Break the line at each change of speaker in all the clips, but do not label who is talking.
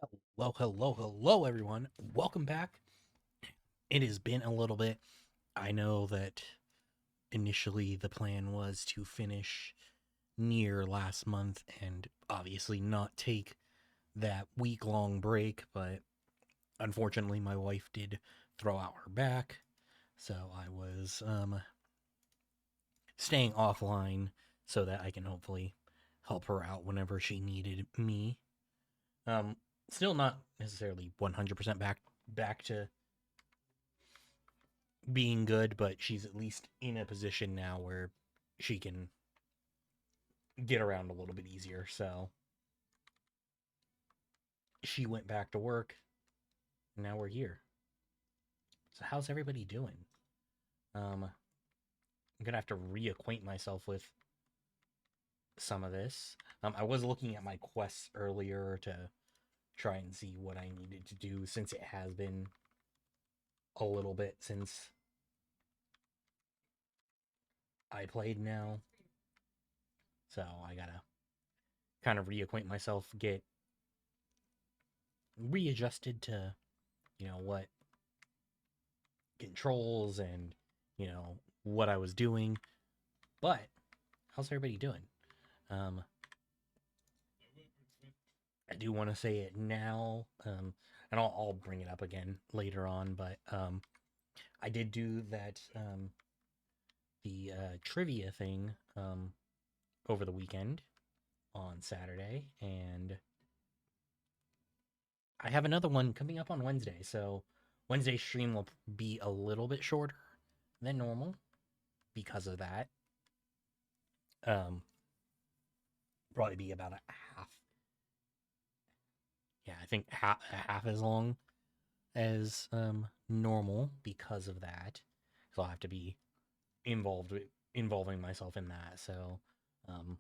Hello, everyone. Welcome back. It has been a little bit. I know that initially the plan was to finish Nier last month and obviously not take that week-long break, but unfortunately my wife did throw out her back, so I was staying offline so that I can hopefully help her out whenever she needed me. Um, Still not necessarily 100% back to being good, but she's at least in a position now where she can get around a little bit easier. So she went back to work. And now we're here. So how's everybody doing? I'm gonna have to reacquaint myself with some of this. I was looking at my quests earlier to try and see what I needed to do since it has been a little bit since I played now. So I gotta kind of reacquaint myself, get readjusted to, what controls and, what I was doing. But how's everybody doing? Um, I do want to say it now, and I'll bring it up again later on. But I did do that the trivia thing over the weekend on Saturday, and I have another one coming up on Wednesday. So Wednesday's stream will be a little bit shorter than normal because of that. Um, Probably be about a half. Yeah, I think half as long as normal because of that. So I'll have to be involving myself in that. So um,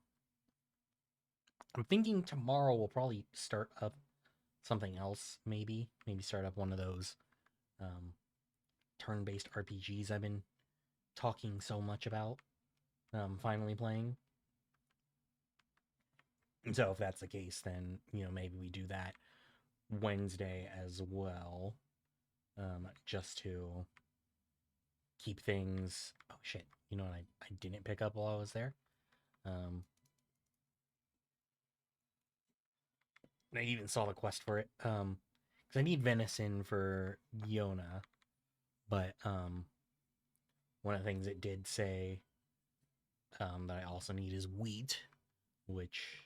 I'm thinking tomorrow we'll probably start up something else. Maybe start up one of those um, turn-based RPGs I've been talking so much about. Finally playing. And so if that's the case, then maybe we do that Wednesday as well, just to keep things. Oh shit! You know what I didn't pick up while I was there. Um, I even saw the quest for it. Because I need venison for Yona, but one of the things it did say that I also need is wheat, which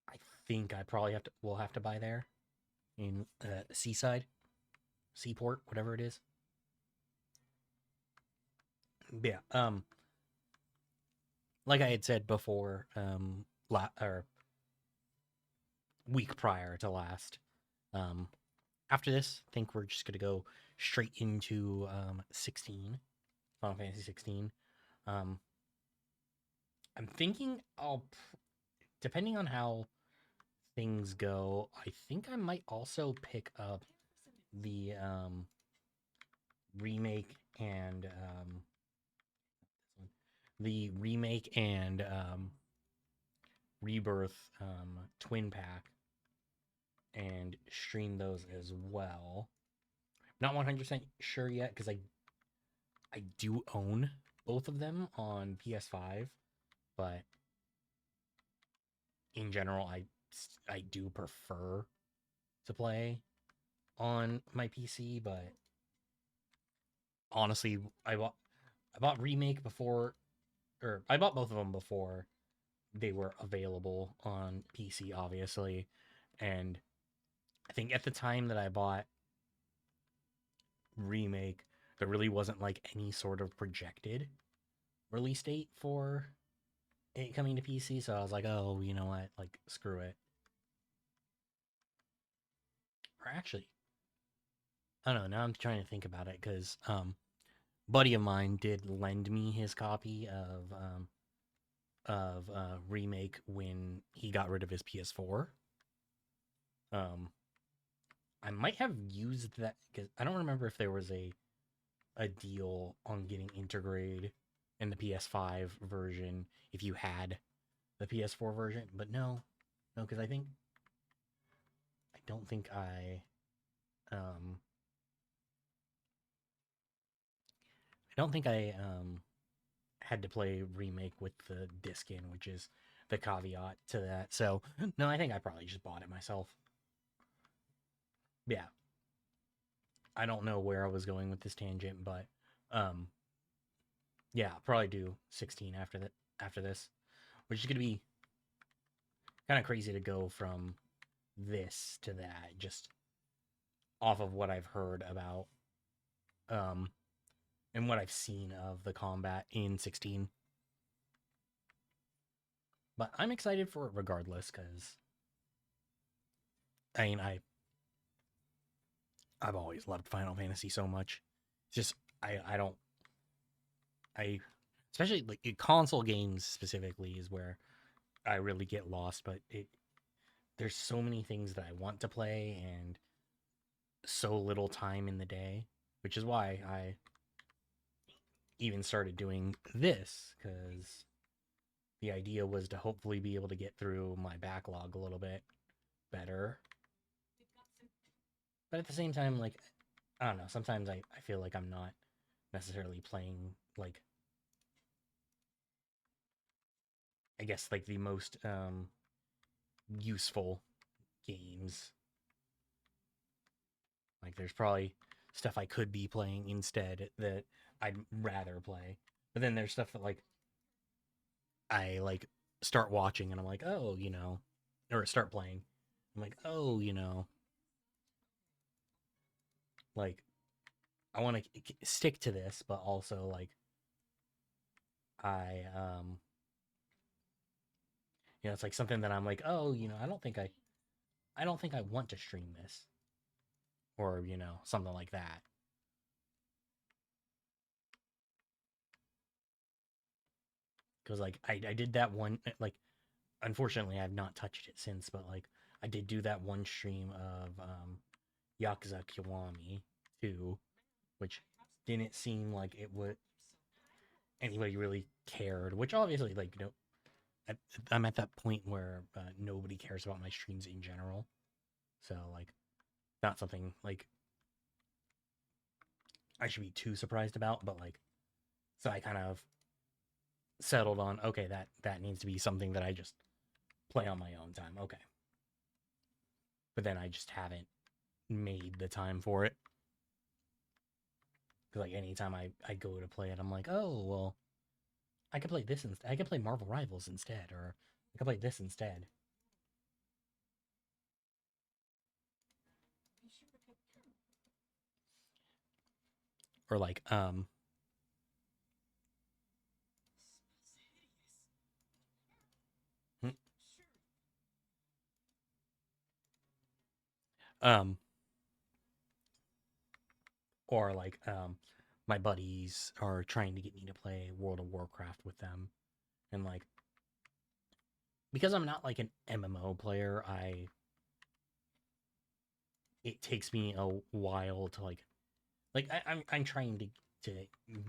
I think I probably will have to buy there in Seaside, Seaport, whatever it is. Yeah. Like I had said before, or week prior to last. Um, After this, I think we're just gonna go straight into 16, Final Fantasy 16. Um, I'm thinking depending on how things go, I think I might also pick up the remake and the remake and rebirth twin pack and stream those as well. Not 100% sure yet because I do own both of them on PS5, but in general I do prefer to play on my PC, but honestly, I bought remake before, or I bought both of them before they were available on PC, obviously, and I think at the time that I bought remake, there really wasn't like any sort of projected release date for it coming to PC, so I was like, oh, you know what, like screw it. Or actually, I don't know. Now I'm trying to think about it because buddy of mine did lend me his copy of remake when he got rid of his PS4. Um, I might have used that because I don't remember if there was a deal on getting Intergrade in the PS5 version if you had the PS4 version, but no, because I think don't think um I don't think I had to play remake with the disc in, which is the caveat to that. So no, I think I probably just bought it myself. Yeah, I don't know where I was going with this tangent, but um, yeah, I'll probably do 16 after this, which is gonna be kind of crazy to go from this to that just off of what I've heard about um and what I've seen of the combat in 16. But I'm excited for it regardless because I mean I've always loved Final Fantasy so much. It's just I don't I especially like console games specifically is where I really get lost. But there's so many things that I want to play and so little time in the day, which is why I even started doing this because the idea was to hopefully be able to get through my backlog a little bit better. But at the same time, like, I don't know, sometimes I feel like I'm not necessarily playing, like, I guess, like, the most useful games. Like, there's probably stuff I could be playing instead that I'd rather play. But then there's stuff that, like, I, like, start watching and I'm like, oh, or start playing. I'm like, oh, like, I want to stick to this, but also, like, I it's like something that I'm like, oh, I don't think I want to stream this, or something like that. Because like I did that one, like, unfortunately I've not touched it since, but like I did do that one stream of Yakuza Kiwami 2, which didn't seem like it would anybody really cared. Which obviously, like, I'm at that point where nobody cares about my streams in general. So like, not something like I should be too surprised about, but like, so I kind of settled on, okay, that needs to be something that I just play on my own time. Okay. But then I just haven't made the time for it. Because like anytime I go to play it, I'm like, oh well, I could play this instead. I could play Marvel Rivals instead, or I could play this instead. Or like hmm, um or like my buddies are trying to get me to play World of Warcraft with them. And like, because I'm not like an MMO player, it takes me a while to like I'm trying to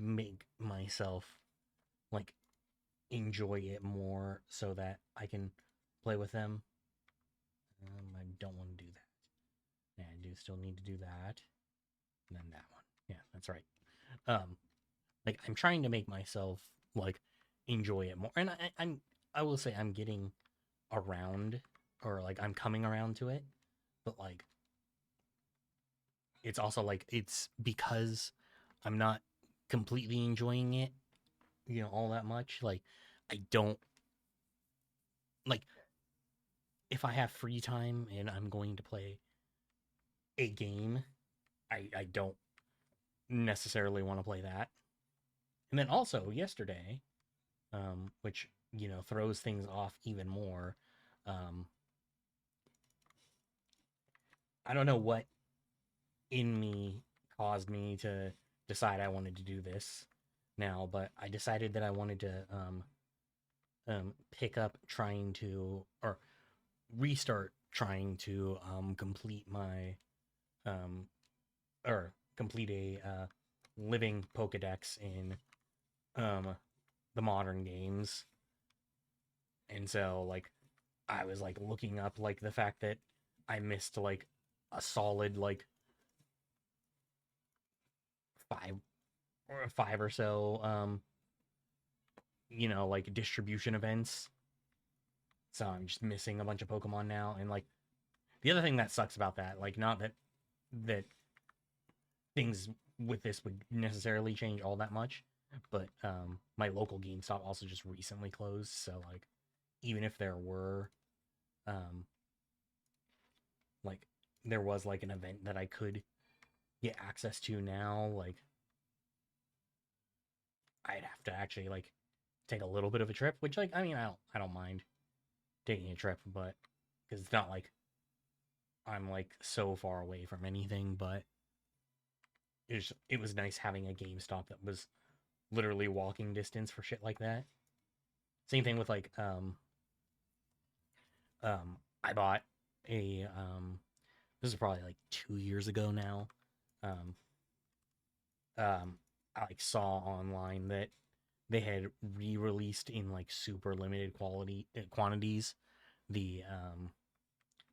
make myself like enjoy it more so that I can play with them. I don't want to do that. Yeah, I do still need to do that. And then that one. Yeah, that's right. Um, like I'm trying to make myself like enjoy it more, and I will say I'm getting around, or like I'm coming around to it, but like it's also like it's because I'm not completely enjoying it, all that much. Like I don't like if I have free time and I'm going to play a game, I don't necessarily want to play that. And then also yesterday, which throws things off even more. Um, I don't know what in me caused me to decide I wanted to do this now, but I decided that I wanted to pick up trying to or restart trying to complete my um, or complete a living Pokedex in um, the modern games. And so like I was like looking up like the fact that I missed like a solid like five five or so like distribution events. So I'm just missing a bunch of Pokemon now. And like the other thing that sucks about that, like not that things with this would necessarily change all that much, but my local GameStop also just recently closed, so like even if there were um like there was like an event that I could get access to now, like I'd have to actually like take a little bit of a trip, which like I mean I don't mind taking a trip, but because it's not like I'm like so far away from anything, but it was nice having a GameStop that was literally walking distance for shit like that. Same thing with like I bought a this is probably like 2 years ago now. Um I like saw online that they had re-released in like super limited quantities the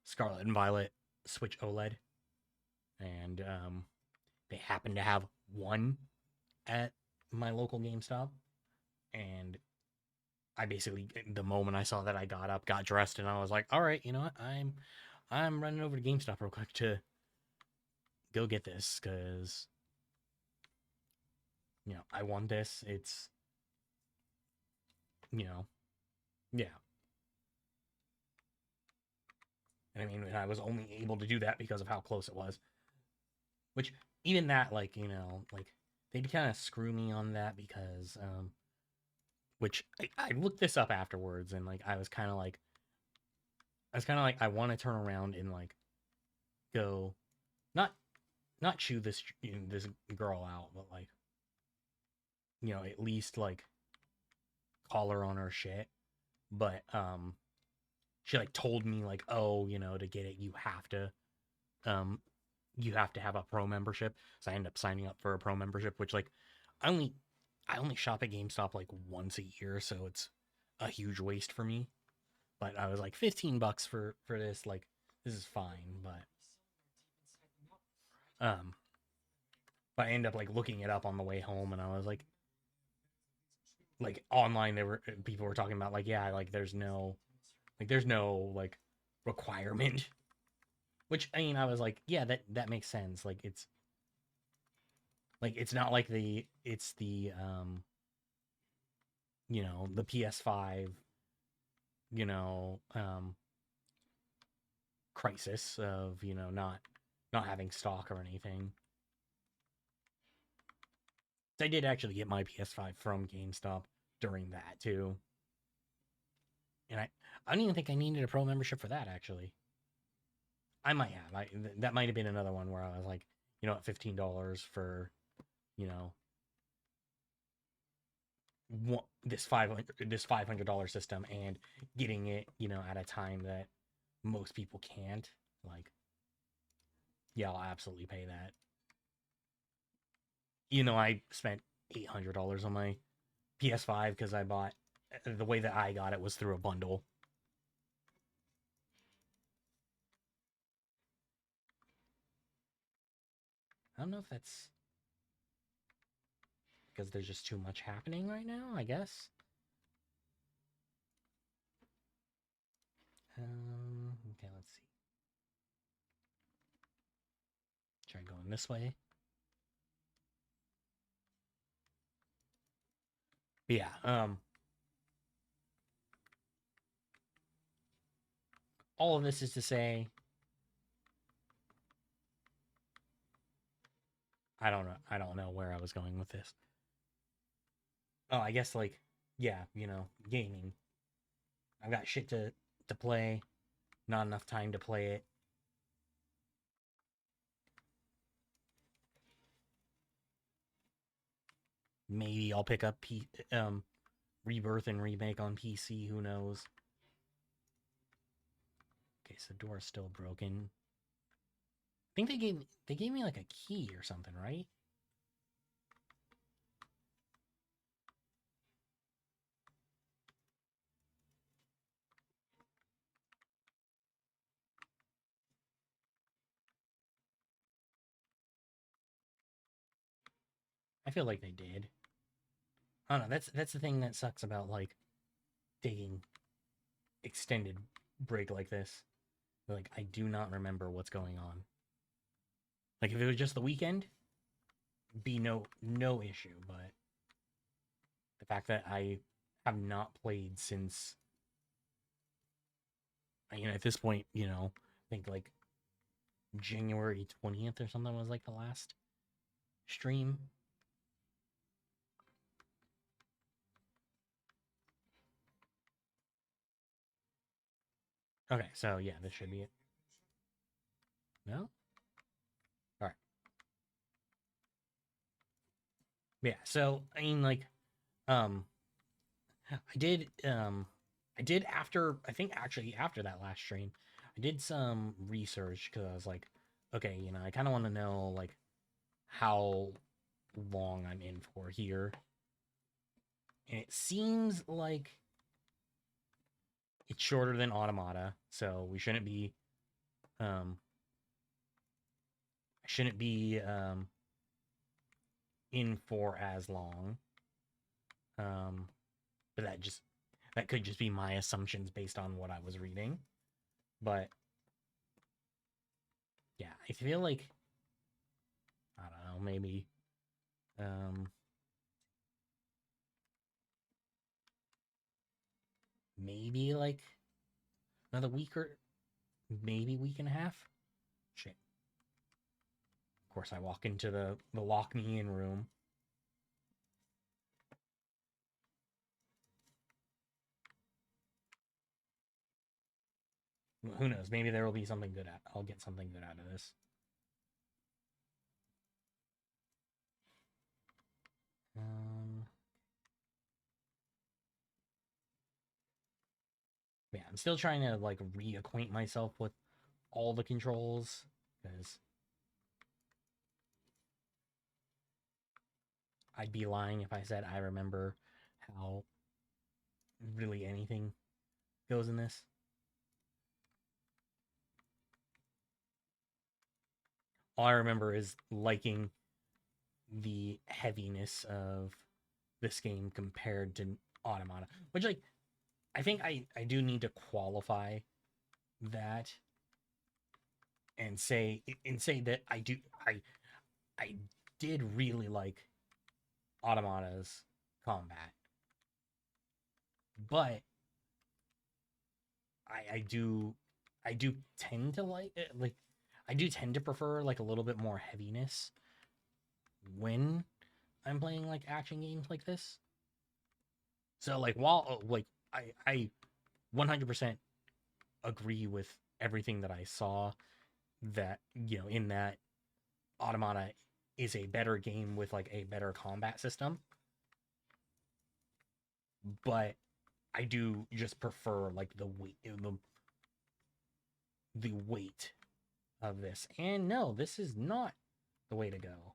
Scarlet and Violet Switch OLED, and they happened to have one at my local GameStop, and I basically the moment I saw that I got up, got dressed, and I was like, all right, you know what, I'm running over to GameStop real quick to go get this because I want this. It's you know yeah, and I mean I was only able to do that because of how close it was. Which even that like they'd kind of screw me on that because which I looked this up afterwards and like I was kind of like I want to turn around and like go not not chew this girl out, but like at least like call her on her shit. But she like told me like, oh, to get it um you have to have a pro membership. So I end up signing up for a pro membership, which like I only I only shop at GameStop like once a year, so it's a huge waste for me. But I was like $15 for this, like this is fine, um but I end up like looking it up on the way home and I was like online people were talking about like yeah, like there's no like requirement. Which I mean I was like, yeah, that makes sense. It's not like it's the PS5, you know, um crisis of, not having stock or anything. I did actually get my PS5 from GameStop during that too. And I don't even think I needed a pro membership for that actually. I might have. That might have been another one where I was like, $15 for, you know, this $500 system and getting it, at a time that most people can't. Like, yeah, I'll absolutely pay that. I spent $800 on my PS5 because I bought the way that I got it was through a bundle. I don't know if that's because there's just too much happening right now, I guess. Okay, let's see. Try going this way. But yeah, all of this is to say, I don't know where I was going with this. Oh, I guess like, yeah, gaming. I've got shit to play, not enough time to play it. Maybe I'll pick up Rebirth and Remake on PC. Who knows? Okay, so the door's still broken. I think they gave me like a key or something, right? I feel like they did. I don't know. That's the thing that sucks about like taking extended break like this. Like I do not remember what's going on. Like if it was just the weekend, be no issue. But the fact that I have not played since, at this point, I think like January 20th or something was like the last stream. Okay, so yeah, this should be it. No? All right. Yeah, so like um I did after I think actually after that last stream, I did some research because I was like, okay, I kind of want to know like how long I'm in for here. And it seems like it's shorter than Automata, so we shouldn't be in for as long. But that could just be my assumptions based on what I was reading. But yeah, I feel like I don't know, maybe like another week or maybe week and a half. Shit. Of course, I walk into the lock me in room. Who knows? Maybe there will be something good I'll get something good out of this. Yeah, I'm still trying to like reacquaint myself with all the controls because I'd be lying if I said I remember how really anything goes in this. All I remember is liking the heaviness of this game compared to Automata, which like I think I do need to qualify that and say that I did really like Automata's combat, but I do tend to like I do tend to prefer like a little bit more heaviness when I'm playing like action games like this. So like while like I 100% agree with everything that I saw that in that Automata is a better game with like a better combat system, but I do just prefer like the weight of this. And no, this is not the way to go.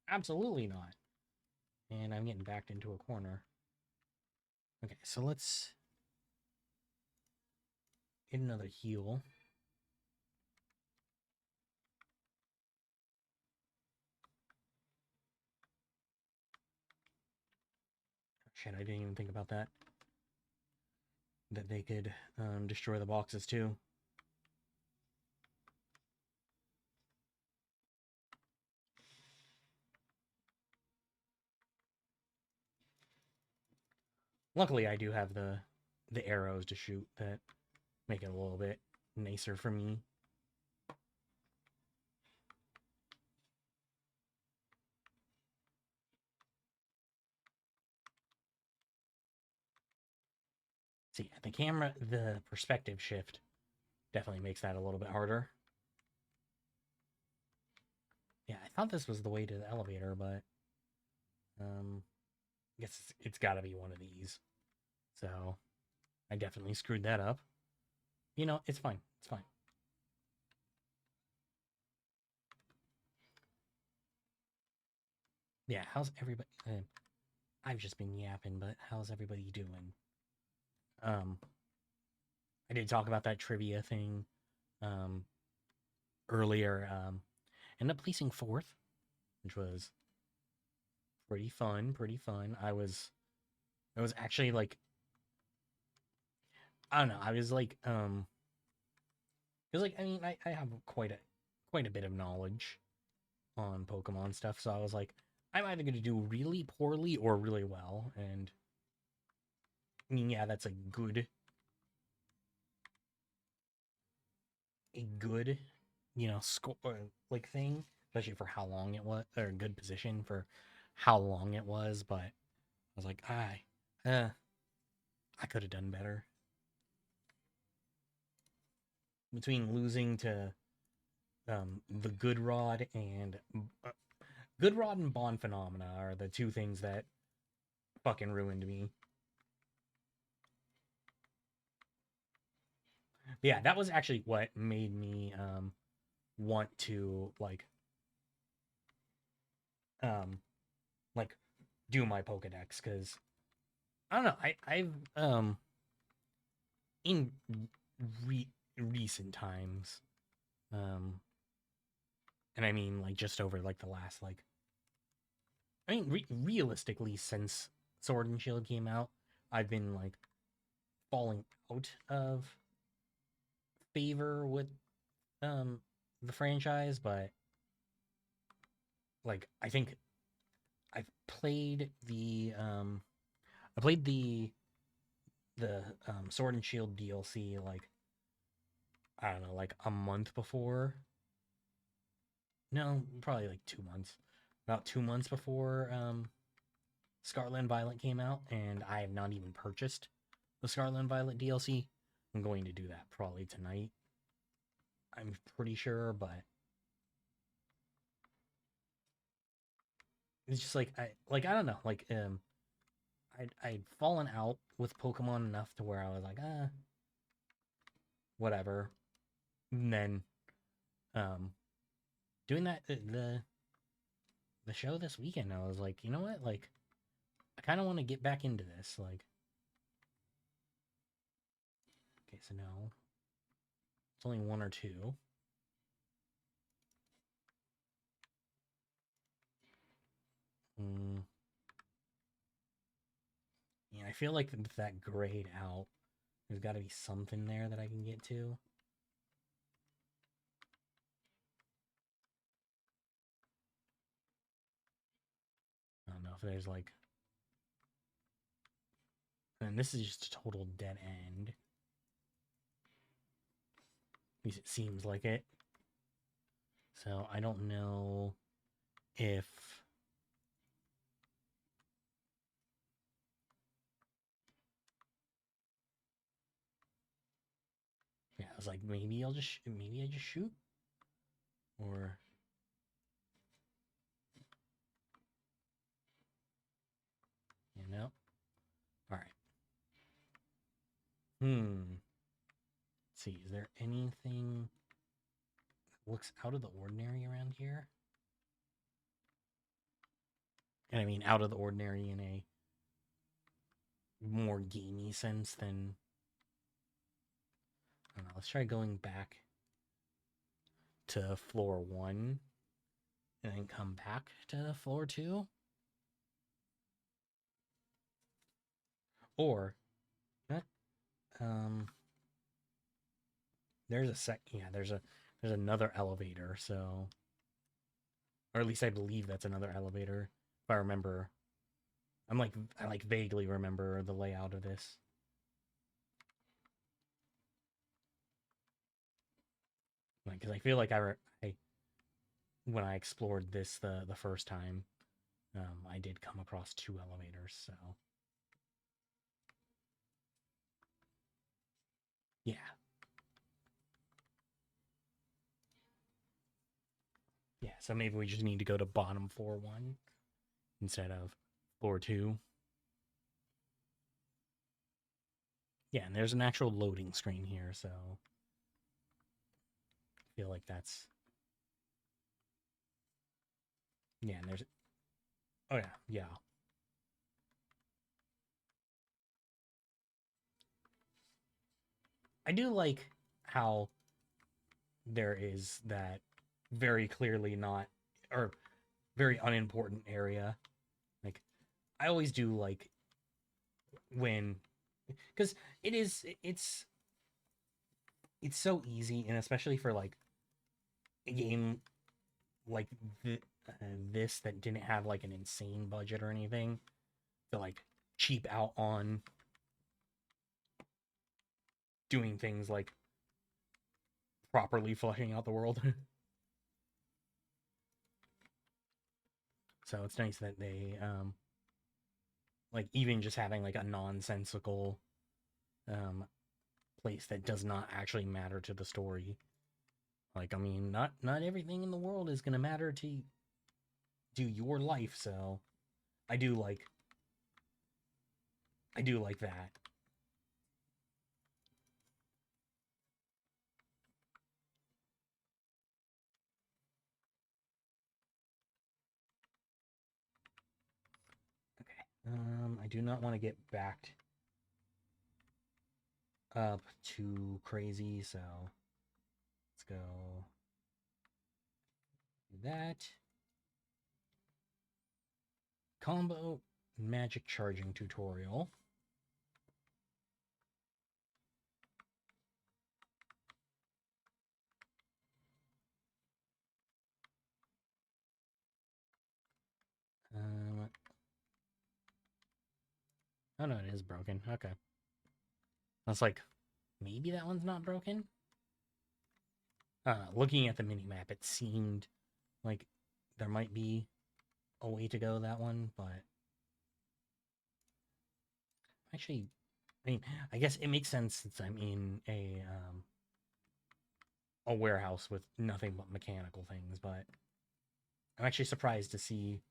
Absolutely not. And I'm getting backed into a corner. Okay, so let's get another heal. Shit, I didn't even think about that. That they could destroy the boxes too. Luckily, I do have the arrows to shoot that make it a little bit nicer for me. See, the camera, the perspective shift definitely makes that a little bit harder. Yeah, I thought this was the way to the elevator, but I guess it's got to be one of these. So I definitely screwed that up. It's fine. It's fine. Yeah, how's everybody? I've just been yapping, but how's everybody doing? I did talk about that trivia thing earlier. Ended up placing fourth, which was pretty fun, pretty fun. I was actually like, I don't know, I was like, because like, I mean, I have quite a bit of knowledge on Pokemon stuff, so I was like, I'm either going to do really poorly or really well, and I mean, yeah, that's a good, you know, score like thing, especially for how long it was, or a good position for how long it was. But I was like, I could have done better. Between losing to the uh, Good Rod and Bond Phenomena are the two things that fucking ruined me. Yeah, that was actually what made me want to um like do my Pokedex, because I don't know, I've in re- recent times, um and I mean like just over like the last like, I mean realistically, since Sword and Shield came out, I've been like falling out of favor with um the franchise. But like I think I've played the I played the Sword and Shield DLC like, I don't know, like a month before. No, probably like 2 months. About 2 months before Scarlet and Violet came out, and I have not even purchased the Scarlet and Violet DLC. I'm going to do that probably tonight, I'm pretty sure, but it's just like I don't know, like I'd fallen out with Pokemon enough to where I was like, whatever. And then um doing that the show this weekend, I was like, you know what? Like, I kind of want to get back into this. Like, okay, so no, it's only one or two. Mm, yeah, I feel like with that grayed out, there's got to be something there that I can get to. I don't know if there's like, and this is just a total dead end. At least it seems like it. So I don't know if, yeah, I was like, maybe maybe I just shoot, or you know, all right. Let's see, is there anything that looks out of the ordinary around here? And I mean out of the ordinary in a more gamey sense than, I don't know. Let's try going back to floor 1 and then come back to floor 2. Or um there's a yeah, there's another elevator, so, or at least I believe that's another elevator. If I remember, I like vaguely remember the layout of this. Like, because I feel like I when I explored this the first time, I did come across 2 elevators, so yeah. Yeah, so maybe we just need to go to bottom floor 1 instead of floor 2. Yeah, and there's an actual loading screen here, so I feel like that's, yeah, and there's, oh yeah, yeah. I do like how there is that very clearly not, or very unimportant area. I always do like when, because it's so easy, and especially for like a game like th- this that didn't have like an insane budget or anything, to like cheap out on doing things like properly fleshing out the world. So it's nice that they like even just having like a nonsensical um place that does not actually matter to the story. Like, I mean, not everything in the world is gonna matter to your life, so I do like I do like that. Okay. I do not want to get backed up too crazy, so let's go do that. Combo magic charging tutorial. Um, oh no, it is broken. Okay. I was like, maybe that one's not broken? Looking at the mini map, it seemed like there might be a way to go that one, but actually, I mean, I guess it makes sense since I'm in a warehouse with nothing but mechanical things, but I'm actually surprised to see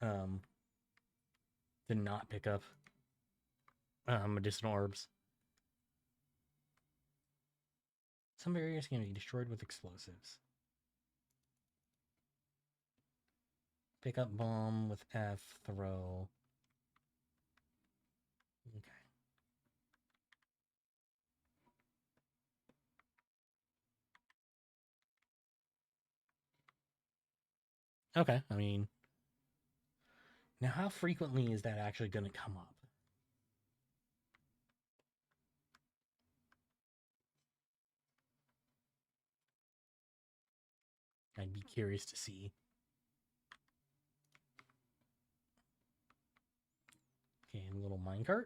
um to not pick up medicinal herbs. Some barriers can be destroyed with explosives. Pick up bomb with F, throw. Okay. Okay, I mean, now how frequently is that actually going to come up? I'd be curious to see. Okay, a little minecart.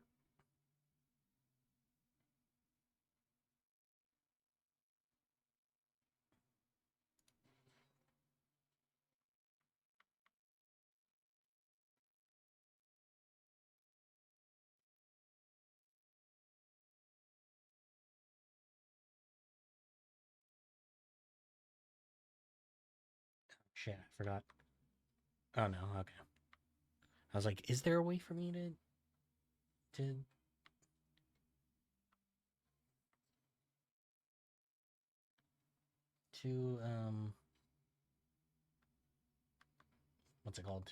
Shit, I forgot. Oh no, okay. I was like, is there a way for me to to what's it called?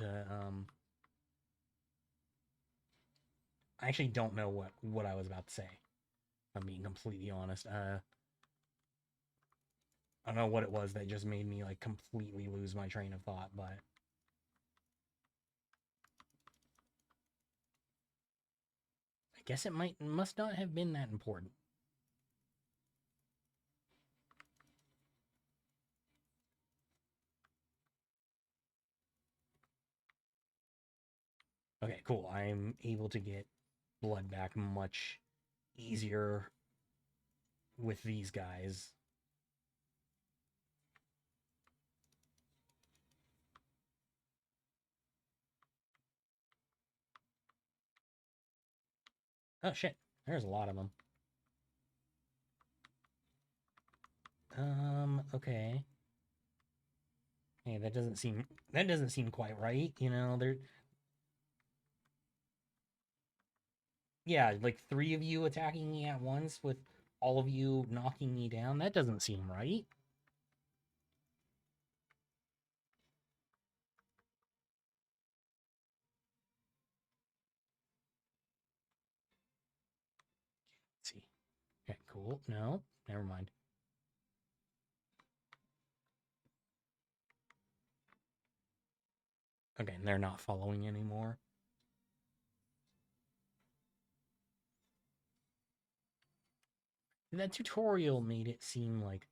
I actually don't know what I was about to say. If I'm being completely honest. I don't know what it was that just made me like completely lose my train of thought, but I guess it must not have been that important. Okay, cool. I'm able to get blood back much easier with these guys. Oh shit, there's a lot of them. Okay. Hey, that doesn't seem quite right. You know, there. Yeah, like three of you attacking me at once with all of you knocking me down. That doesn't seem right. Let's see. Okay, cool. No, never mind. Okay, and they're not following anymore. that tutorial made it seem like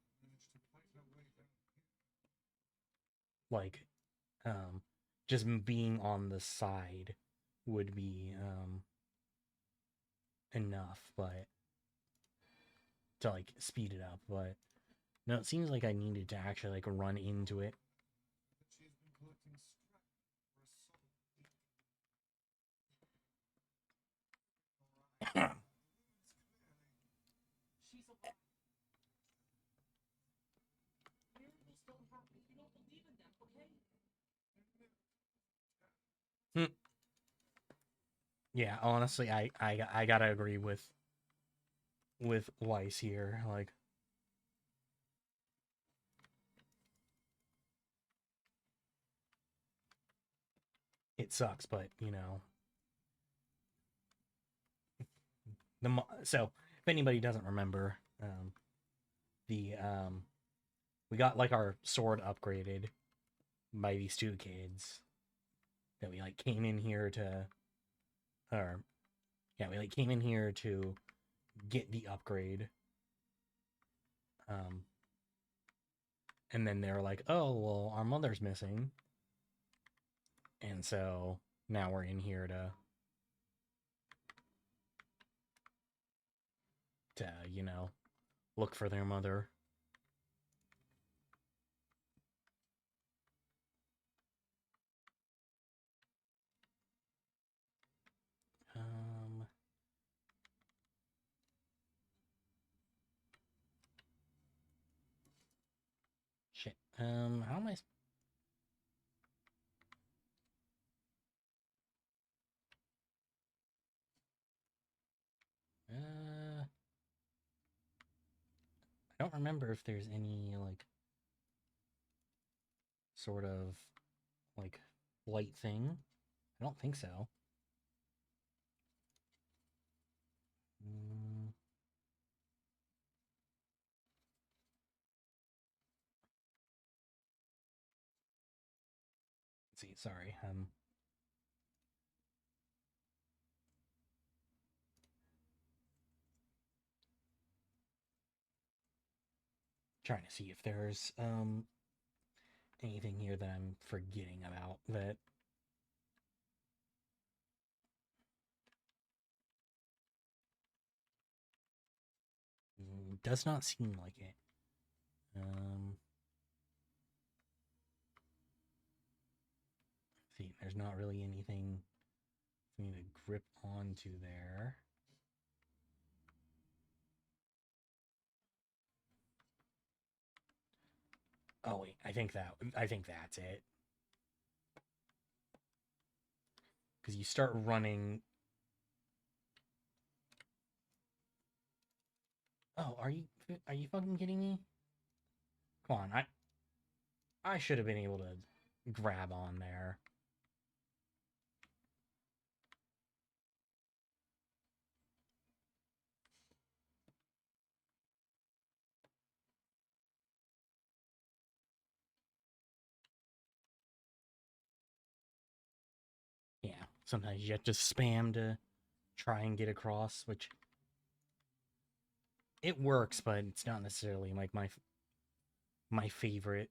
just being on the side would be enough, but to like speed it up, but no, it seems like I needed to actually like run into it. Hmm. Yeah, honestly, I gotta agree with Weiss here. Like, it sucks, but you know, so if anybody doesn't remember, the we got like our sword upgraded by these two kids that we like came in here to, or yeah, we like came in here to get the upgrade. Um, and then they're like, "Oh, well, our mother's missing," and so now we're in here to you know look for their mother. Um, shit. How am I? I don't remember if there's any like sort of like light thing. I don't think so. Mm, let's see. Sorry. Trying to see if there's anything here that I'm forgetting about that. Does not seem like it. See, there's not really anything for me to grip onto there. Oh wait, I think that's it. Because you start running. Oh, are you fucking kidding me? Come on, I should have been able to grab on there. Yeah, sometimes you have to spam to try and get across, which it works, but it's not necessarily like my favorite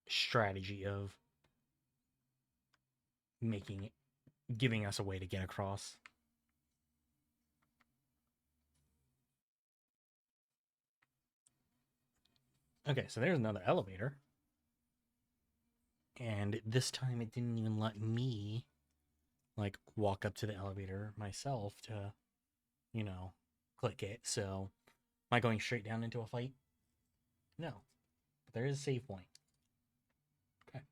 strategy of making it, giving us a way to get across. Okay, so there's another elevator. And this time it didn't even let me like walk up to the elevator myself to, you know, click it. So am I going straight down into a fight? No. But there is a save point. Okay.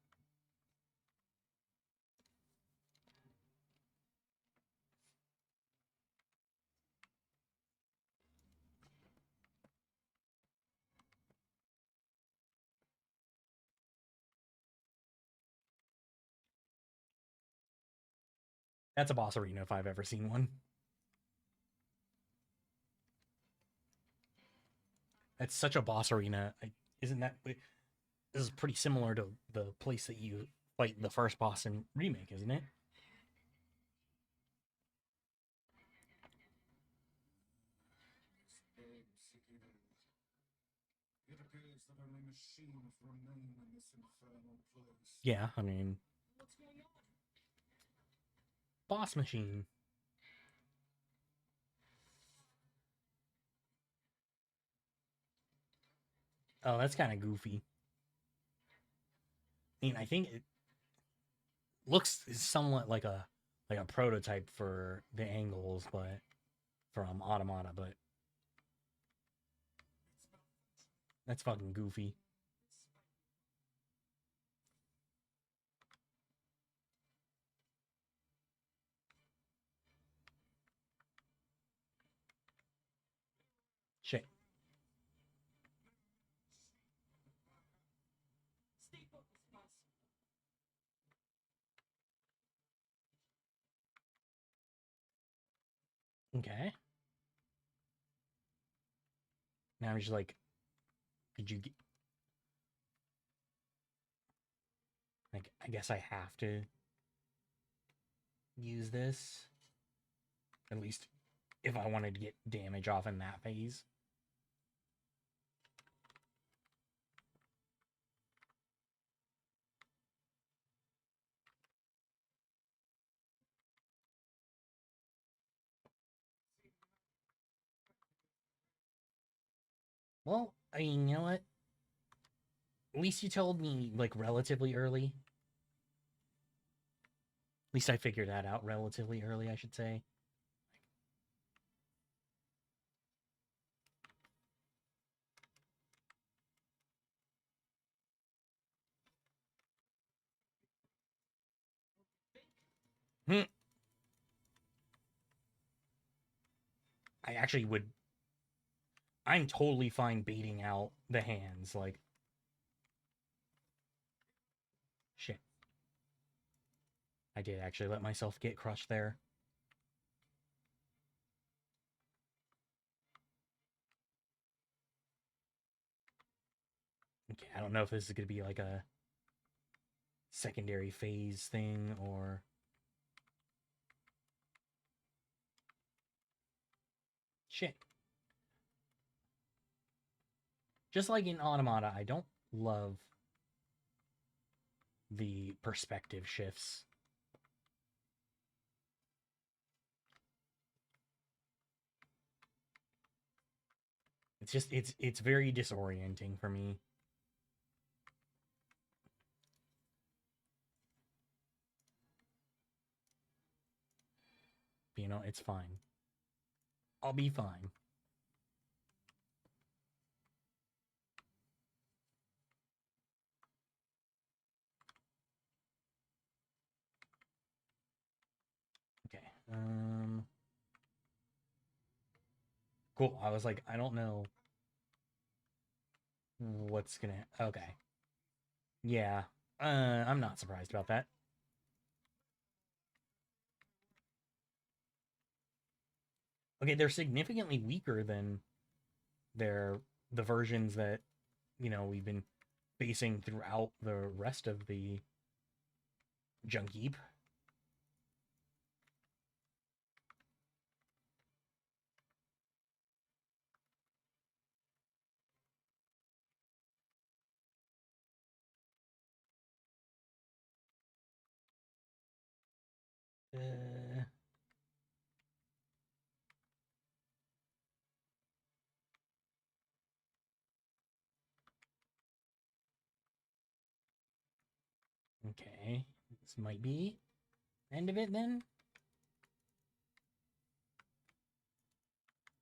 That's a boss arena if I've ever seen one. That's such a boss arena. Isn't that this is pretty similar to the place that you fight the first boss in Remake, isn't it? Yeah, I mean, boss machine. Oh, that's kind of goofy. I mean, I think it looks somewhat like a prototype for the angles, but from Automata, but that's fucking goofy. Shit. Okay. Now I'm just like, could you get, like, I guess I have to use this. At least if I wanted to get damage off in that phase. Well, I mean, you know what? At least you told me, like, relatively early. At least I figured that out relatively early, I should say. Hmm. I actually would. I'm totally fine baiting out the hands. Like, shit. I did actually let myself get crushed there. Okay, I don't know if this is going to be like a secondary phase thing or... Shit. Just like in Automata, I don't love the perspective shifts. It's just, it's very disorienting for me. But, you know, it's fine. I'll be fine. Okay. Cool. I was like, I don't know what's gonna... Okay. Yeah. I'm not surprised about that. Okay, they're significantly weaker than the versions that, you know, we've been facing throughout the rest of the Junk Uh, okay, this might be end of it then.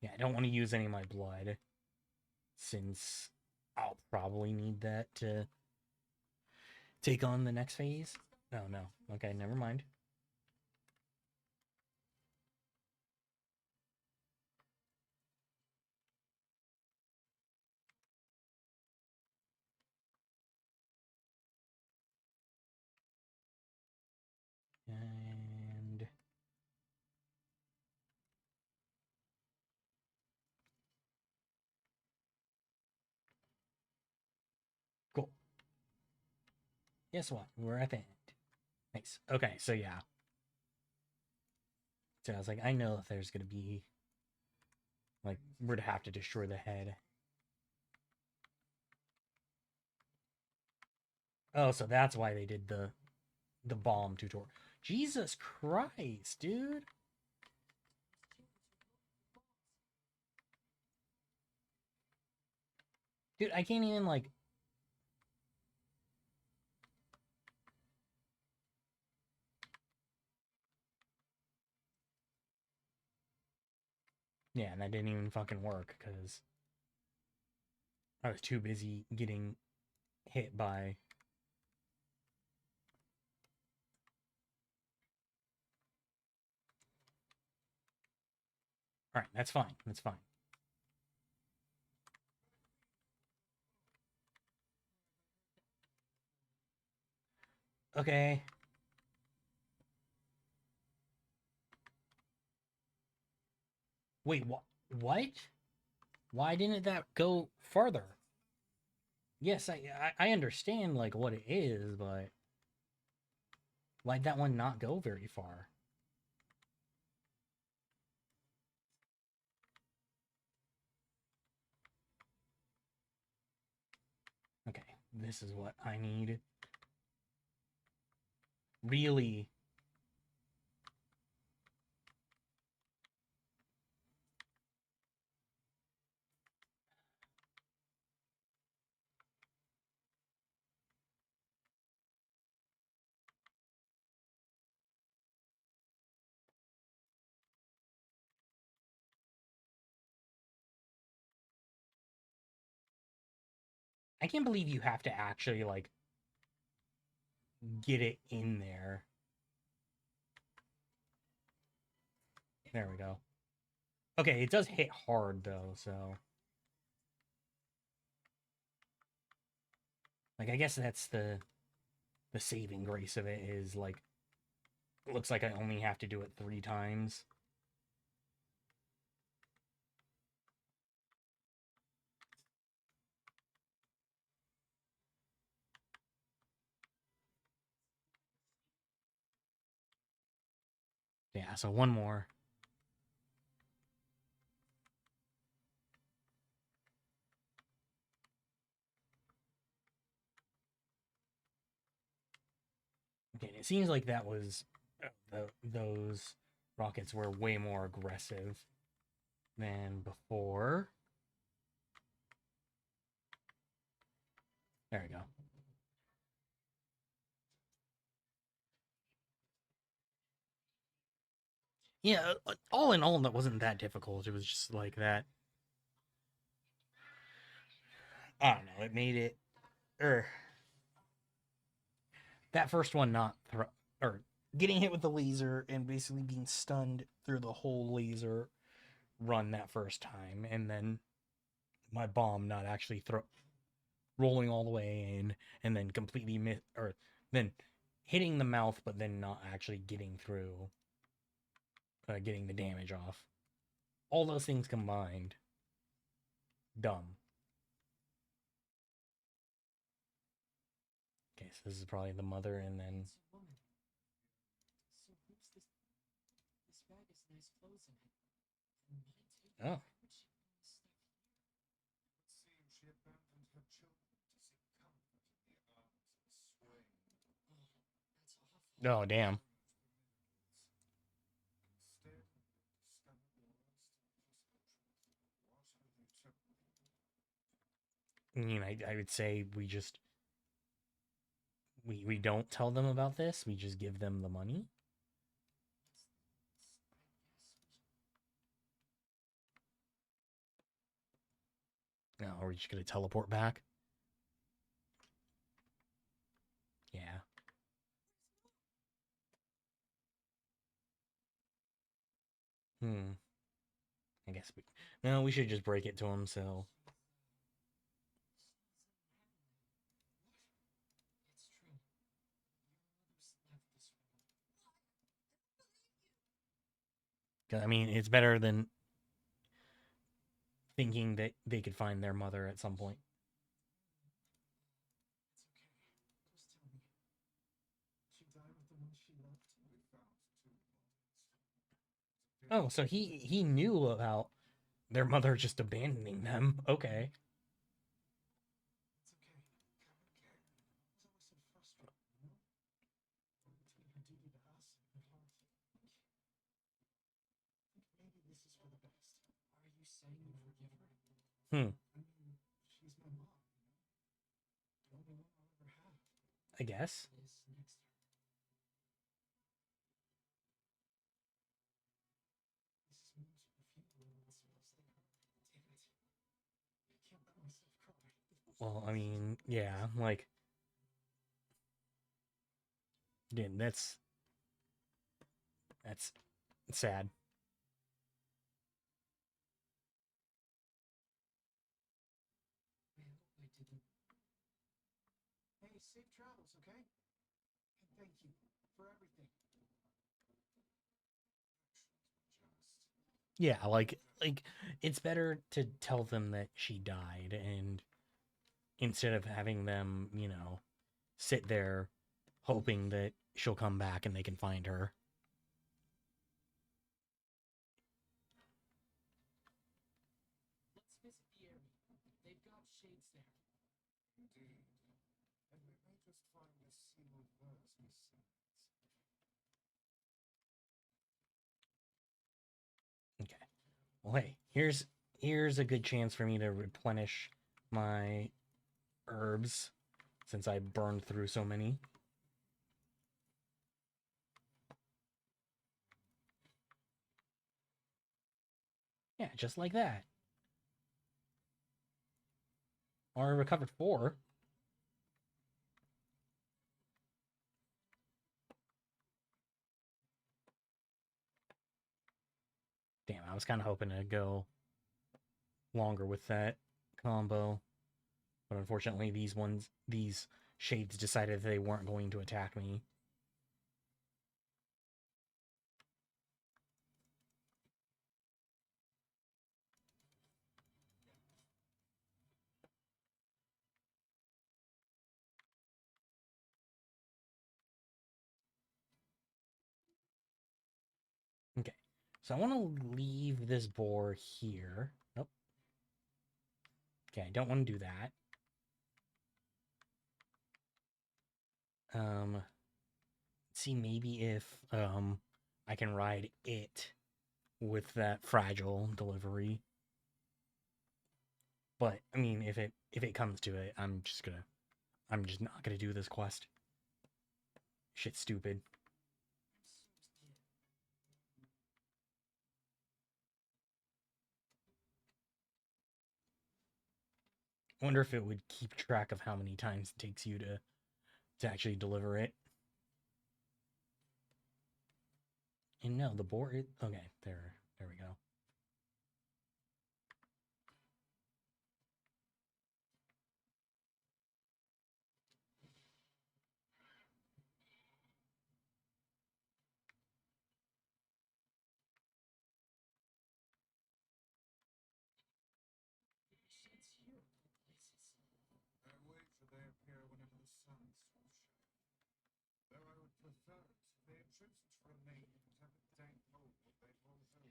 Yeah, I don't want to use any of my blood since I'll probably need that to take on the next phase. Oh no. Okay, never mind. And cool. Guess what? We're at the end. Nice. Okay, so yeah. So I was like, I know if there's gonna be like we're to have to destroy the head. Oh, so that's why they did the bomb tutorial. Jesus Christ, dude. Dude, I can't even, like... Yeah, and that didn't even fucking work, because I was too busy getting hit by... Alright, that's fine. That's fine. Okay. Wait, what? Why didn't that go farther? Yes, I understand, like, what it is, but... Why'd that one not go very far? Okay, this is what I need. Really? I can't believe you have to actually, like, get it in there. There we go. Okay, it does hit hard, though, so... Like, I guess that's the saving grace of it is, like... It looks like I only have to do it 3 times. Yeah, so one more. Okay, it seems like that was... those rockets were way more aggressive than before. There we go. Yeah, all in all, that wasn't that difficult. It was just like that. I don't know. It made it, er, that first one not or getting hit with the laser and basically being stunned through the whole laser run that first time, and then my bomb not actually rolling all the way in, and then completely or then hitting the mouth, but then not actually getting through, getting the damage off. All those things combined, dumb. Okay, so this is probably the mother, and then... Oh. Oh, damn. I mean, I would say we just... We don't tell them about this. We just give them the money. No, are we just going to teleport back? Yeah. I guess we... No, we should just break it to him, so... I mean, it's better than thinking that they could find their mother at some point. Oh, so he knew about their mother just abandoning them. Okay. Hmm.
She's my mom, the only one I'll ever have.
I guess.
This next to her. Mrs. Moon's perfume smells like her. Damn it. I can't let myself cry.
Well, I mean, yeah, like, dude, that's sad.
I hope I didn't. Hey, safe travels, okay? And thank you for everything.
Yeah, like it's better to tell them that she died and instead of having them, sit there hoping that she'll come back and they can find her.
Let's visit the area. They've got shades there. Indeed. And we may just find a sealed verse besides.
Okay. Well, hey, here's a good chance for me to replenish my herbs since I burned through so many. Yeah, just like that. Or I recovered 4. Damn, I was kind of hoping to go longer with that combo. But unfortunately, these shades decided they weren't going to attack me. Okay, so I want to leave this boar here. Nope. Okay, I don't want to do that. See maybe if I can ride it with that fragile delivery. But I mean, if it comes to it, I'm just not gonna do this quest. Shit's stupid. I wonder if it would keep track of how many times it takes you to actually deliver it. And no, the board. Okay, there we go.
Shades here of all places. I wager they appear whenever the sun is so shiny. Though I would prefer it, the intrusives remain and have a dank hold that they roll over.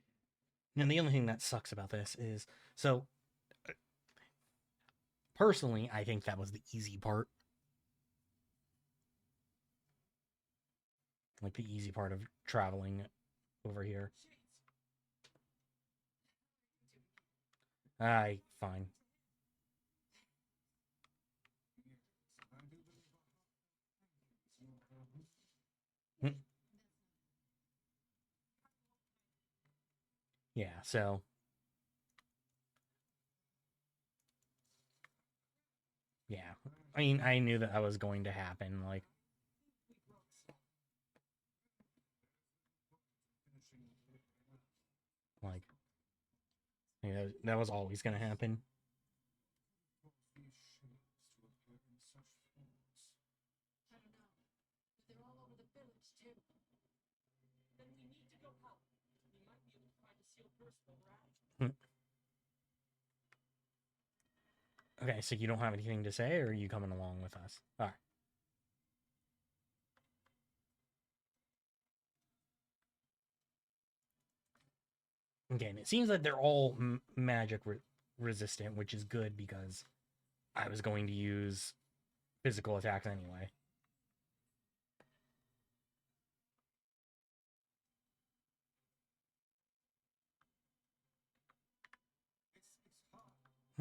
And the only thing that sucks about this is so personally, I think that was the easy part. Like the easy part of traveling over here. Fine. Hmm. Yeah, so yeah. I mean, I knew that was going to happen. Like yeah, that was always going to happen.
I don't know. But they're all over the village, too. Then we need to go help. We might be able to find a sealed verse while we're at it.
Hmm. Okay, so you don't have anything to say, or are you coming along with us? All right. Again, it seems like they're all magic resistant, which is good because I was going to use physical attacks anyway.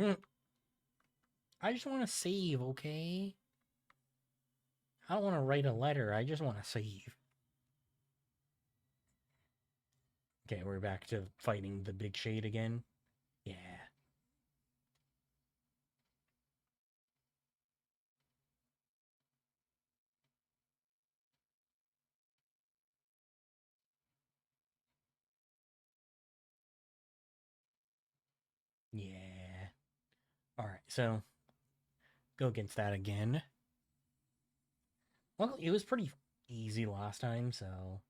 I just want to save, okay? I don't want to write a letter. I just want to save. Okay, we're back to fighting the big shade again. Yeah. Yeah. Alright, so go against that again. Well, it was pretty easy last time, so...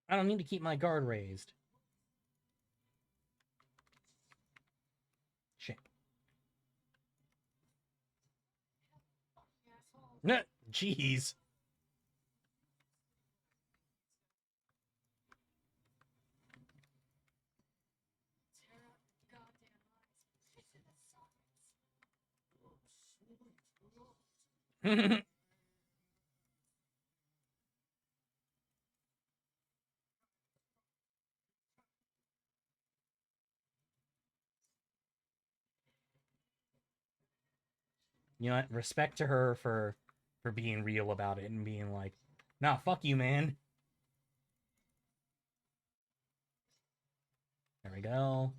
I don't need to keep my guard raised. Shit. Nah, jeez. You know what? Respect to her for being real about it and being like, nah, fuck you, man. There we go.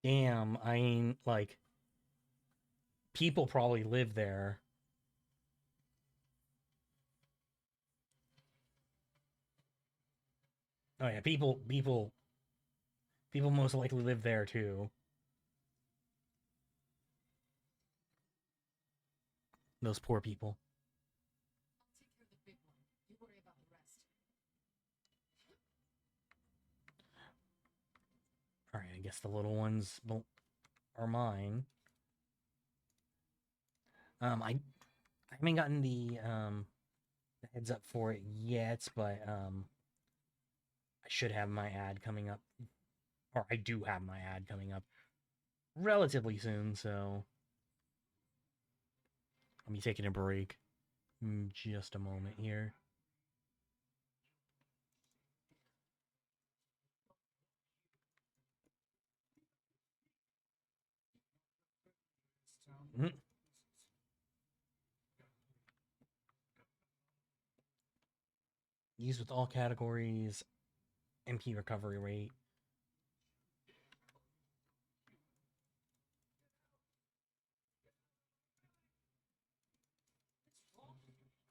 Damn, I mean, like, people probably live there. Oh yeah, people most likely live there too. Those poor people. All right, I guess the little ones are mine. I haven't gotten the heads up for it yet, but I should have my ad coming up, or I do have my ad coming up relatively soon. So I'll be taking a break in just a moment here. Mhm. Used with all categories, MP recovery rate.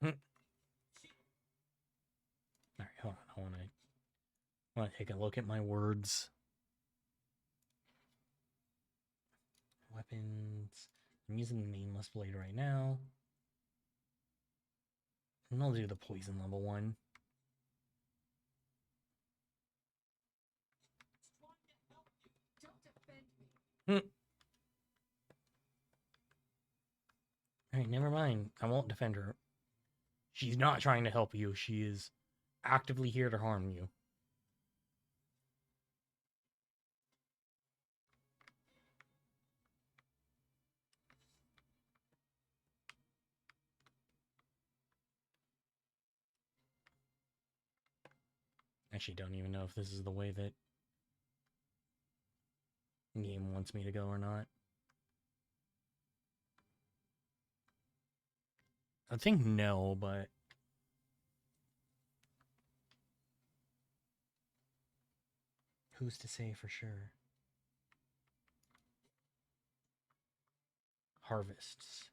All right, hold on. I want to take a look at my words. Weapons. I'm using the nameless blade right now. And I'll do the poison level one. Alright, never mind. I won't defend her. She's not trying to help you. She is actively here to harm you. Actually, don't even know if this is the way that the game wants me to go or not. I think no, but who's to say for sure? Harvests.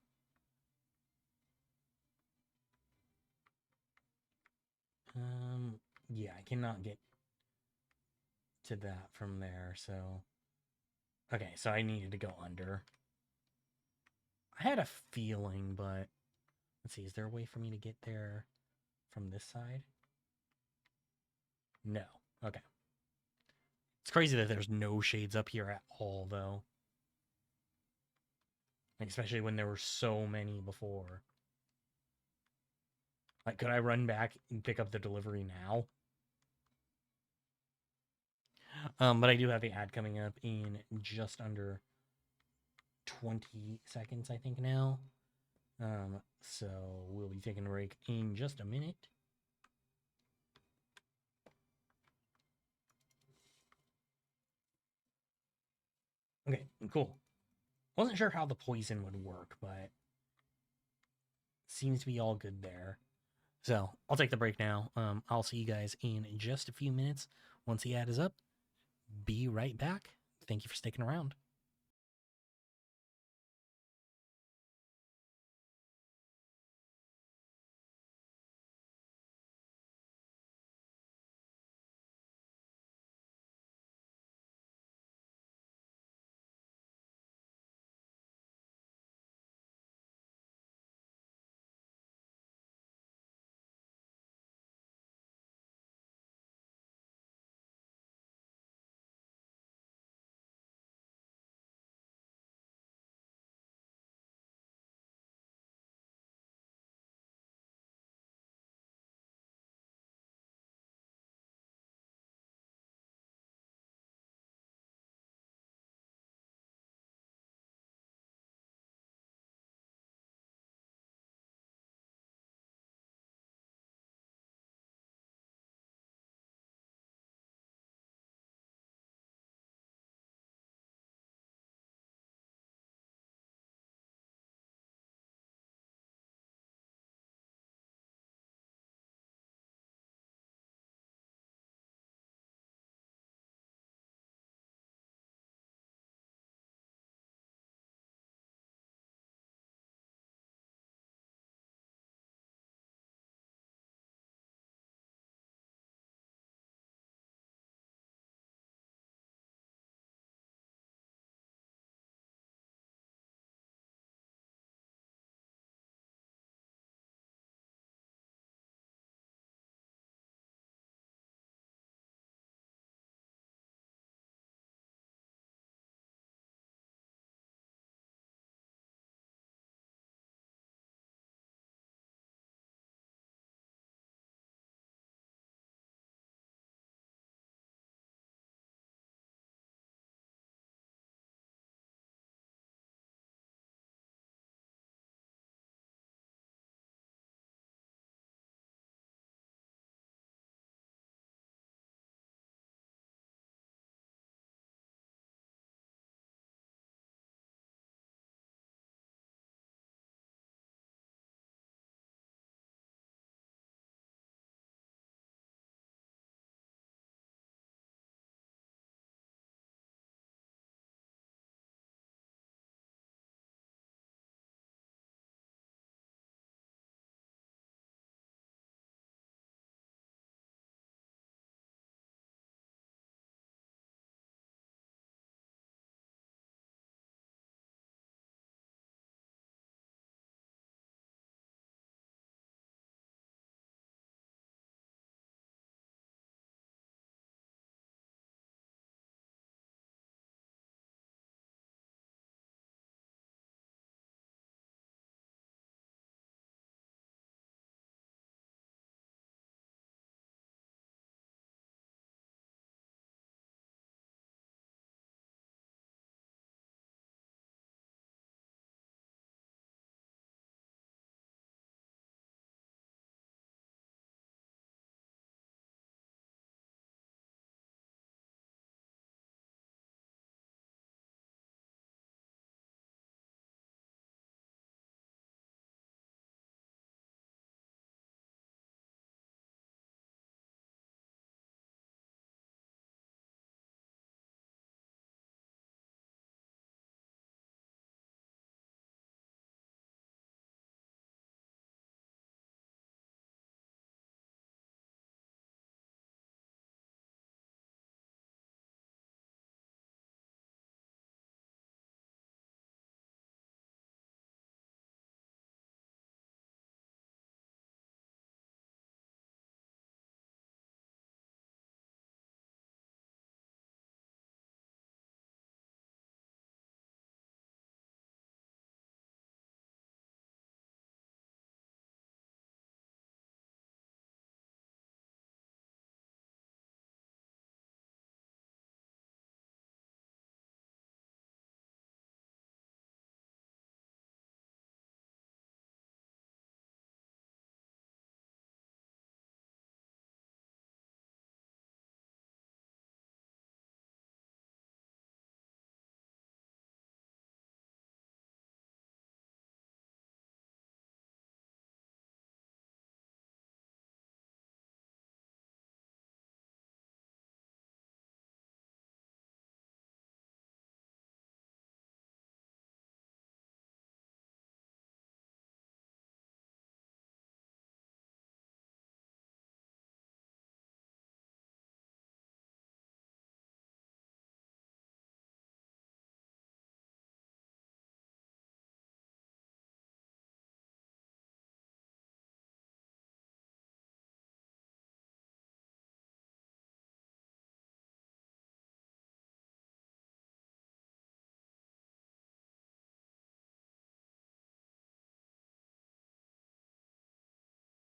Yeah, I cannot get to that from there, so... Okay, so I needed to go under. I had a feeling, but... Let's see, is there a way for me to get there from this side? No. Okay. It's crazy that there's no shades up here at all, though. Like, especially when there were so many before. Like, could I run back and pick up the delivery now? But I do have the ad coming up in just under 20 seconds, I think now. So we'll be taking a break in just a minute. Okay, cool. Wasn't sure how the poison would work, but seems to be all good there. So I'll take the break now. I'll see you guys in just a few minutes. Once the ad is up, be right back. Thank you for sticking around.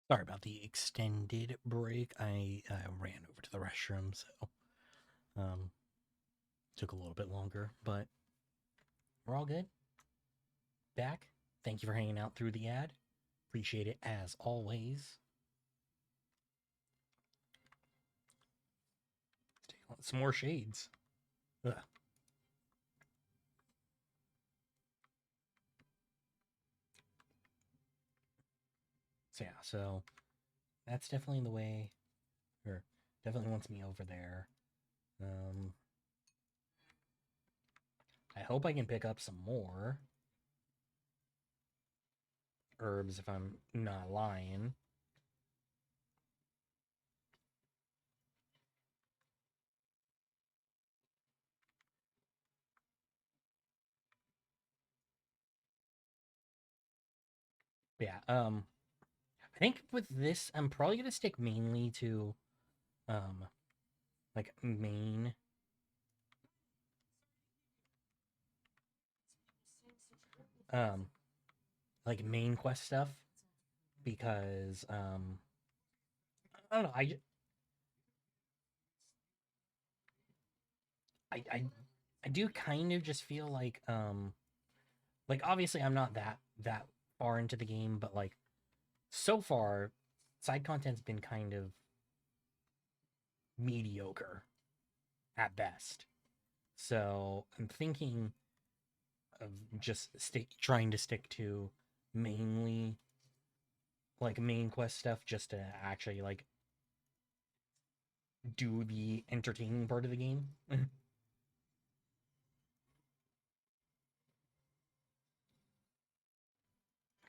Sorry about the extended break. I ran over to the restroom, so took a little bit longer, but we're all good. Back. Thank you for hanging out through the ad. Appreciate it as always. Some more shades. Ugh. So yeah, so that's definitely the way, or definitely wants me over there. I hope I can pick up some more herbs if I'm not lying. But yeah, I think with this, I'm probably gonna stick mainly to, like main, um, like main quest stuff because, I don't know, I, I do kind of just feel like obviously I'm not that far into the game, but like so far, side content's been kind of mediocre at best. So I'm thinking of just trying to stick to mainly like main quest stuff just to actually like do the entertaining part of the game.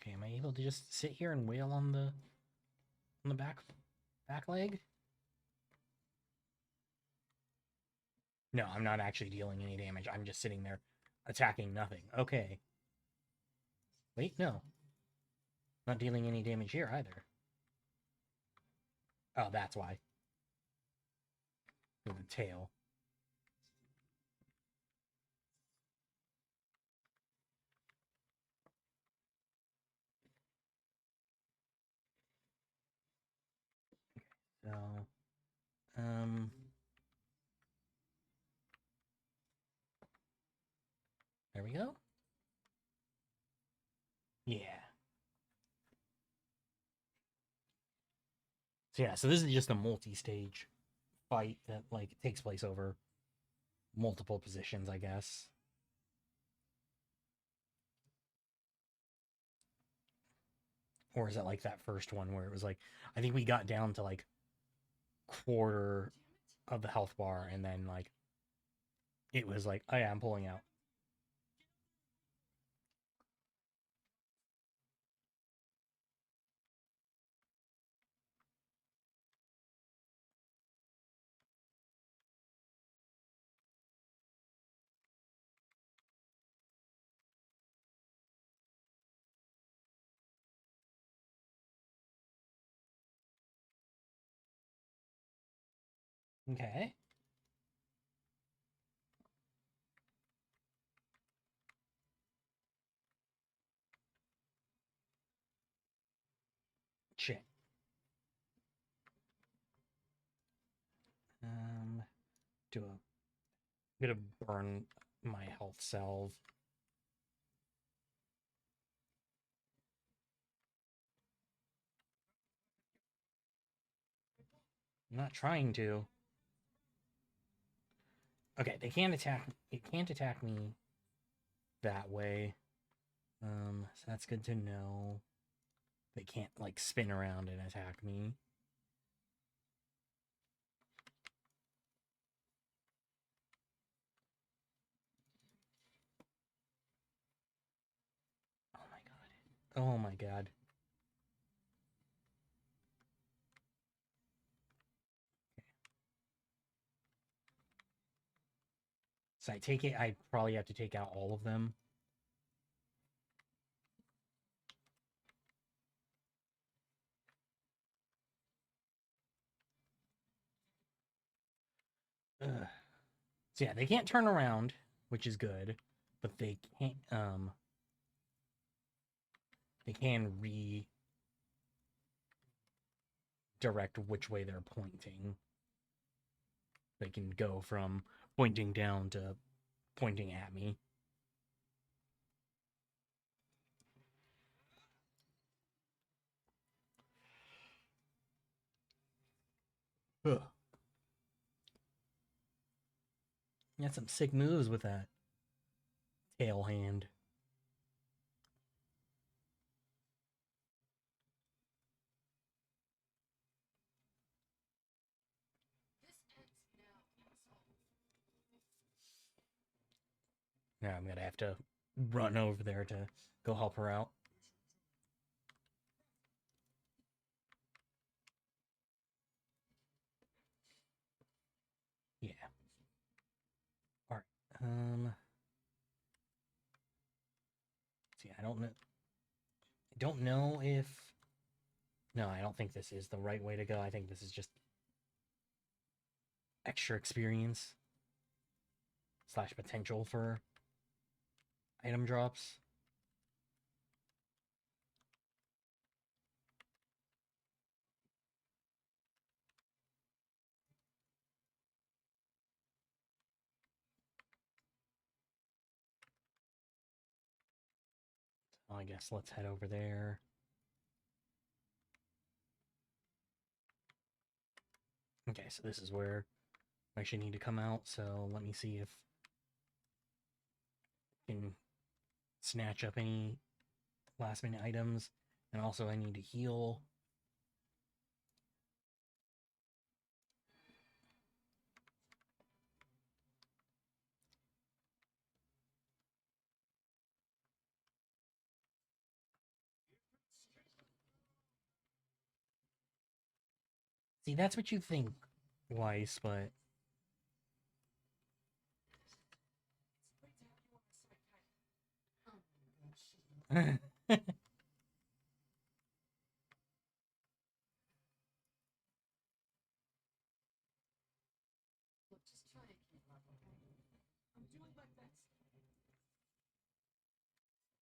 Okay, am I able to just sit here and wail on the back leg? No, I'm not actually dealing any damage. I'm just sitting there attacking nothing. Okay. Wait, no. Not dealing any damage here either. Oh, that's why. With the tail. So, um, there we go. Yeah. So yeah, so this is just a multi-stage fight that like takes place over multiple positions, I guess. Or is it like that first one where it was like I think we got down to like quarter of the health bar and then like it was like, oh yeah, I'm pulling out. Okay. Shit. Do a bit of burn my health salve. I'm not trying to. Okay, they can't attack. It can't attack me that way. So that's good to know. They can't like spin around and attack me. Oh my god. Oh my god. So I take it. I probably have to take out all of them. Ugh. So yeah, they can't turn around, which is good, but they can't. They can direct which way they're pointing. They can go from pointing down to pointing at me. Ugh. You got some sick moves with that tail hand. Now I'm gonna have to run over there to go help her out. Yeah. All right. See, I don't know if. No, I don't think this is the right way to go. I think this is just extra experience slash potential for item drops. I guess let's head over there. Okay, so this is where I should need to come out. So let me see if I can snatch up any last minute items. And also I need to heal. See, that's what you think, Weiss, but I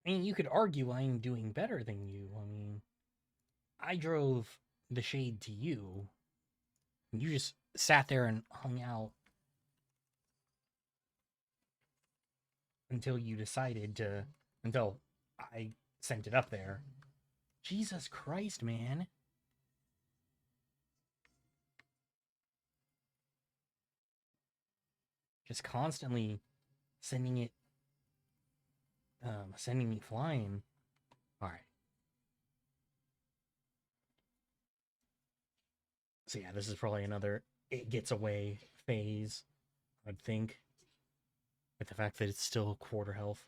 mean, you could argue I'm doing better than you. I mean, I drove the shade to you. You just sat there and hung out until you decided to, until I sent it up there. Jesus Christ, man. Just constantly sending it, sending me flying. All right. So yeah, this is probably another it gets away phase, I'd think. With the fact that it's still quarter health.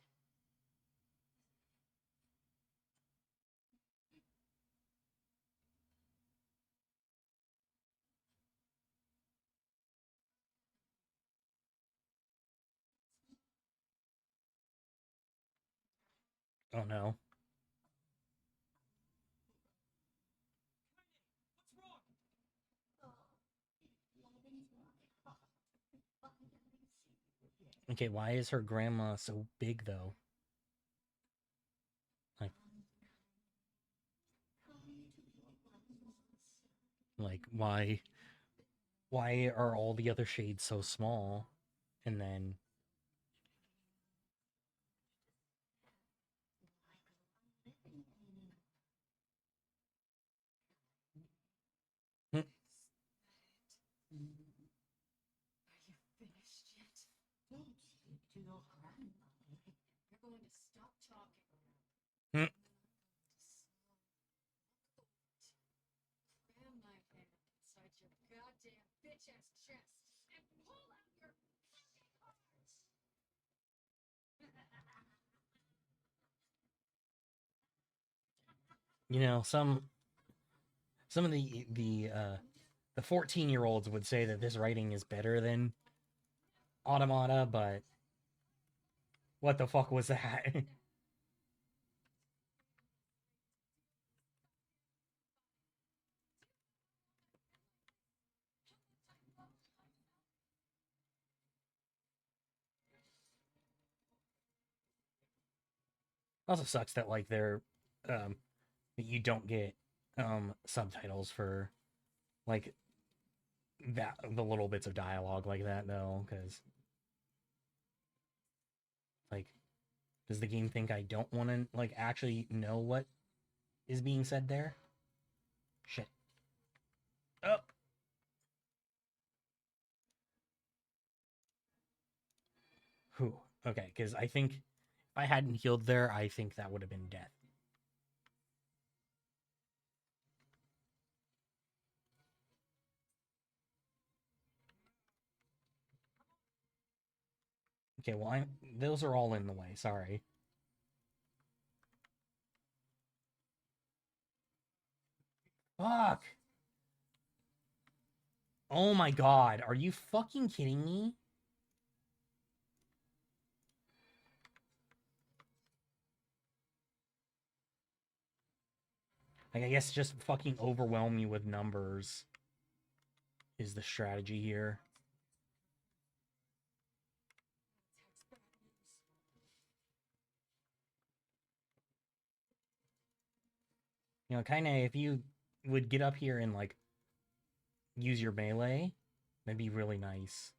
Oh no. Okay, why is her grandma so big though? Like, why are all the other shades so small? And then hmm, hmm, you know, some of the 14-year-olds would say that this writing is better than Automata, but what the fuck was that? Also sucks that like they're that you don't get subtitles for like that, the little bits of dialogue like that though, because like, does the game think I don't want to like actually know what is being said there? Shit. Oh. Whew. Okay, because I think if I hadn't healed there, I think that would have been death. Okay, well, those are all in the way. Sorry. Fuck. Oh my god. Are you fucking kidding me? Like, I guess just fucking overwhelm you with numbers is the strategy here. You know, kind of, if you would get up here and, like, use your melee, that'd be really nice.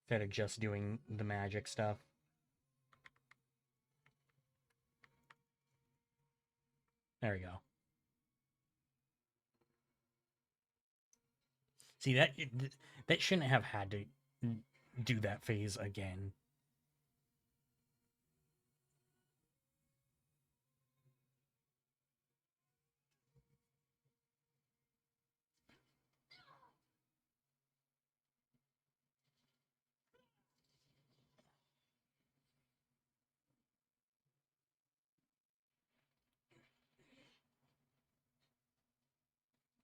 Instead of just doing the magic stuff. There we go. See, that shouldn't have had to do that phase again.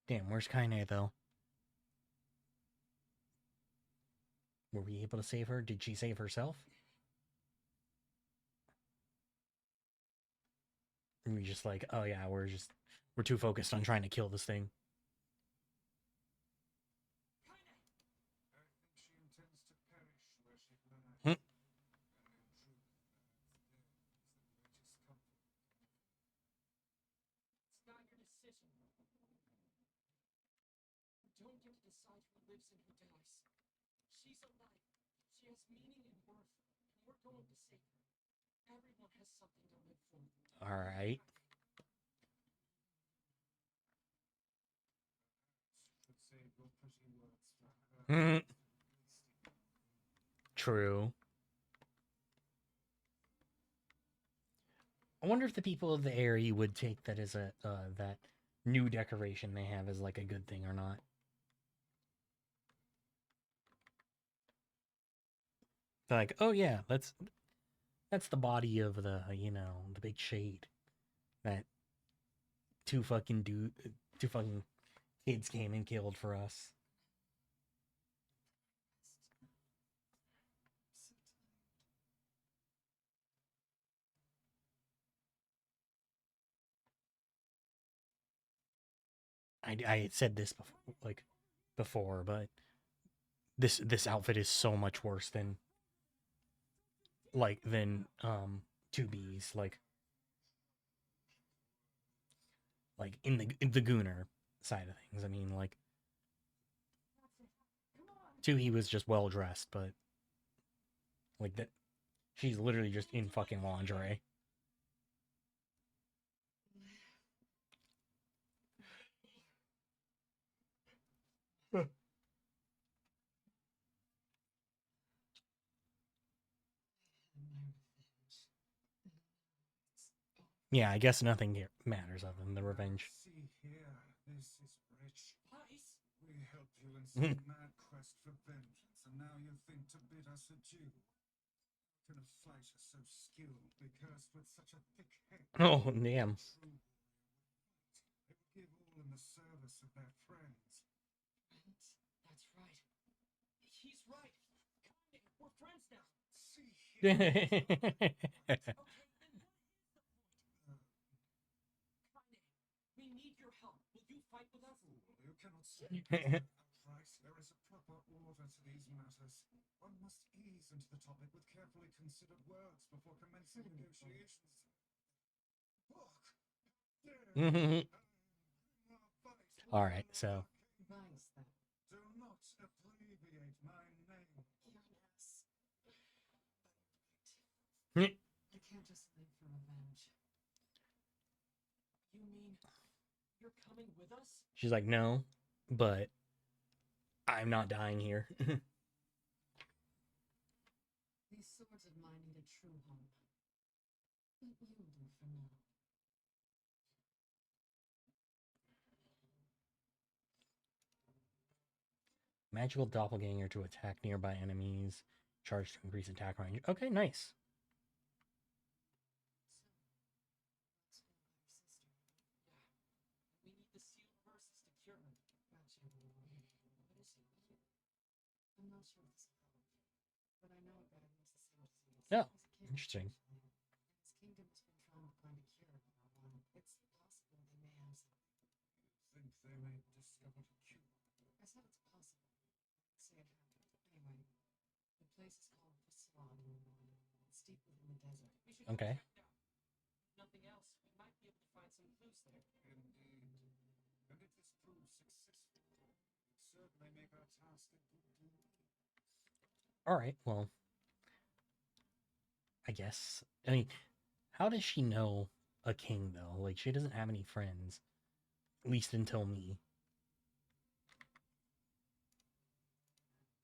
Damn, where's Kaine, though? Were we able to save her? Did she save herself? And we just like, oh yeah, we're too focused on trying to kill this thing. Hmm.
Don't get to decide who lives and who dies. She's alive. She has meaning and worth, and we're going to save her. Everyone has something to live for.
All right. True. I wonder if the people of the area would take that as a that new decoration they have as like a good thing or not. They're like, oh yeah, that's the body of the the big shade that two fucking kids came and killed for us. I had said this before, but this outfit is so much worse than 2B's like in the Gooner side of things. I mean, like 2E was just well dressed, but like that she's literally just in fucking lingerie. Yeah, I guess nothing here matters other than the revenge.
See here, this is rich.
Price?
We helped you in some mad quest for vengeance, and now you think to bid us adieu. How can a fighter so skilled be cursed with such a thick head?
Oh, damn.
True warrior would fight. They would give all in the service of their friends.
Friends? That's right. He's right. We're friends now.
See here.
Okay, then what is the point? Kanye, we need your help. Will you fight with us?
Fool, you cannot speak without a price. There is a proper order to these matters. One must ease into the topic with carefully considered words before commencing negotiations. Look, dare
All right, so
Vice, then.
Do not abbreviate my name.
Yes.
Hmm.
I can't just live for revenge. You mean you're coming with us?
she's like, no, but I'm not dying here.
These swords of mine need a true home. But you'll do for now.
Magical doppelganger to attack nearby enemies. Charge to increase attack range. Okay, nice.
So, let's go about your sister. Yeah. We need the seal verses to cure her. Gotcha. What is it? I'm not sure if this will help, but I know a guy who has the same disease.
Oh,
He's a king,
interesting.
actually. And his kingdom has been trying to find a cure for a while. It's possible they may have something.
You think they may discover a cure?
I said it's possible. Let's say it happened. Anyway, the place is called the Salon. It's deep within the desert. We should
Okay.
go check it out. If nothing else, we might be able to find some clues there.
Indeed. And if this proves successful, it certainly make our task a good deal.
All right, well, I guess. I mean, how does she know a king though? Like, she doesn't have any friends, at least until me.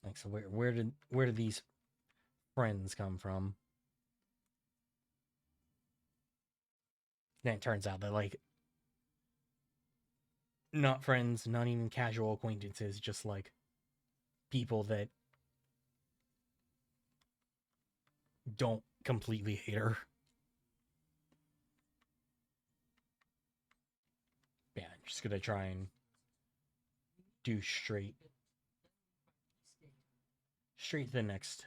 Like, so where did these friends come from? Then it turns out that like not friends, not even casual acquaintances, just like people that don't completely hate her. Yeah, I'm just gonna try and do straight to the next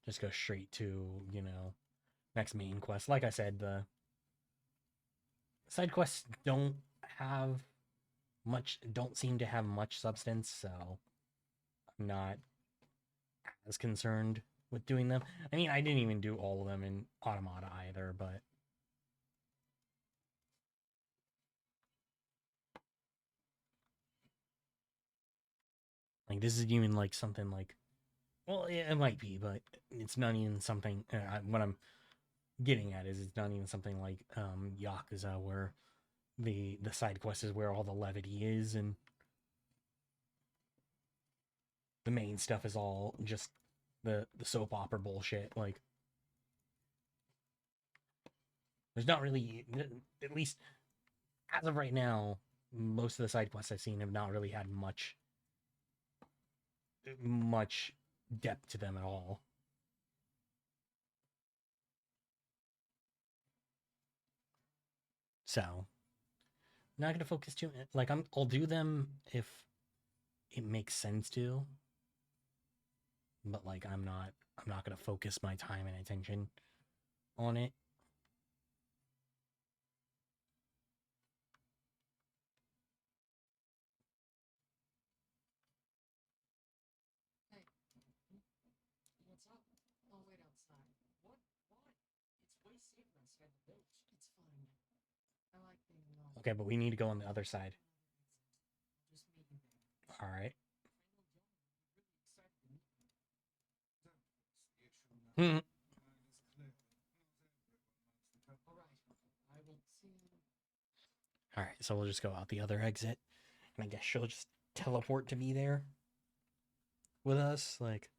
just go straight to, you know, next main quest. Like I said, the side quests don't seem to have much substance, so I'm not as concerned with doing them. I mean, I didn't even do all of them in Automata either, but like this is even like something like, well, yeah, it might be, but it's not even something. What I'm getting at is it's not even something like Yakuza, where the side quest is where all the levity is, and the main stuff is all just the soap opera bullshit. Like, there's not really, at least as of right now, most of the side quests I've seen have not really had much depth to them at all. So, not gonna focus too. Like, I'll do them if it makes sense to, but like I'm not gonna focus my time and attention on it.
Hey, what's up? I'll wait outside. What? Why? It's way safer inside the village. It's fine. I like being alone.
Okay, but we need to go on the other side.
I'll just meet you there.
All right.
I know Yona would be really excited to meet you.
That was the issue now.
Hmm.
It is clear not everyone likes the couple.
All right. I will see you.
All right, so we'll just go out the other exit, and I guess she'll just teleport to me there with us. Like,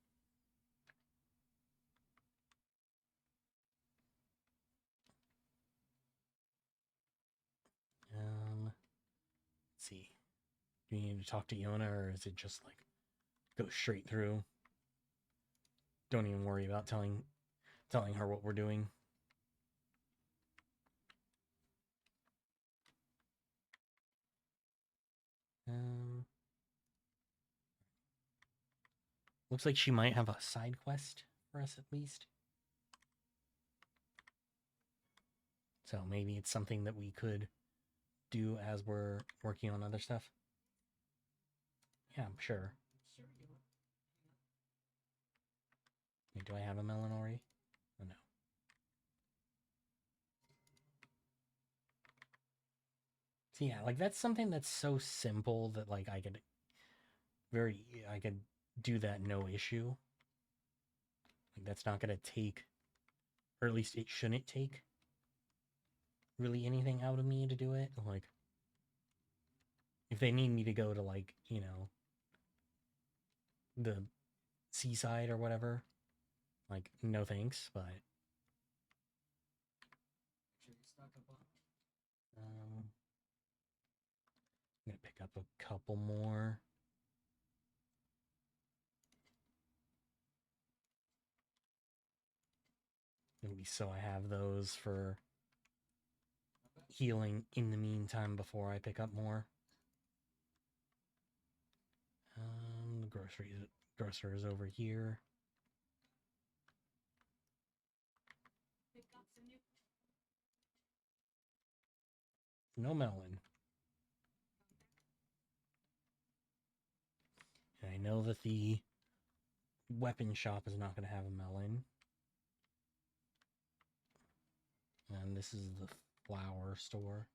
let's see. Do you need to talk to Yona, or is it just like go straight through? Don't even worry about telling her what we're doing. Looks like she might have a side quest for us at least. So maybe it's something that we could do as we're working on other stuff. Yeah, I'm sure.
Sure, Yona.
Wait, do I have a melon already? Oh no. So yeah, like that's something that's so simple that like I could do that no issue. Like that's not gonna take, or at least it shouldn't take really anything out of me to do it. Like if they need me to go to like, you know, the seaside or whatever, like no thanks, but
Should we stock up on?
I'm gonna pick up a couple more. Maybe so I have those for healing in the meantime before I pick up more. The grocer is over here.
Pick up some new.
No melon. And I know that the weapon shop is not going to have a melon. And this is the flower store.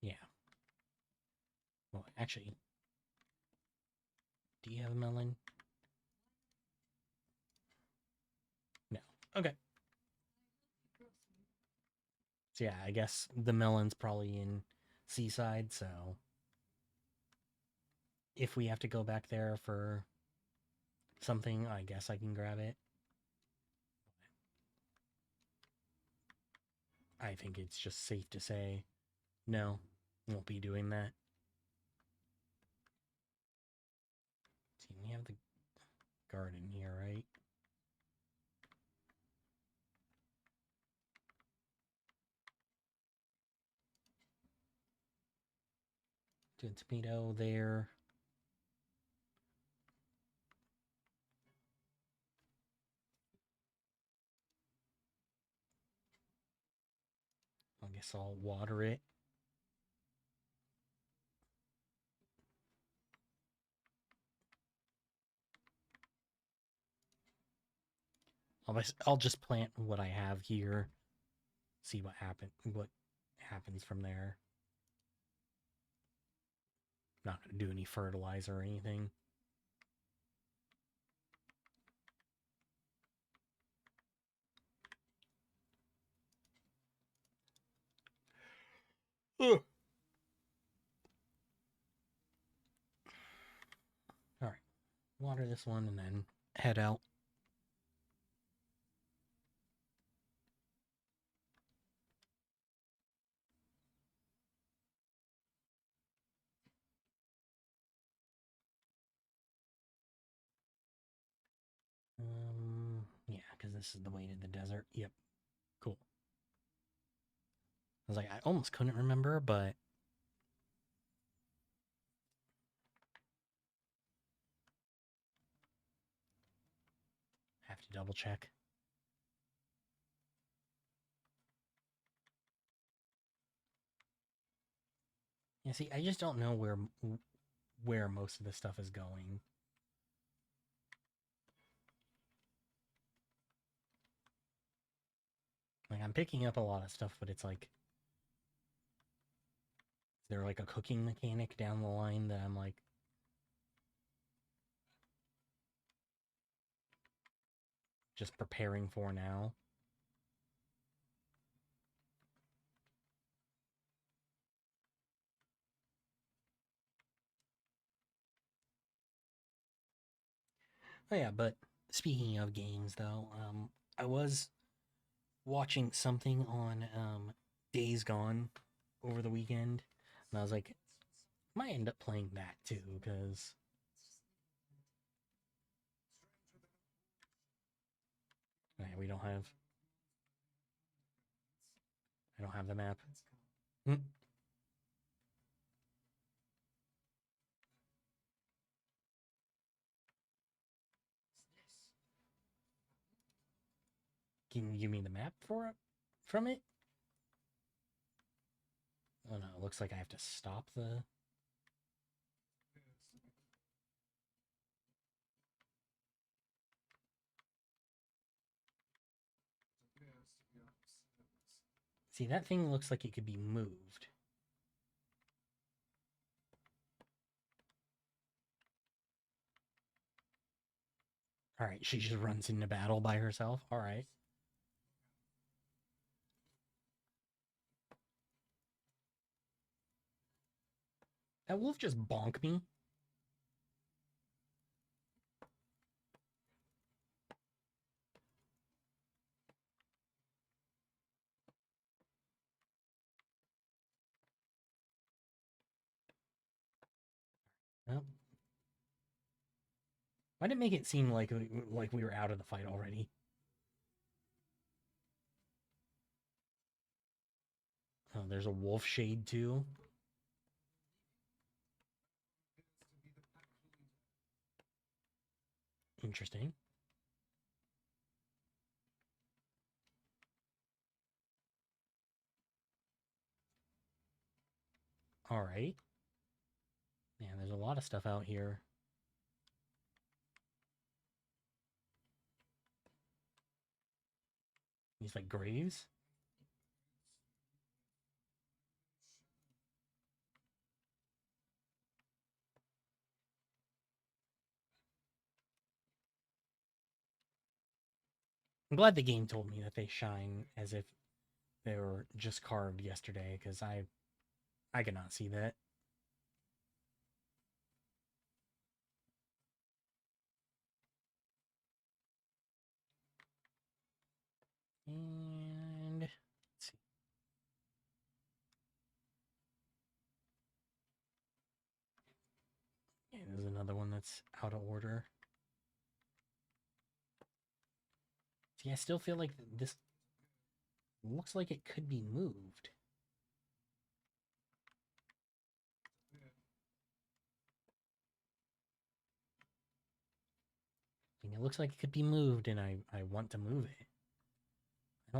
Yeah. Well, actually, do you have a melon? No. Okay. So yeah, I guess the melon's probably in Seaside, so if we have to go back there for something, I guess I can grab it. I think it's just safe to say, no, won't be doing that. See, we have the garden here, right? Tomato there. I guess I'll water it. I'll just plant what I have here. See what happens from there. Not going to do any fertilizer or anything. Ugh. All right, water this one and then head out. Yeah, because this is the way to the desert. Yep, cool. I was like, I almost couldn't remember, but have to double check. Yeah, see, I just don't know where most of this stuff is going. Like, I'm picking up a lot of stuff, but it's like, is there like a cooking mechanic down the line that I'm like, just preparing for now? Oh yeah, but speaking of games though, I was watching something on Days Gone over the weekend, and I was like, might end up playing that too, because we don't have. I don't have the map. Mm. Can you give me the map for it from it? Oh no, it looks like I have to stop the.
Appears to be opposite.
See, that thing looks like it could be moved. Alright, she just runs into battle by herself. Alright. That wolf just bonked me. Well, why did it make it seem like we were out of the fight already? Oh, there's a wolf shade too. Interesting. All right. Man, there's a lot of stuff out here. These like graves. I'm glad the game told me that they shine as if they were just carved yesterday, because I could not see that. And let's see. Yeah, there's another one that's out of order. See, I still feel like this looks like it could be moved. And it looks like it could be moved, and I want to move it. I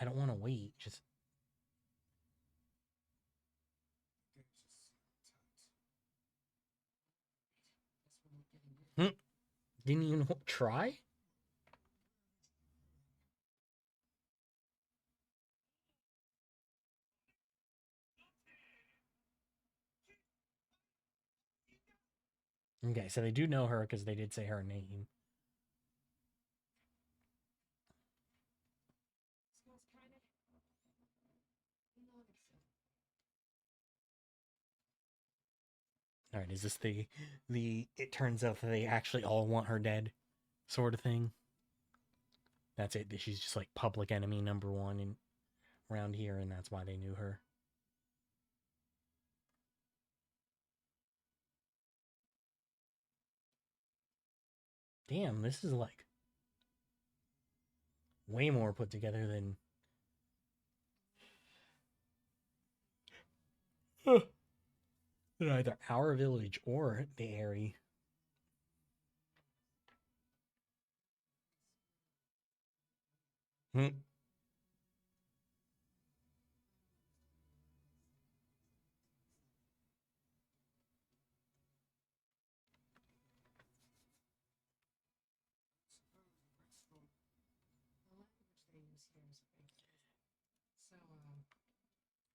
don't want to wait. Just didn't even try. Okay, so they do know her because they did say her name. All right, is this the it turns out that they actually all want her dead sort of thing? That's it. She's just like public enemy number one in around here, and that's why they knew her. Damn, this is like way more put together than than either our village or the area. Hmm.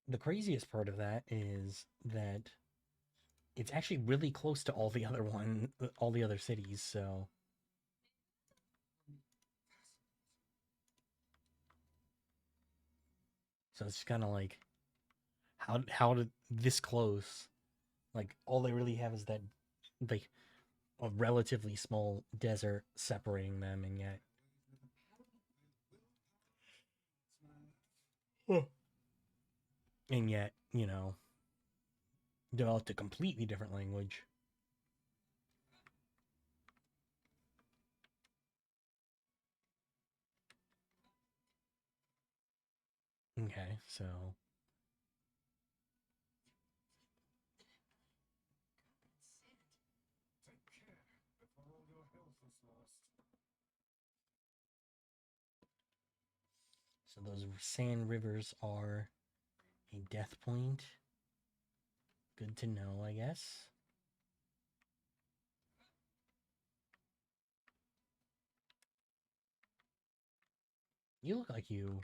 The craziest part of that is that it's actually really close to all the other cities. So it's kind of like how did this close? Like all they really have is that like a relatively small desert separating them, and yet you know, developed a completely different language. Okay, so
Take care before all your health is lost.
so those sand rivers are a death point. Good to know, I guess. You look like you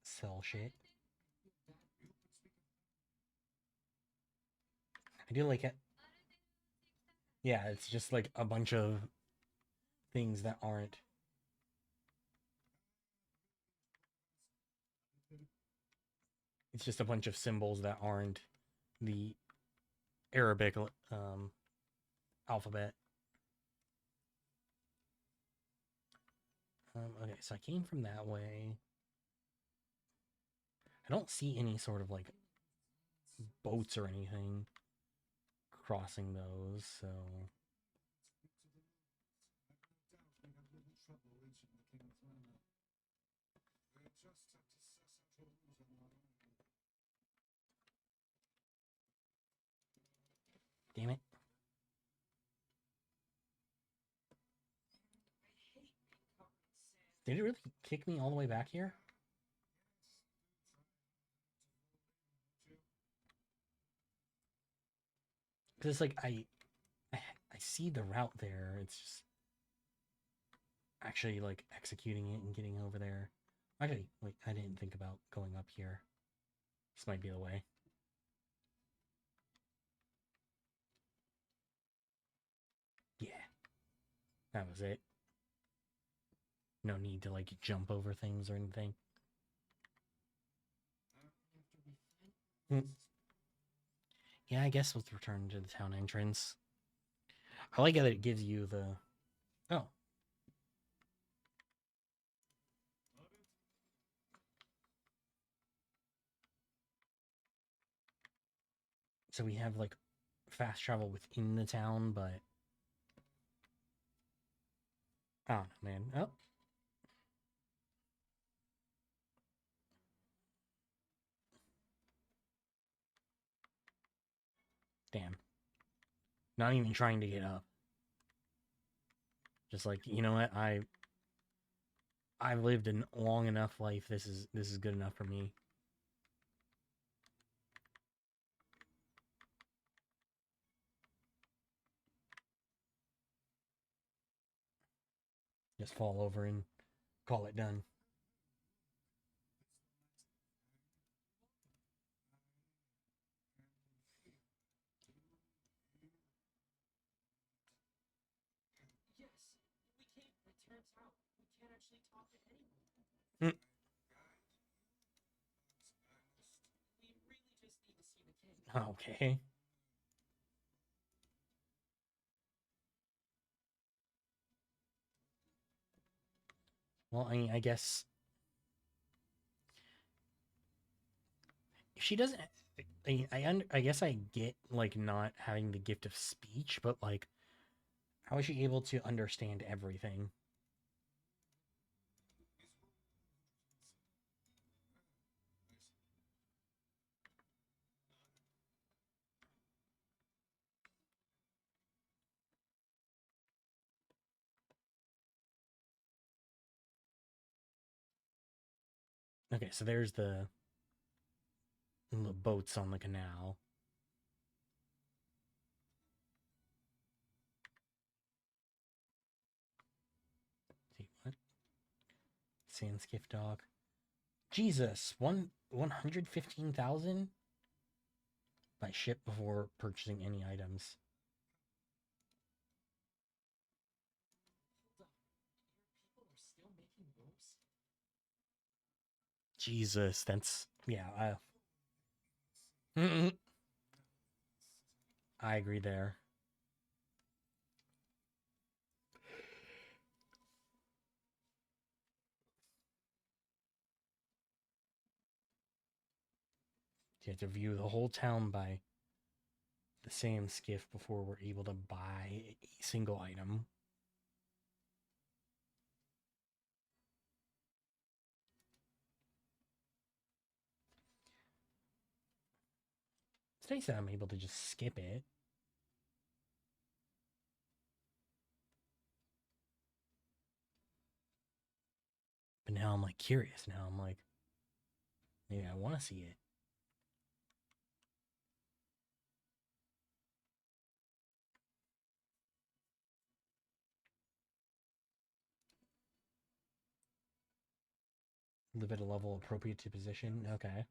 sell shit. I do like it. Yeah, it's just like a bunch of things that aren't. It's just a bunch of symbols that aren't the Arabic alphabet. Okay, so I came from that way. I don't see any sort of like boats or anything crossing those, so
I've no doubt we have little trouble reaching the king's manor. We just have to suss out rules on our own.
damn it.
I hate being covered in sand.
Did it really kick me all the way back here? Because it's like I see the route there. It's just actually like executing it and getting over there. Actually, wait, I didn't think about going up here. This might be the way. Yeah. That was it. No need to like jump over things or anything. Mm. Yeah, I guess let's return to the town entrance. I like that it gives you the... Oh. So we have like fast travel within the town, but... I don't know, man. Oh. Damn. Not even trying to get up. Just like, you know what? I've lived a long enough life. This is good enough for me. Just fall over and call it done.
Yes, we can't. It turns out we can't actually talk to anyone.
Mm.
We really just need to see the king.
Okay. Well, I mean, I guess if she doesn't, I guess I get like not having the gift of speech, but like, how is she able to understand everything? Okay, so there's the boats on the canal. See what? Sand skiff dock. Jesus, 115,000 by ship before purchasing any items.
Hold up. Your people are still making ropes?
Jesus, that's yeah. I agree there. You have to view the whole town by the sand skiff before we're able to buy a single item. It's nice that I'm able to just skip it. But now I'm like curious. Now I'm like, maybe I want to see it. Live at a level appropriate to position. Okay.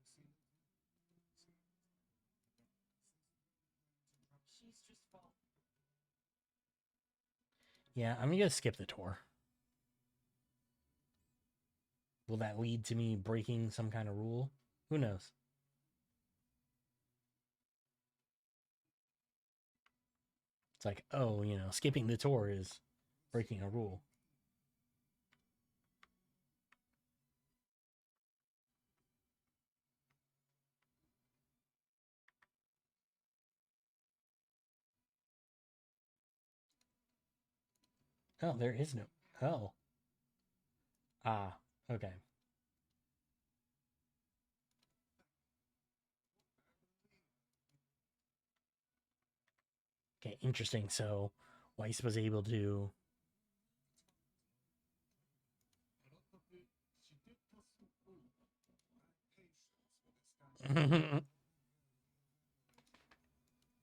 Yeah, I'm gonna skip the tour. Will that lead to me breaking some kind of rule? Who knows? It's like, oh, skipping the tour is breaking a rule. Oh, there is no. Oh. Ah, okay. Okay, interesting. So Weiss was able to.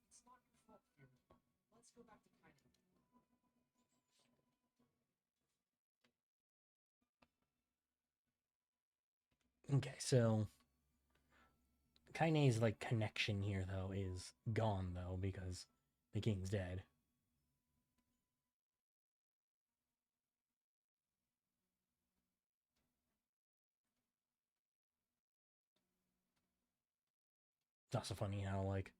It's not your fault, Kira. Let's go back to Kaine.
Okay, so Kaine's like connection here though is gone though because the king's dead. It's also funny how like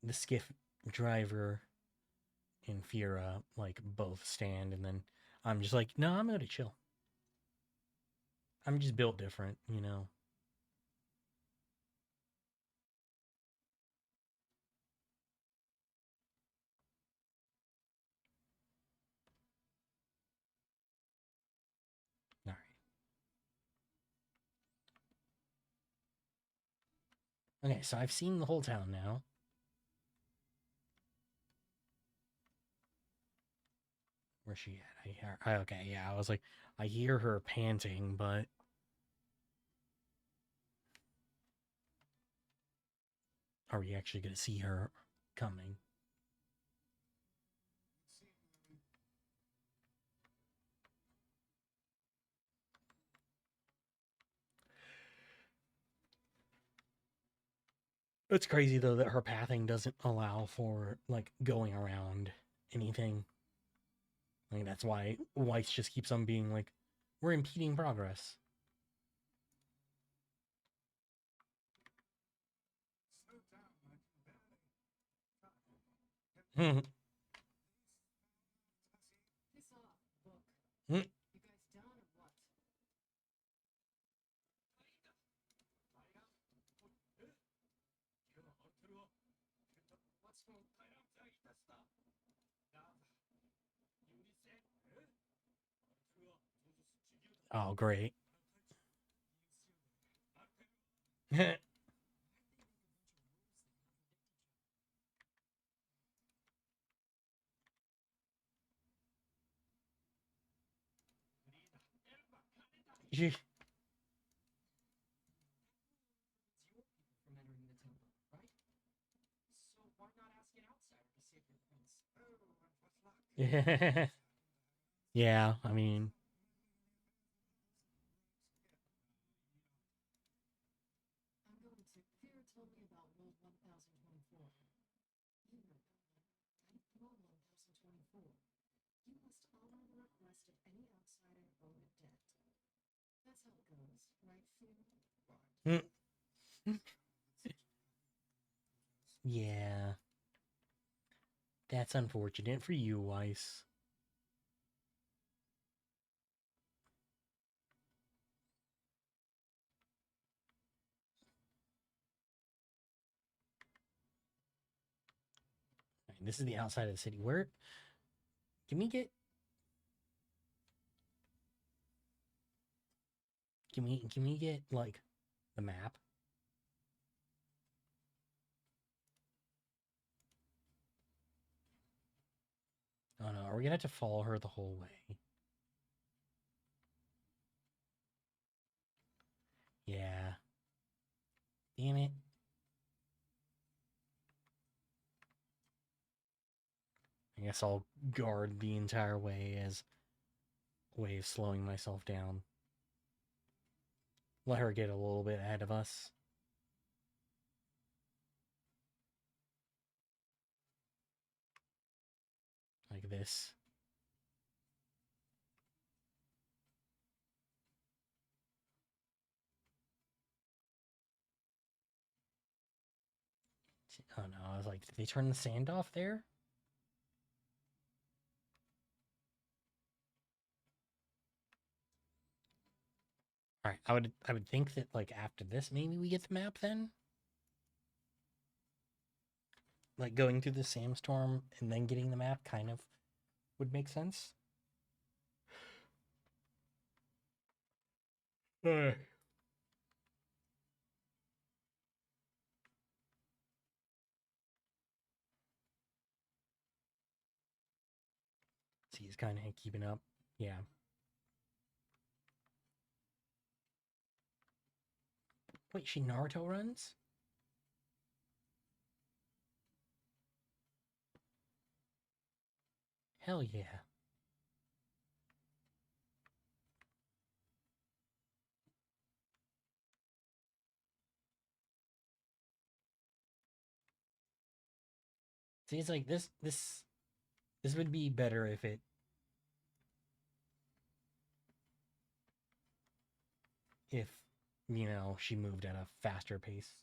the skiff driver and Fira like both stand, and then I'm just like, no, I'm gonna chill. I'm just built different. All right. Okay, so I've seen the whole town now. Where's she at? I hear. Okay, yeah. I was like, I hear her panting, but are we actually gonna see her coming? It's crazy though that her pathing doesn't allow for like going around anything. Like that's why Weiss just keeps on being like, we're impeding progress.
Slow down, I can barely.
Piss off, book.
Hmm.
You guys done or what? What's wrong?
Oh, great.
It's your people from entering the temple, right? So why not ask an outsider to save your prince?
Oh, and with luck.
Yeah, I mean,
I'm going to. Fear told me about World 1024. You know that one, right? World 1024. You must honor the request of any outsider owed a debt. That's how it goes, right, Fear?
yeah, that's unfortunate for you, Weiss. Right, this is the outside of the city. Where can we get? Can we get like the map? Oh no, are we gonna have to follow her the whole way? Yeah. Damn it. I guess I'll guard the entire way as a way of slowing myself down. Let her get a little bit ahead of us. Like this. Oh no, I was like, did they turn the sand off there? Alright, I would think that like after this maybe we get the map then? Like going through the sandstorm and then getting the map kind of would make sense. Uh. See, he's kind of keeping up. Yeah. Wait, she Naruto runs? Hell yeah. See, it's like this would be better if you know she moved at a faster pace.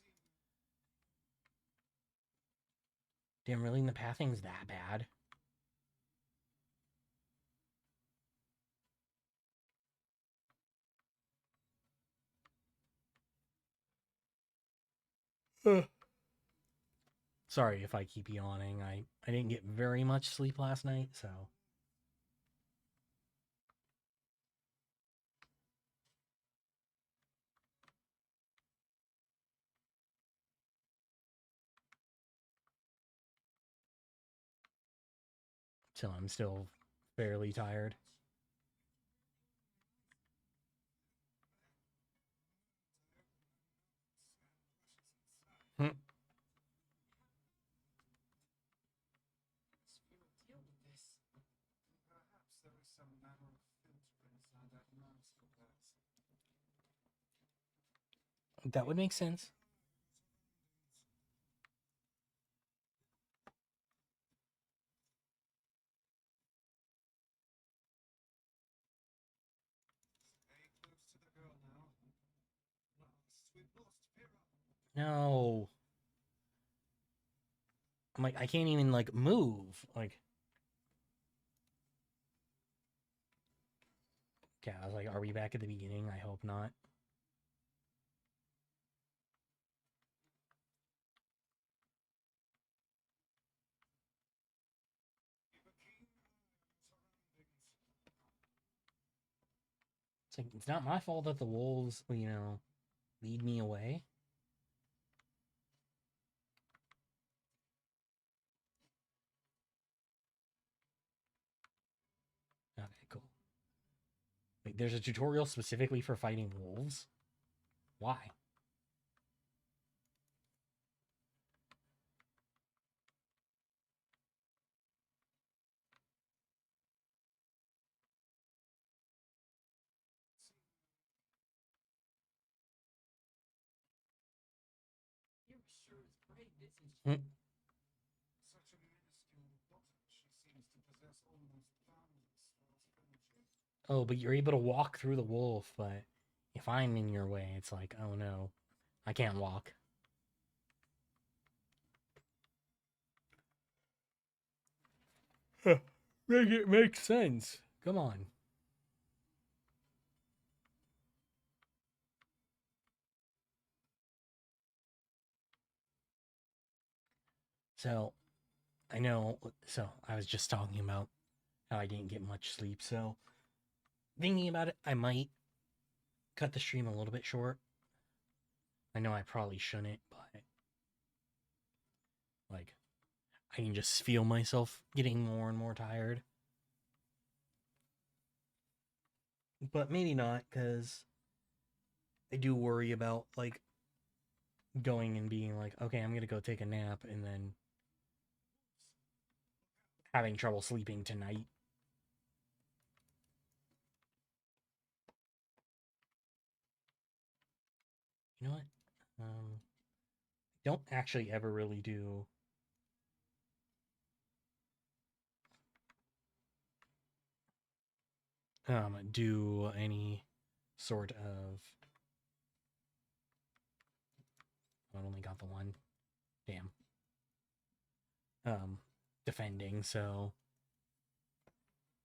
Damn, really the pathing's that bad. Sorry if I keep yawning. I didn't get very much sleep last night, so I'm still fairly tired. Hmm.
Deal with this.
Perhaps there is some manner of filter inside that mask of theirs.
That would make sense.
Stay close to the girl now. Last, we've lost Pyrrha.
No. I'm like, I can't even like move. Like, okay, I was like, are we back at the beginning? I hope not.
Keep a keen eye on your surroundings.
It's like it's not my fault that the wolves, you know, lead me away. Okay, cool. Wait, there's a tutorial specifically for fighting wolves? Why?
You're sure is great, isn't she?
Hmm.
Such a minuscule bottom, she seems to possess almost boundless force of energy.
Oh, but you're able to walk through the wolf, but if I'm in your way, it's like, oh no, I can't walk. Make it make sense. Come on. So, I know. So, I was just talking about how I didn't get much sleep. So, thinking about it, I might cut the stream a little bit short. I know I probably shouldn't, but like, I can just feel myself getting more and more tired. But maybe not, because I do worry about like going and being like, okay, I'm gonna go take a nap and then having trouble sleeping tonight. You know what? Don't actually ever really do any sort of. I only got the one. Damn. defending, so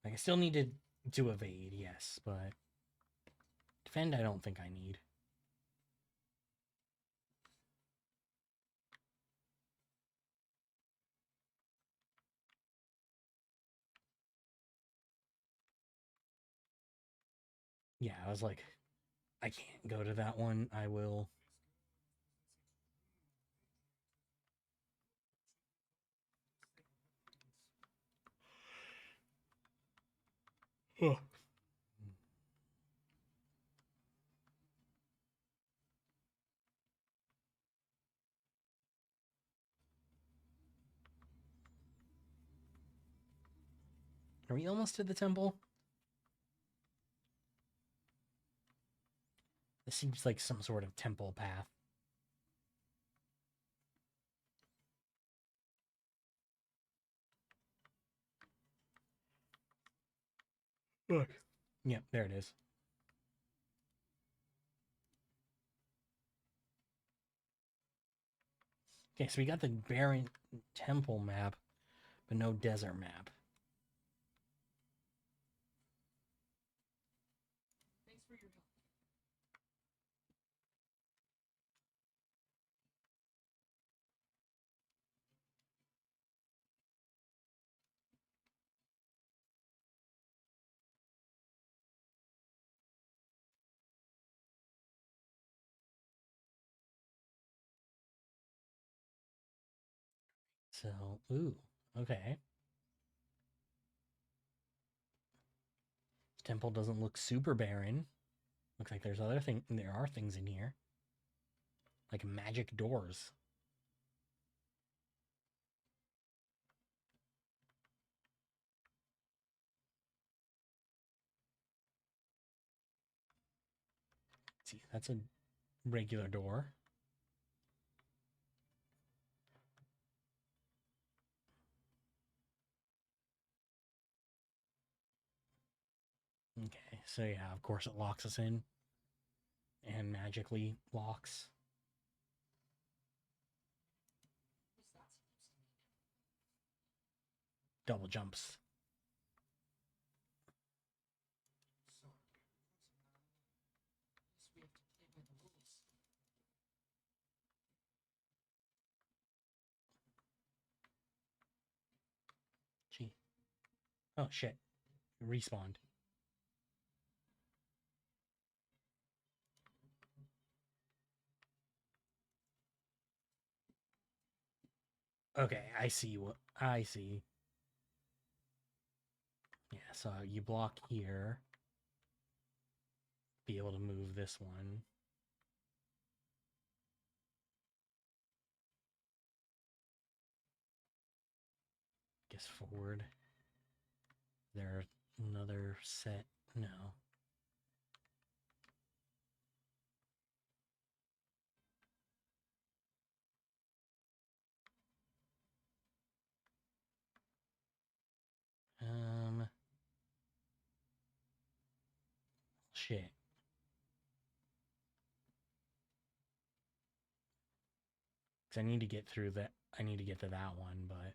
like I still needed to evade, yes, but defend I don't think I need. Yeah, I was like, I can't go to that one. I will. Oh. Are we almost to the temple? This seems like some sort of temple path. Look. Yep, there it is. Okay, so we got the barren temple map, but no desert map.
Thanks for your help.
So, ooh, okay. Temple doesn't look super barren. Looks like there are things in here. Like magic doors. See, that's a regular door. Okay, so yeah, of course it locks us in. And magically locks.
What's that supposed to mean?
Double jumps.
Sorry, what's the matter?
Guess we have to play by the rules.
Gee. Oh shit. Respawned. Okay, I see what I see. Yeah, so you block here. Be able to move this one. Guess forward. There another set. No. Shit. Cause I need to get through that. I need to get to that one, but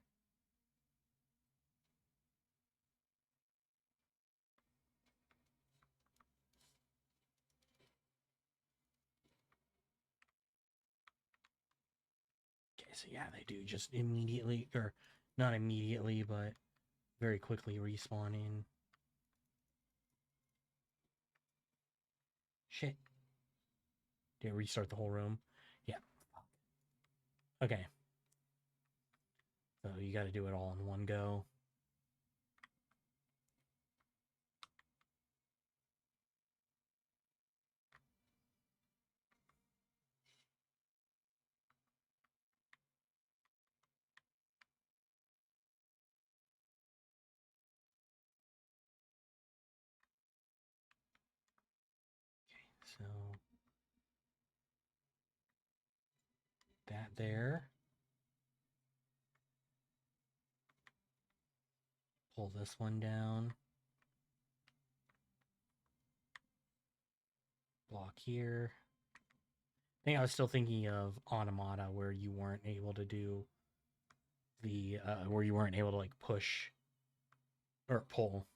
okay. So yeah, they do just immediately, or not immediately, but very quickly respawn in. Shit. Did it restart the whole room? Yeah. Okay. So you got to do it all in one go. So that there. Pull this one down. Block here. I think I was still thinking of Automata where you weren't able to do the where you weren't able to like push or pull.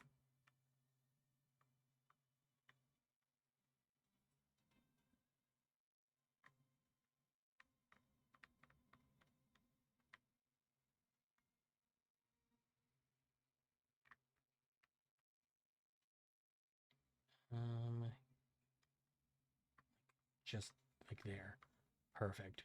Just like there. Perfect.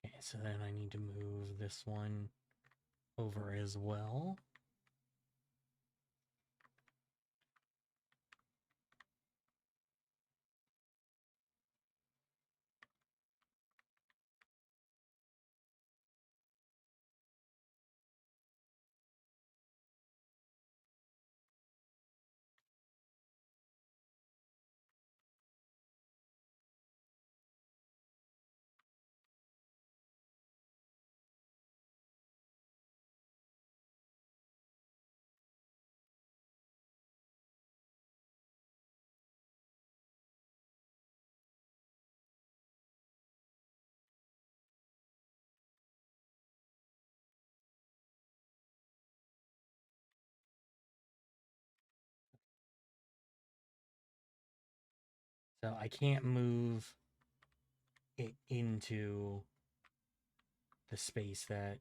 Okay, so then I need to move this one over as well. So I can't move it into the space that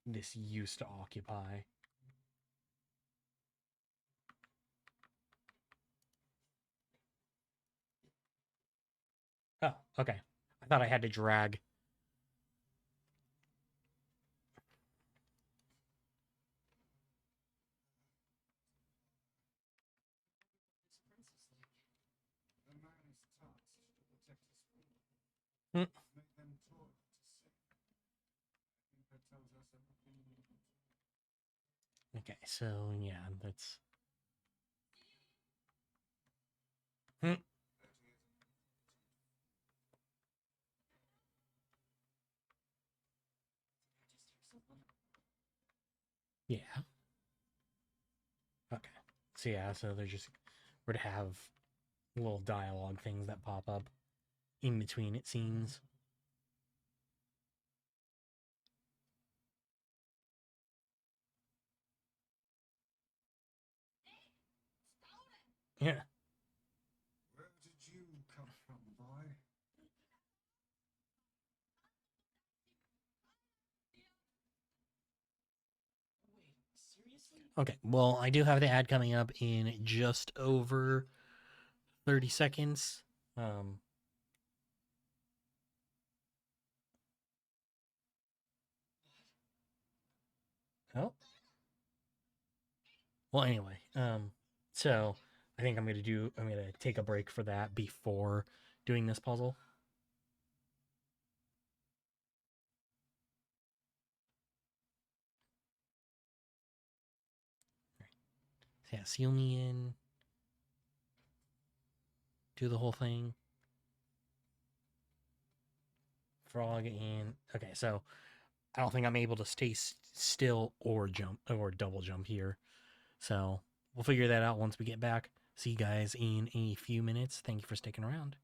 this used to occupy. Oh, okay. I thought I had to drag.
The man is tasked to protect his people.
Hmm.
Make them toil to save. I think that tells us everything we need.
Okay, so yeah, that's. Hmm.
That is
Yeah. Okay. So yeah, so there's just we're to have little dialogue things that pop up in between it seems. Yeah.
Where did you come from, boy?
Wait, seriously?
Okay. Well, I do have the ad coming up in just over 30 seconds. Oh. Well, anyway, so I think I'm gonna take a break for that before doing this puzzle. So yeah, seal me in, do the whole thing. Frog in. Okay, so I don't think I'm able to stay still or jump or double jump here. So we'll figure that out once we get back. See you guys in a few minutes. Thank you for sticking around.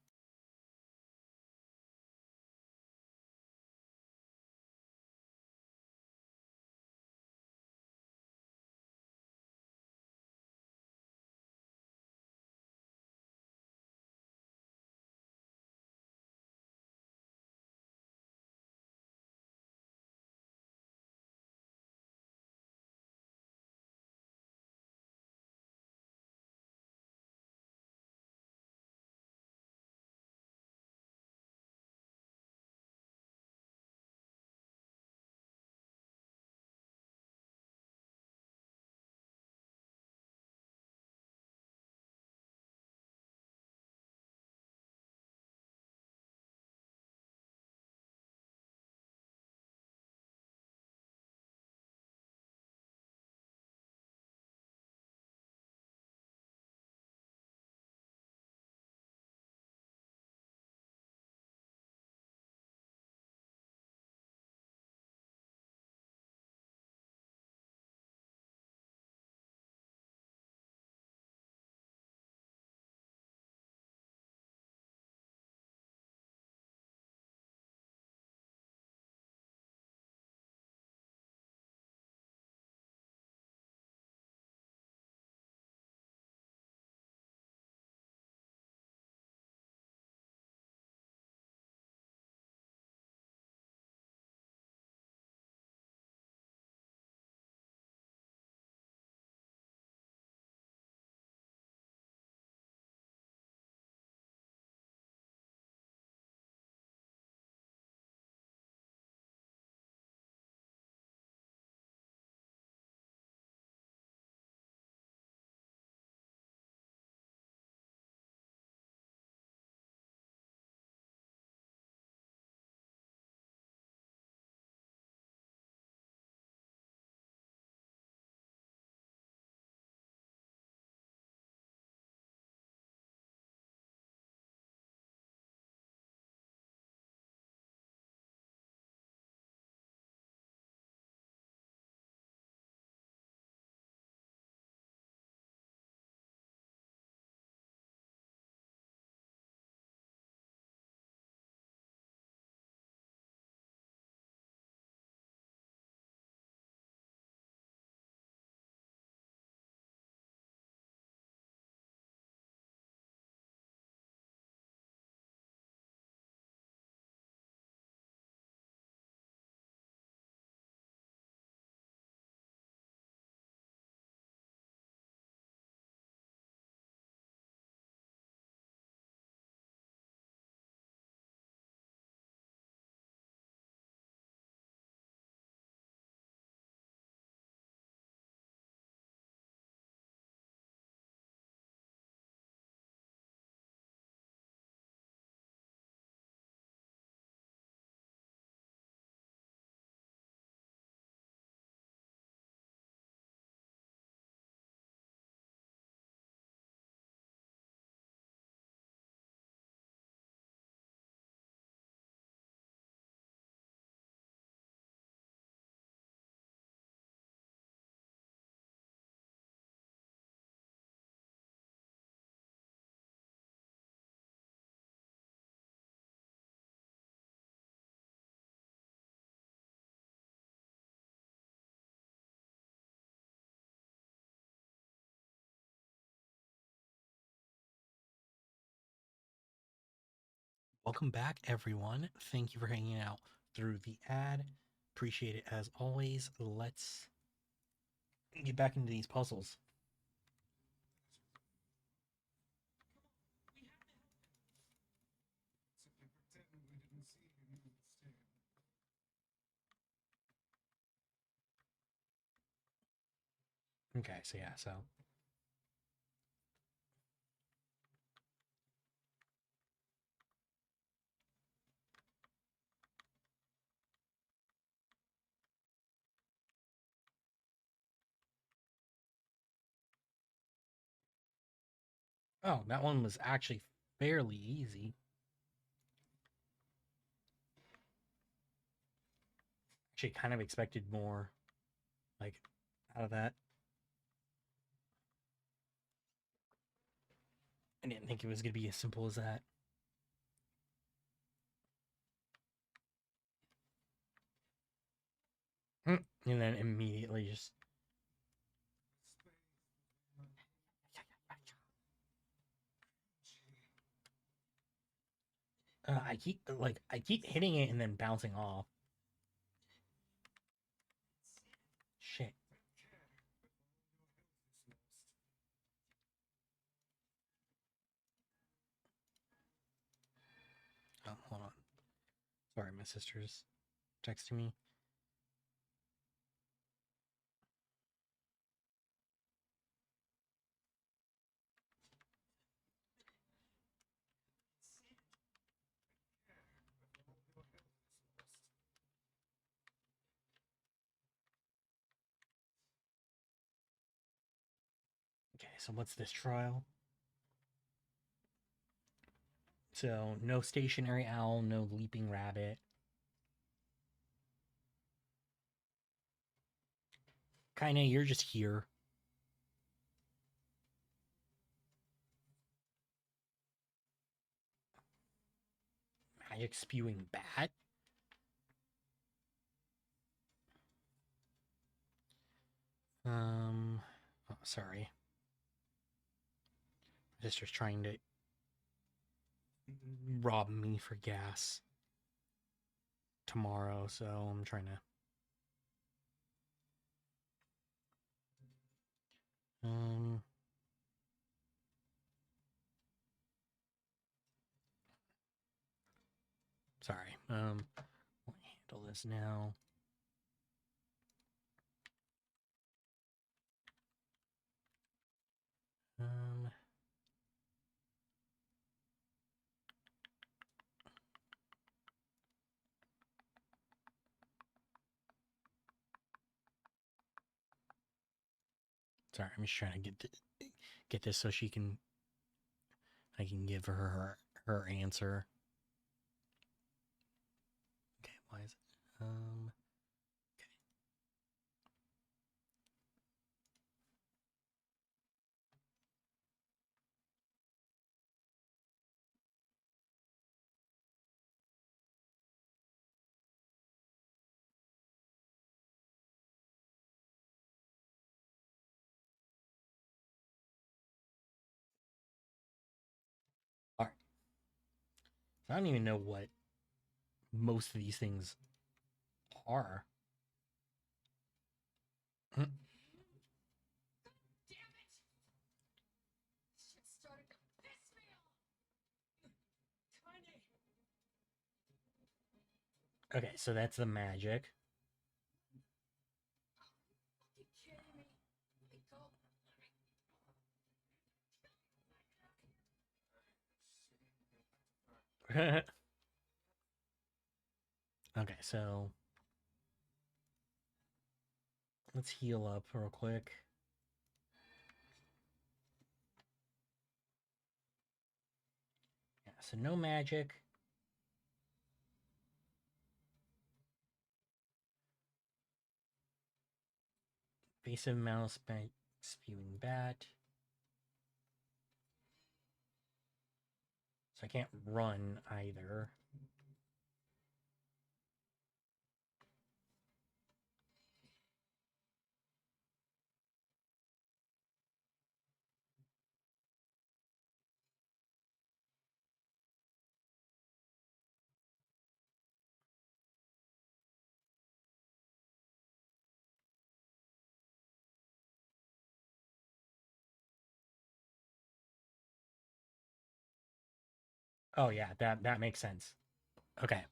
Welcome back, everyone. Thank you for hanging out through the ad. Appreciate it as always. Let's get back into these puzzles.
We have to help him.
Simply pretend we didn't see him instead.
Okay, so yeah, so oh, that one was actually fairly easy. Actually, kind of expected more, like, out of that. I didn't think it was gonna be as simple as that. And then immediately just I keep hitting it and then bouncing off. Shit. Oh, hold on. Sorry, my sister's texting me. Okay, so what's this trial? So, no stationary owl, no leaping rabbit. Kinda, you're just here. Magic spewing bat? Oh, sorry. My sister's trying to rob me for gas tomorrow, so I'm trying to. Sorry. Let me handle this now. Um, sorry, I'm just trying to get this so I can give her answer. Okay, why is it? Okay. All right. So I don't even know what most of these things are.
Damn it! Shit started to piss me off. Kinda.
Okay, so that's the magic.
You kidding me? Let me go.
Okay, so let's heal up real quick. Yeah, so no magic. Invasive mouse, spewing bat. So I can't run either. Oh yeah, that makes sense. Okay.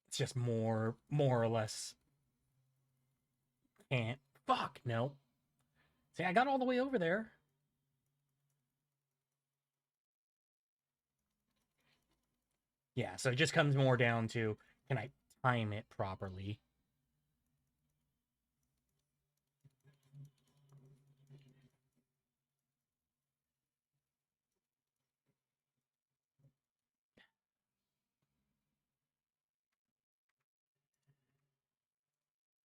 It's just more or less can't. Fuck no. See, I got all the way over there. Yeah, so it just comes more down to, can I time it properly?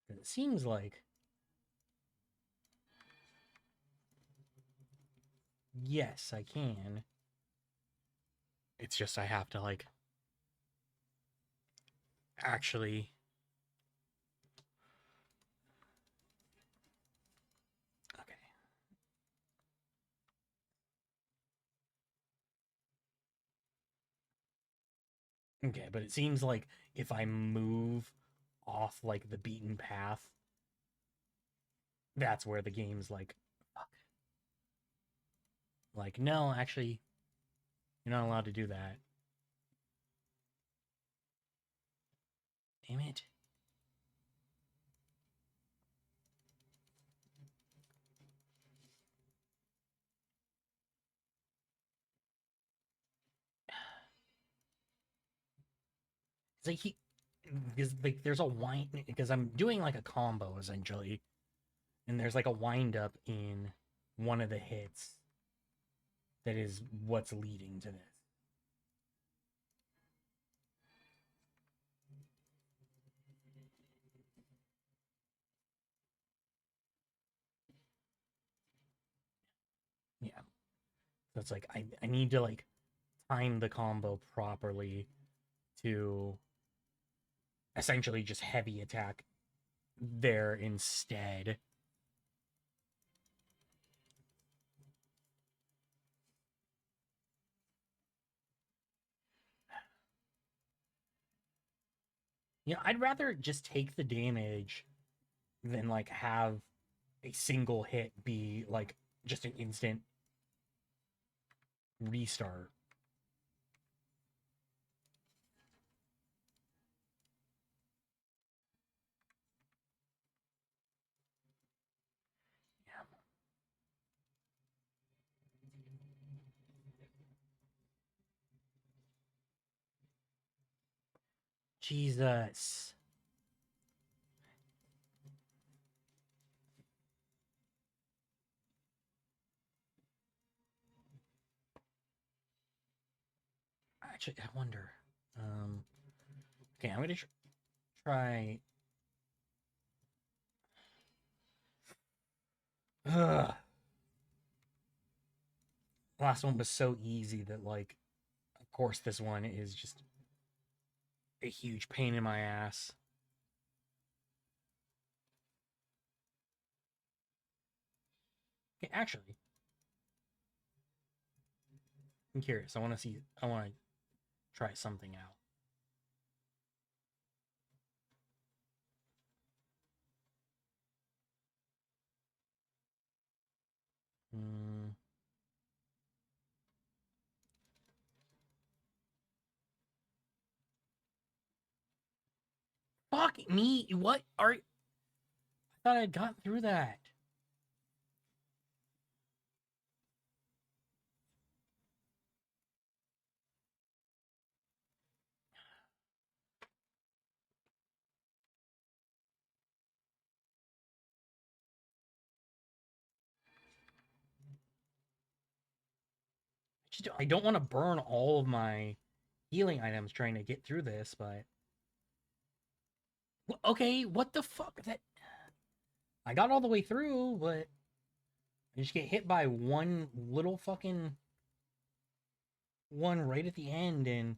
It seems like, yes, I can. It's just I have to like actually. Okay. Okay, but it seems like if I move off like the beaten path, that's where the game's like, fuck. Like, no, actually, you're not allowed to do that. Damn it. It's like because like there's a wind because I'm doing like a combo essentially, and there's like a wind up in one of the hits that is what's leading to this. Yeah. So it's like I need to like time the combo properly to essentially just heavy attack there instead. You know, I'd rather just take the damage than like have a single hit be like just an instant restart. Yeah. Jesus. Actually, I wonder. Um, okay, I'm gonna try. Ugh. Last one was so easy that, like, of course, this one is just a huge pain in my ass. Okay, actually, I'm curious. I want to see. I want to try something out. Hmm. Fuck me! What are? I thought I'd gotten through that. I don't want to burn all of my healing items trying to get through this, but okay, what the fuck? That I got all the way through, but I just get hit by one little fucking one right at the end, and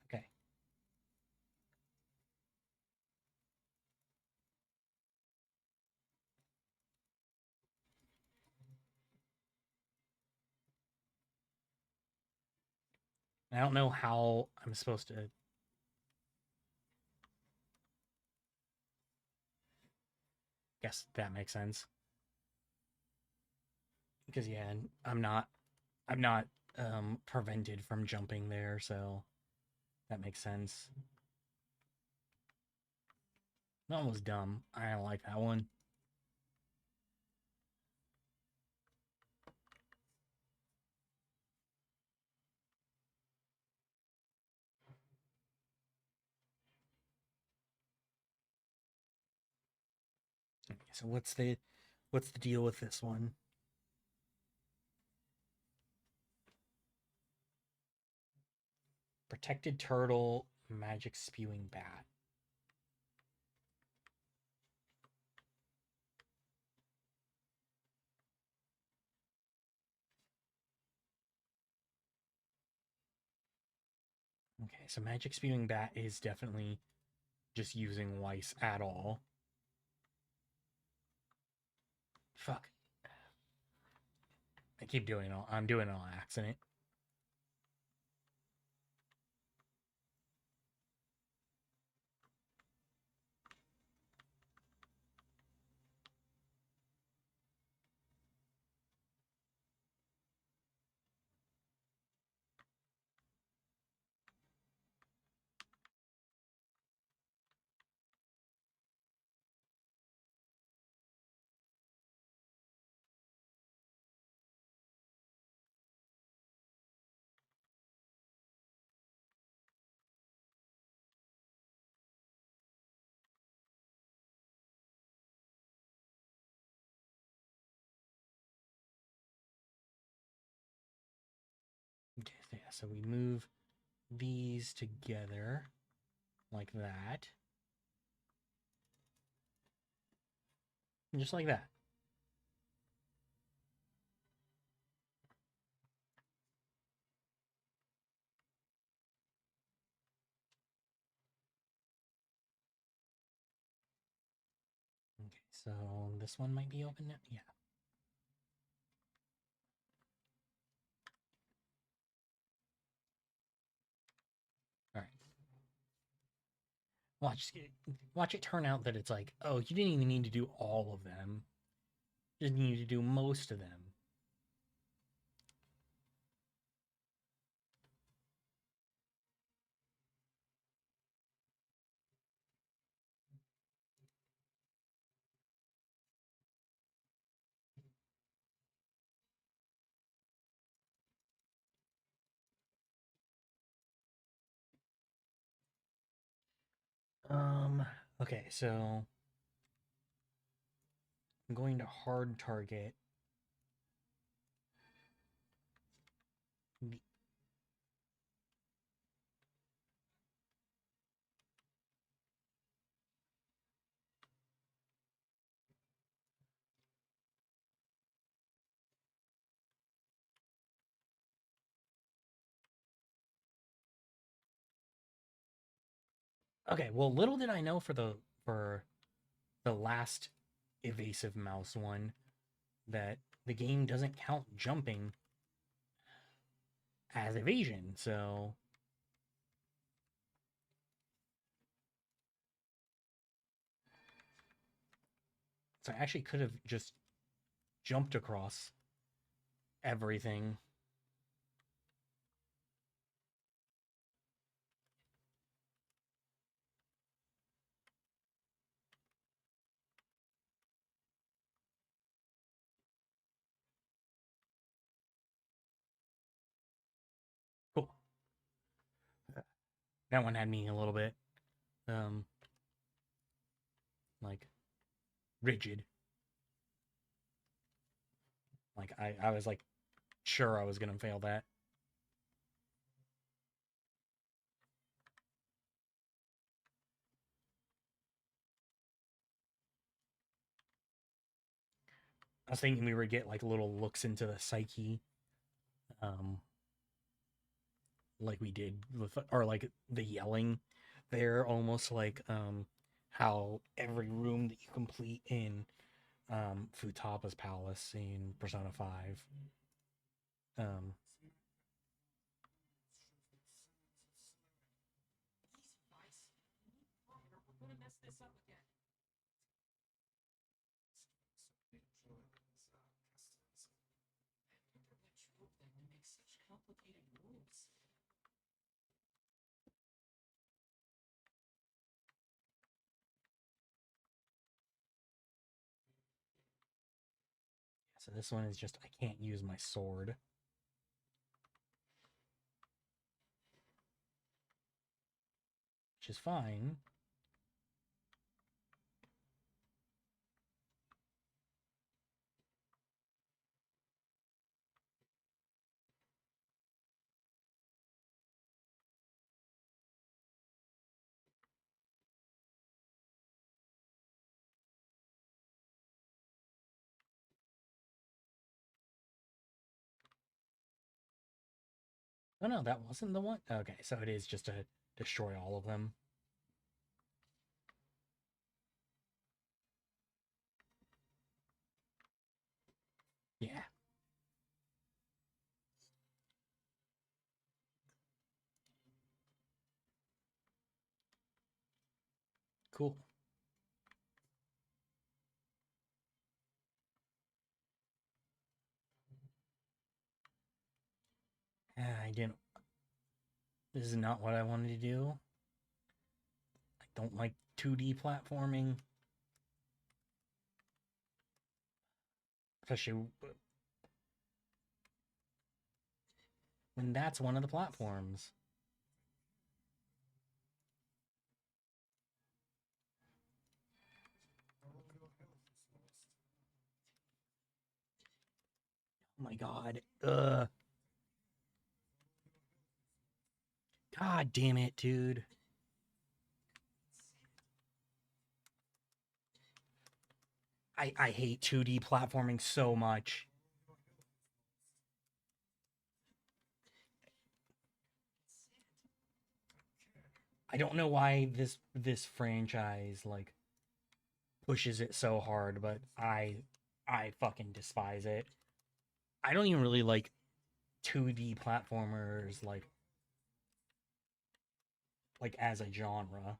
okay. I don't know how I'm supposed to. Guess that makes sense. Because yeah, I'm not prevented from jumping there, so that makes sense. That one was dumb. I don't like that one. Okay, so what's the deal with this one? Protected turtle, magic spewing bat. Okay, so magic spewing bat is definitely just using Weiss at all. Fuck. I keep doing it all. I'm doing it on accident. Okay, so yeah, so we move these together like that. And just like that. Okay, so this one might be open now. Yeah. All right. Watch it turn out that it's like, oh, you didn't even need to do all of them. You just needed to do most of them. Okay, so I'm going to hard target the Okay, well, little did I know for the last evasive mouse one that the game doesn't count jumping as evasion. So I actually could have just jumped across everything. Cool. That one had me a little bit um like rigid. Like I was like sure I was gonna fail that. I was thinking we would get like little looks into the psyche, um, like we did with, or like the yelling there, almost like how every room that you complete in Futaba's palace in Persona 5. Um,
Easy, Weiss. We need longer. We're gonna mess this up again. complicated moves.
So this one is just, I can't use my sword. Which is fine. Oh no, that wasn't the one? Okay, so it is just to destroy all of them. Yeah. Cool. I didn't. This is not what I wanted to do. I don't like 2D platforming. Especially when that's one of the platforms. Oh my god. God damn it, dude. I hate 2D platforming so much. I don't know why this franchise like pushes it so hard, but I fucking despise it. I don't even really like 2D platformers like as a genre.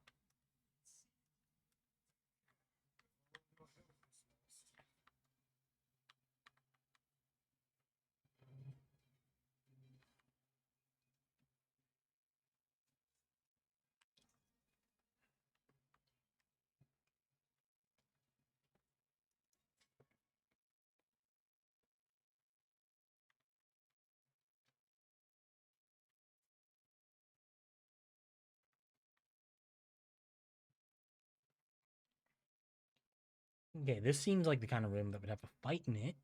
Okay, this seems like the kind of room that would have a fight in it.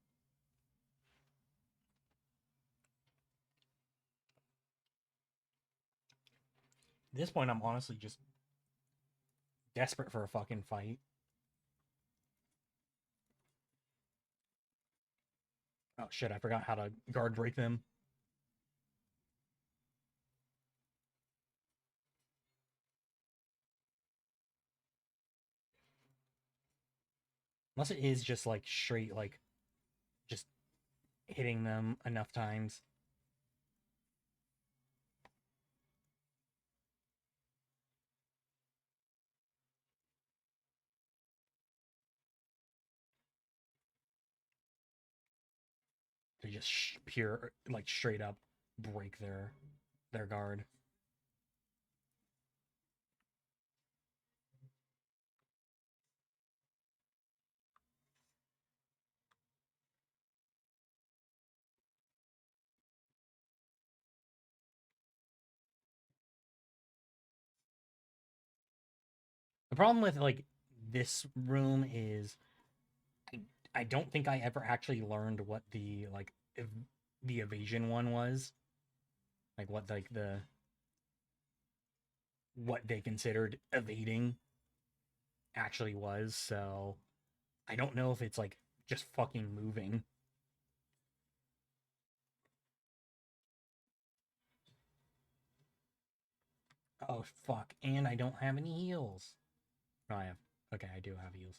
At this point, I'm honestly just desperate for a fucking fight. Oh shit, I forgot how to guard break them. Unless it is just like straight, like just hitting them enough times. To just pure, like straight up break their guard. The problem with like this room is I, I don't think I ever actually learned what the like the evasion one was. Like what like the what they considered evading actually was, so I don't know if it's like just fucking moving. Oh fuck, and I don't have any heals. No, I have. Okay, I do have heals.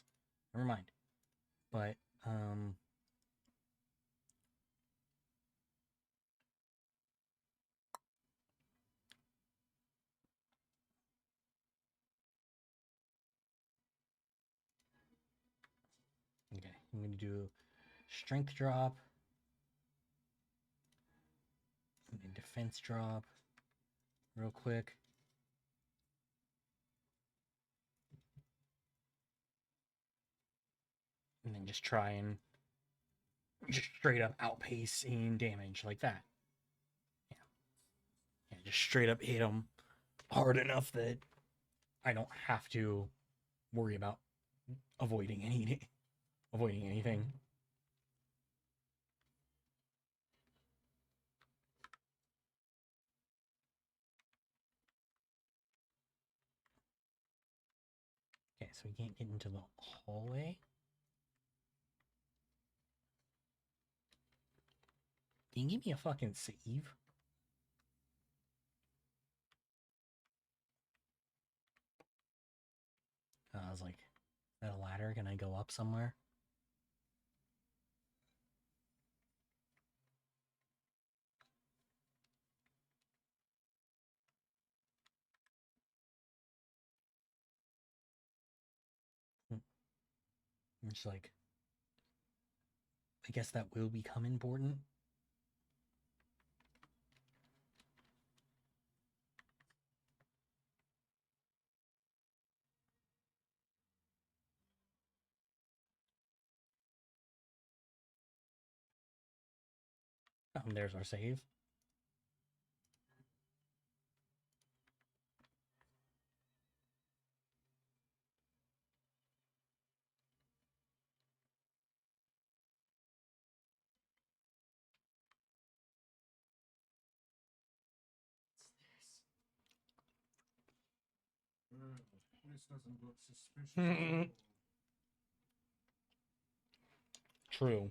Never mind. But okay, I'm gonna do strength drop. I'm gonna defense drop real quick. And then just try and just straight up outpace in damage like that. Yeah, just straight up hit them hard enough that I don't have to worry about avoiding anything. Okay, so we can't get into the hallway. Can you give me a fucking save? I was like, is that a ladder? Can I go up somewhere? I'm just like, I guess that will become important. There's our save.
This doesn't look suspicious at all.
True.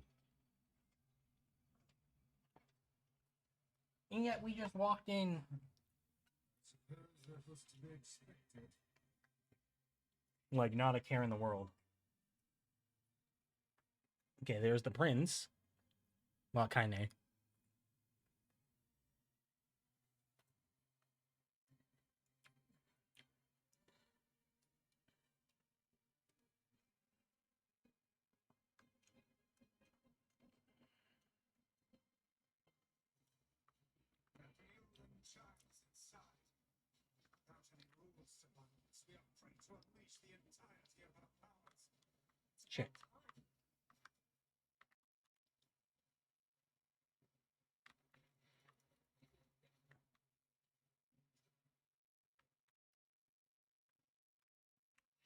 And yet we just walked in.
Suppose that was to be expected.
Like, not a care in the world. Okay, there's the prince. Well, kinda.
A human child is inside. Without any rules to bind us, we are free to unleash the entirety of our powers. It's
Shit.
about time.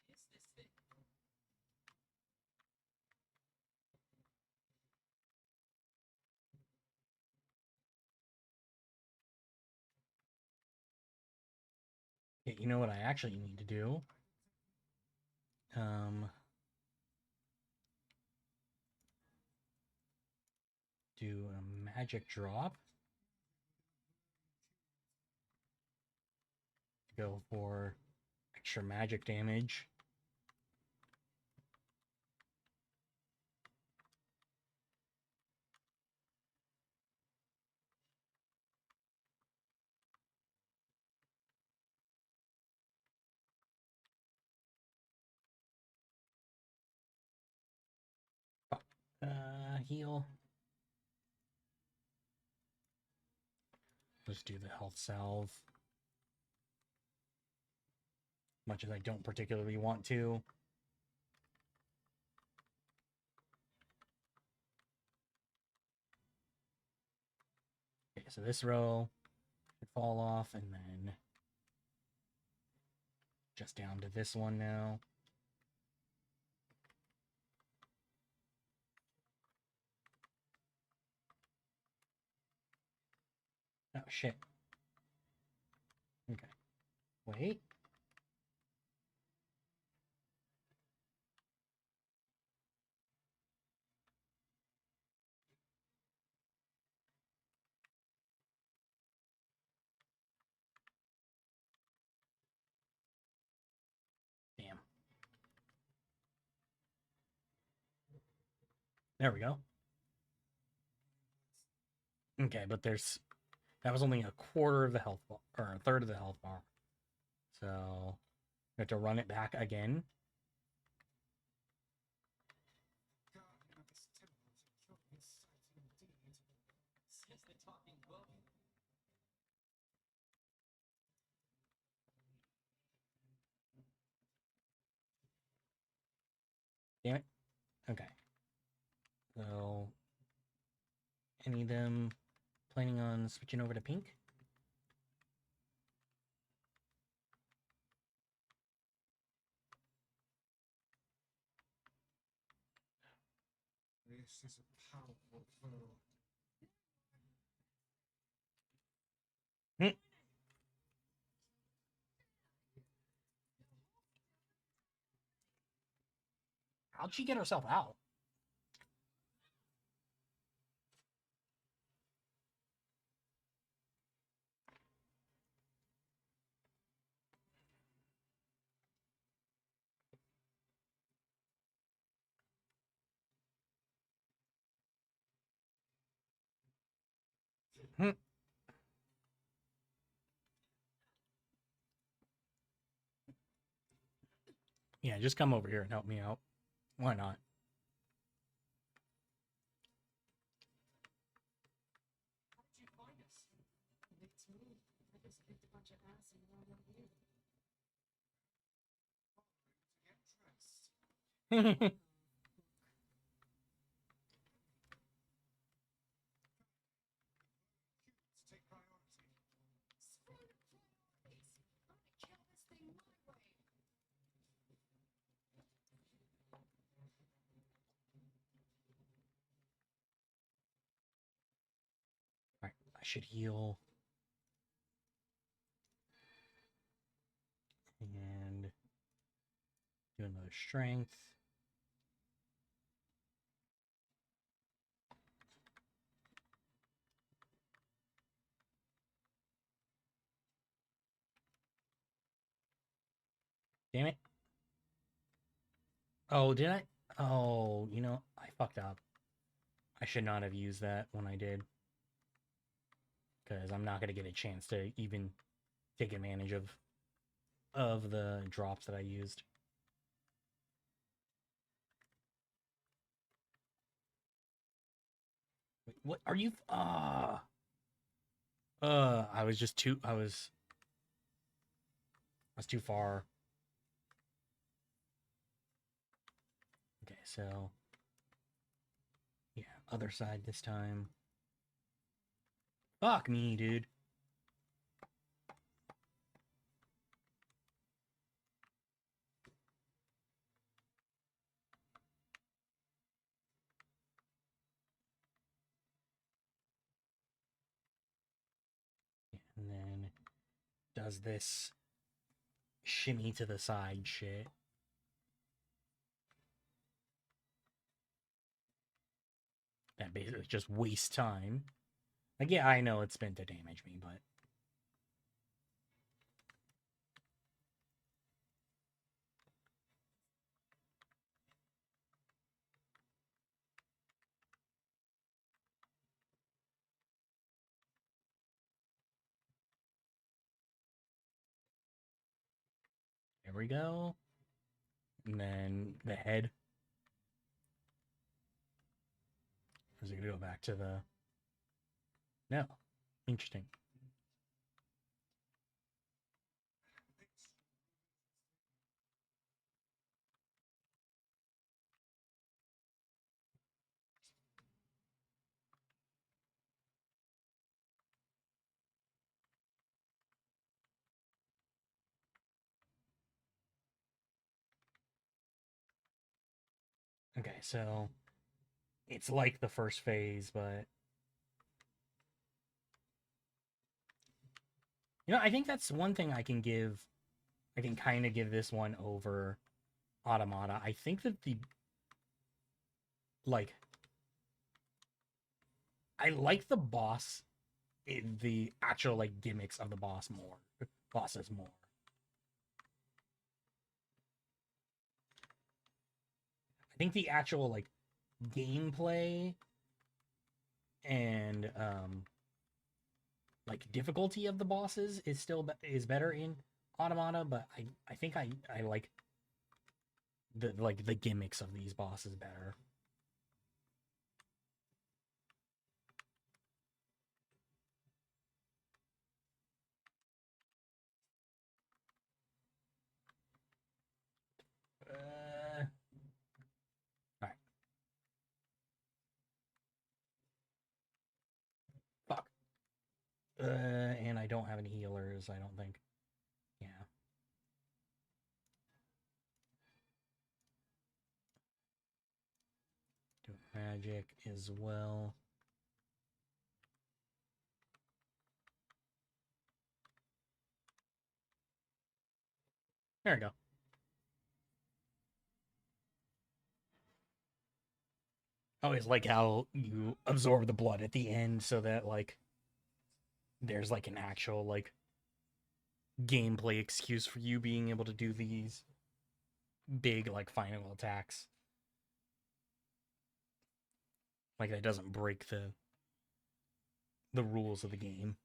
What is this thing?
Yeah, you know what I actually need to do? Do a magic drop. Go for extra magic damage. Heal. Let's do the health salve. Much as I don't particularly want to. Okay, so this row should fall off, and then just down to this one now. Oh, shit. Okay. Wait. Damn. There we go. Okay, but there's... That was only a quarter of the health bar, or a third of the health bar. So, we have to run it back again.
Guardian of this temple is a curious sight indeed.
Says they're talking well.
Damn it. Okay. So, any of them planning on switching over to pink?
This is a powerful foe.
Hmm. How'd she get herself out? Hmm. Yeah, just come over here and help me out. Why not?
How did you find us? It's me. I just kicked a bunch of ass and ran over here.
To get dressed.
Hmm.
Humans take priority.
Screw the priorities. I'm gonna kill this thing my way.
Alright, I should heal. And do another strength. Damn it. Oh, did I? Oh, you know, I fucked up. I should not have used that when I did. Because I'm not going to get a chance to even take advantage of the drops that I used. Wait, what are you? I was just too. I was too far. Okay, so yeah, other side this time. Fuck me, dude. And then does this shimmy to the side shit. That basically just wastes time. Like, yeah, I know it's meant to damage me, but there we go. And then the head. Or is it gonna go back to the? No. Interesting. Okay, so it's like the first phase, but you know, I think that's one thing I can give. I can kind of give this one over Automata. I think that like I like the boss, the actual like gimmicks of the bosses more. I think the actual like gameplay and like difficulty of the bosses is still is better in Automata, but I think I like the gimmicks of these bosses better. Uh, And I don't have any healers, I don't think. Yeah. Do magic as well. There we go. I always like how you absorb the blood at the end so that, like, there's, like, an actual, like, gameplay excuse for you being able to do these big, like, final attacks. Like, that doesn't break the rules of the game.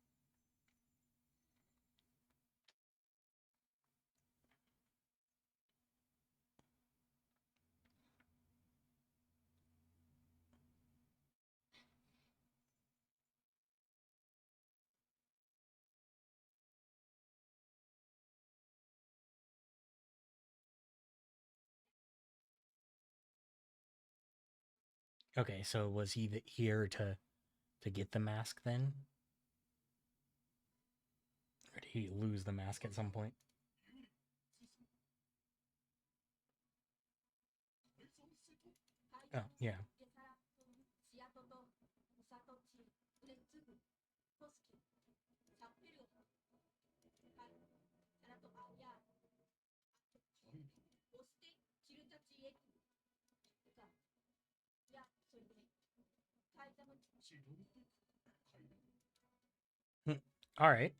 Okay, so was he here to get the mask then? Or did he lose the mask at some point? Oh, yeah. All right.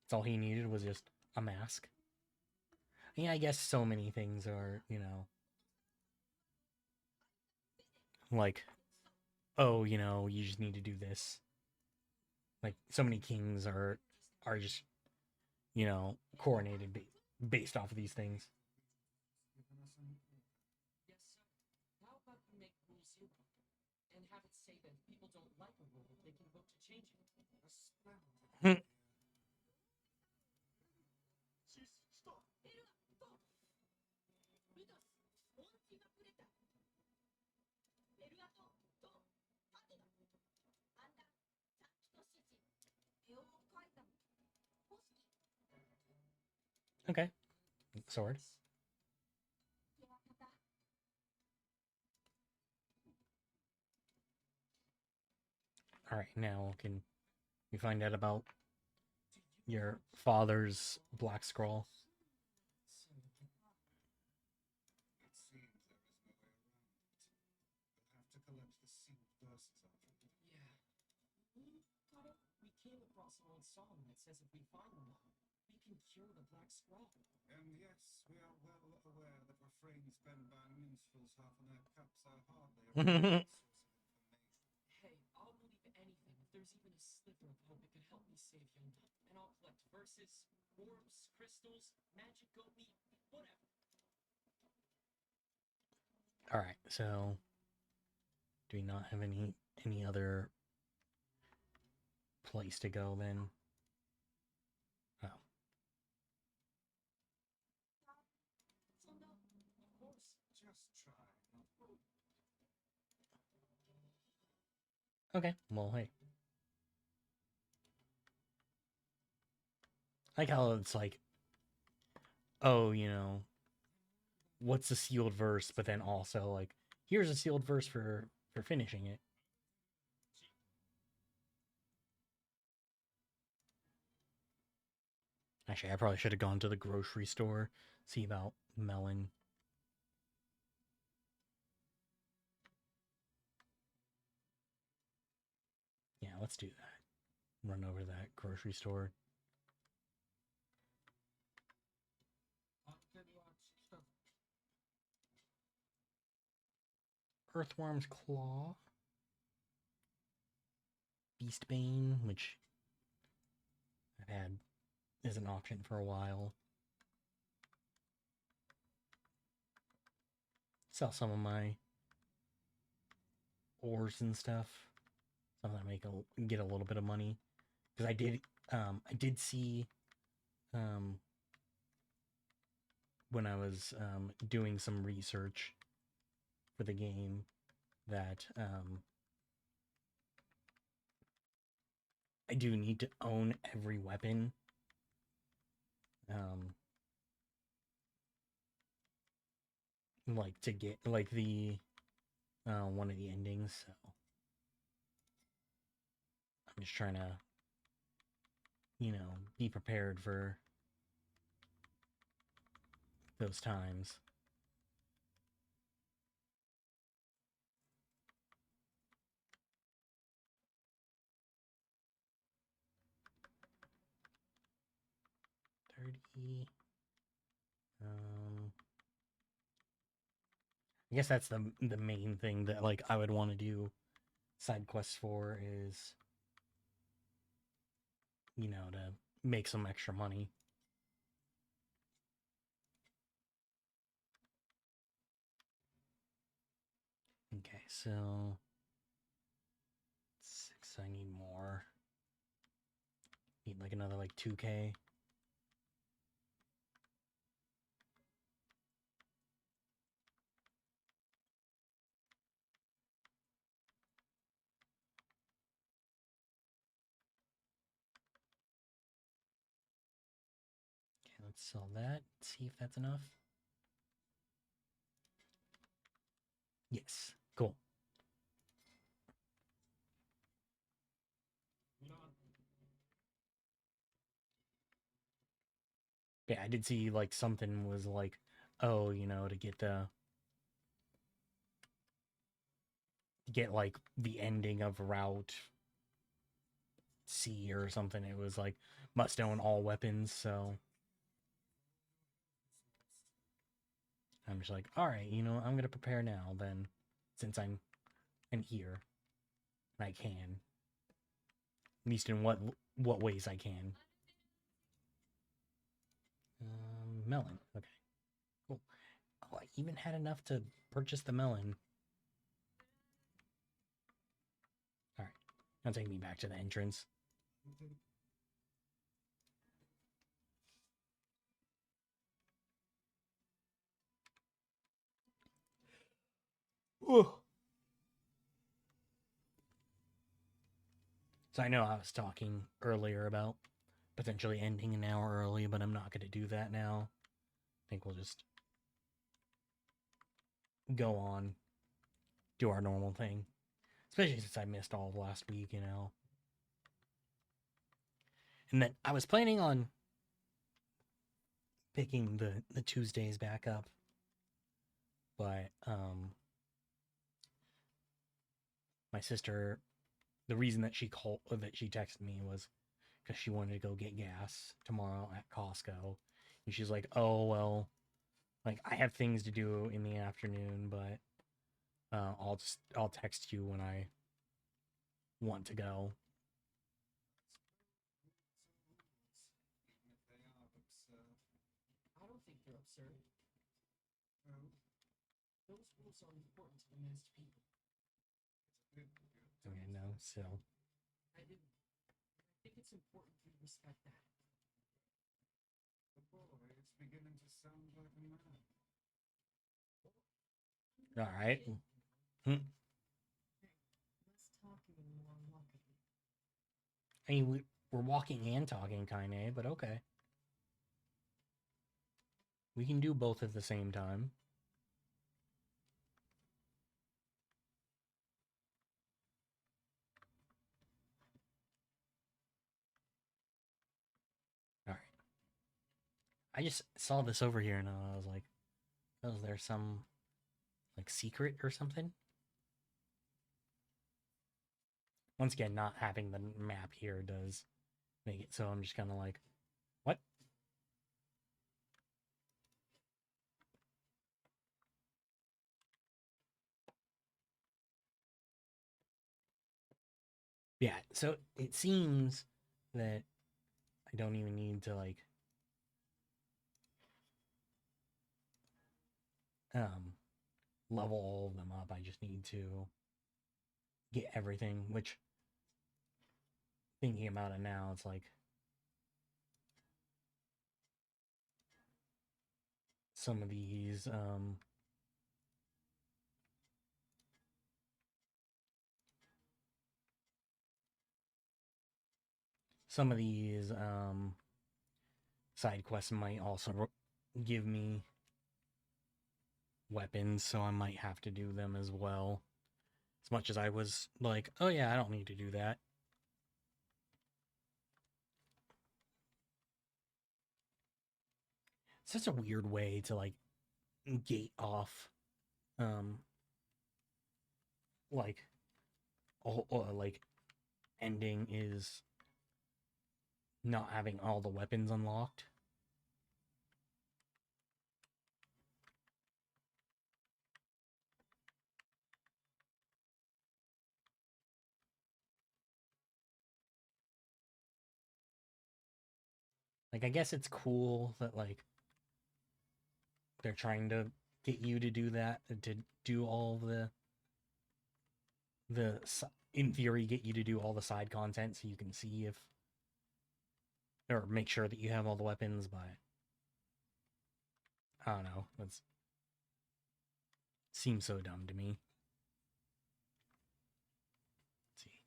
That's all he needed was just a mask. Yeah, I guess so many things are, like, oh, you just need to do this. Like, so many kings are just, coronated based off of these things.
Given us an order.
Yes, sir. How about we make rule 0 and have it say that if people don't like a rule, they can vote to change it?
A splendid
Hmm.
idea. Stop!
Okay. Sword. All right, now can we find out about your father's black scroll?
It seems there is no way around it. We'll have to collect the sealed verses after it.
Yeah. We came across an old song that says if we find them all, we can cure the black scroll.
And yes, we are well aware that refrains penned by minstrels half in their cups are hardly a reliable source of information.
Hey, I'll believe anything if there's even a sliver of hope it could help me save Yonda. And I'll collect verses, orbs, crystals, magic goat meat, whatever.
All right, so do we not have any other place to go then? Oh,
Of course.
Just try, not
okay. Well, hey. I like how it's like, oh, what's the sealed verse, but then also like, here's a sealed verse for finishing it. Actually, I probably should have gone to the grocery store, see about melon. Yeah, let's do that. Run over to that grocery store. Earthworm's Claw. Beastbane, which I've had as an option for a while. Sell some of my ores and stuff. Some that get a little bit of money. Because I did see when I was doing some research for the game that I do need to own every weapon. Like to get like the one of the endings, so I'm just trying to, be prepared for those times. I guess that's the main thing that like I would want to do side quests for is, to make some extra money. Okay, so 6, I need more. Need like another like 2K. Okay, let's sell that. See if that's enough. Yes, cool. Yeah, I did see like something was like, oh, to get like the ending of Route C or something. It was like must own all weapons, so I'm just like, all right, I'm gonna prepare now then, since I'm here and I can, at least in what ways I can. Melon. Okay, cool. Oh, I even had enough to purchase the melon. All right, now take me back to the entrance. Ooh. So I know I was talking earlier about potentially ending an hour early, but I'm not going to do that now. I think we'll just go on, do our normal thing. Especially since I missed all of last week, And then I was planning on picking the Tuesdays back up, but my sister, the reason that she texted me was because she wanted to go get gas tomorrow at Costco, and she's like, "Oh well, like I have things to do in the afternoon, but I'll text you when I want to go."
Even if they are absurd.
I don't think they're absurd.
No,
Those rules are important to the master people.
it's a bit good.
Okay, no, so
I do. I think it's important for you to respect that.
The boy, it's beginning to sound like a man.
all right.
Less talking and more walking.
I mean, we're walking and talking, kind of, but okay. We can do both at the same time. All right. I just saw this over here and I was like, oh, is there some like secret or something? Once again, not having the map here does make it so I'm just kind of like, what? Yeah, so it seems that I don't even need to like um level all of them up. I just need to get everything, which thinking about it now, it's like some of these some of these side quests might also give me weapons, so I might have to do them as well. As much as I was like, oh yeah, I don't need to do that. It's such a weird way to like gate off like like ending is not having all the weapons unlocked. Like, I guess it's cool that like they're trying to get you to do that, to do all the in theory get you to do all the side content so you can see if or make sure that you have all the weapons, but I don't know. That seems so dumb to me. Let's see.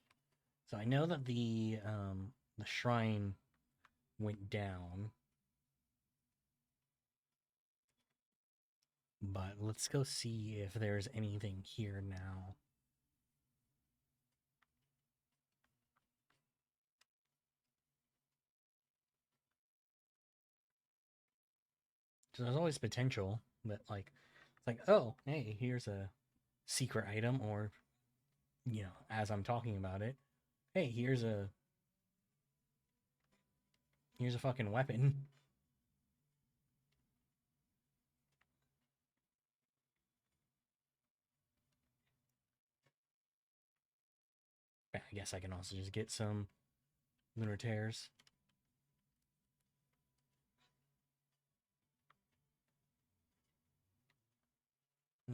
So I know that the shrine went down, but let's go see if there's anything here now. So there's always potential that like it's like, oh, hey, here's a secret item, or you know, as I'm talking about it, hey, here's a fucking weapon. I guess I can also just get some lunar tears.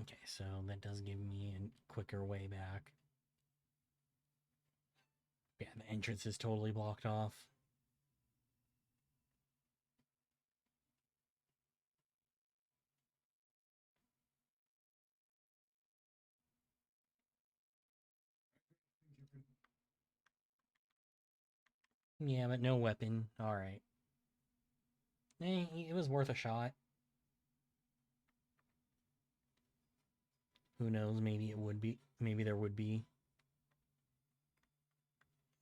Okay, so that does give me a quicker way back. Yeah, the entrance is totally blocked off. Yeah, but no weapon. Alright. It was worth a shot. Who knows, maybe it would be, maybe there would be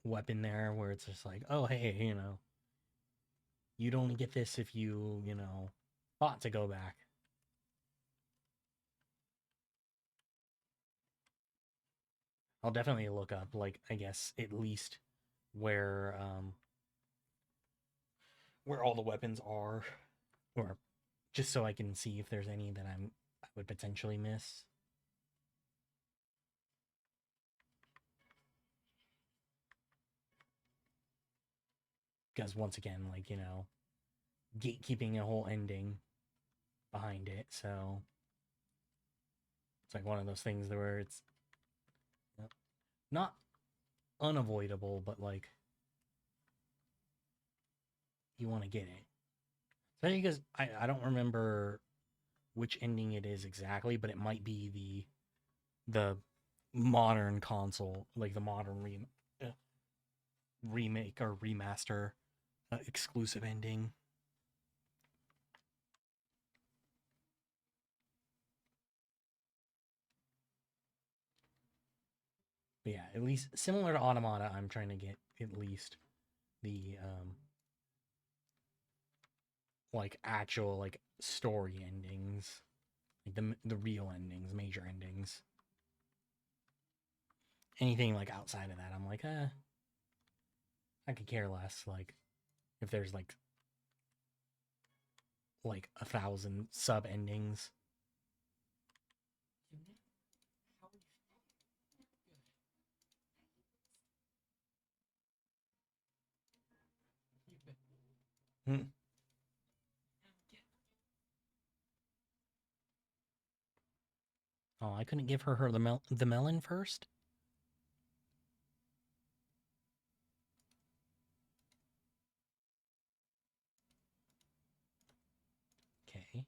weapon there where it's just like, oh, hey, you know, you'd only get this if you, you know, thought to go back. I'll definitely look up, like, I guess, at least where all the weapons are, or just so I can see if there's any that I would potentially miss. Because once again, like, you know, gatekeeping a whole ending behind it, so it's like one of those things where it's not unavoidable, but like you want to get it. Especially because I don't remember which ending it is exactly, but it might be the modern console, like the modern remake or remaster exclusive ending. But yeah, at least similar to Automata, I'm trying to get at least the like actual like story endings, like the real endings, major endings. Anything like outside of that, I'm like, I could care less. Like if there's like 1,000 sub endings.
Unit? How are you feeling? Good. You've been.
Hmm.
Get.
Oh, I couldn't give her the melon first. Okay.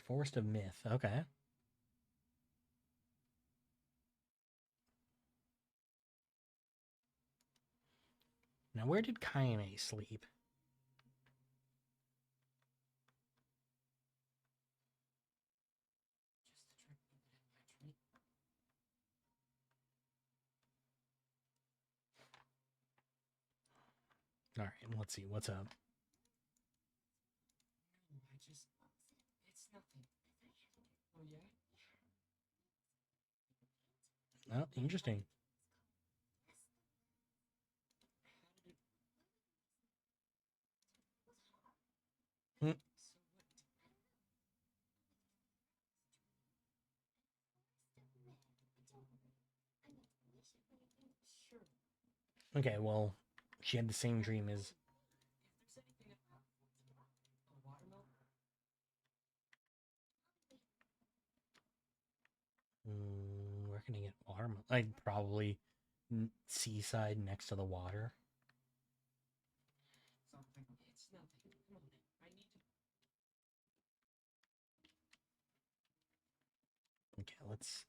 Forest of Myth. Okay. Now, where did Kaine sleep? All right, let's see what's up.
No, it's nothing. Oh yeah?
Oh, interesting.
How did it?
Hmm.
So what? Sure.
Okay, well, she had the same dream as.
If there's anything about a watermelon,
Where can I get watermelon? Like probably seaside next to the water.
something. It's nothing. Come on. I need to.
Okay, let's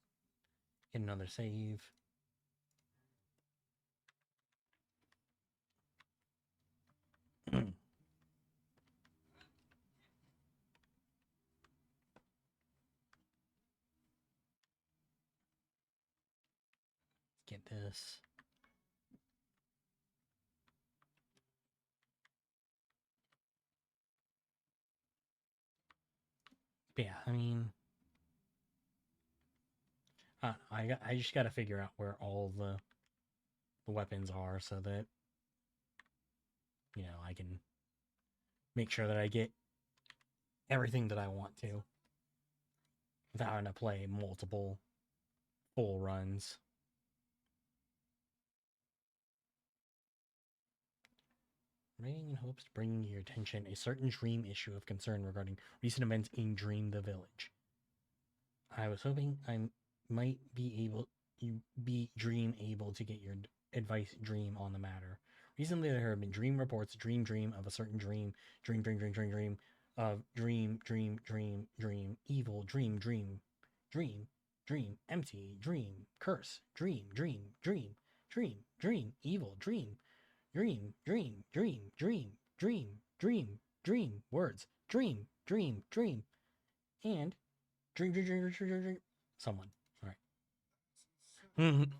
get another save. Get this. But yeah, I mean, I just got to figure out where all the weapons are so that I can make sure that I get everything that I want to without having to play multiple full runs. Rain in hopes to bring your attention a certain dream issue of concern regarding recent events in Dream the Village. I was hoping I might be able to get your advice dream on the matter. Recently there have been dream reports, dream of a certain dream of dream evil dream empty curse evil words and dream. Someone. All right.
That's
Mhm.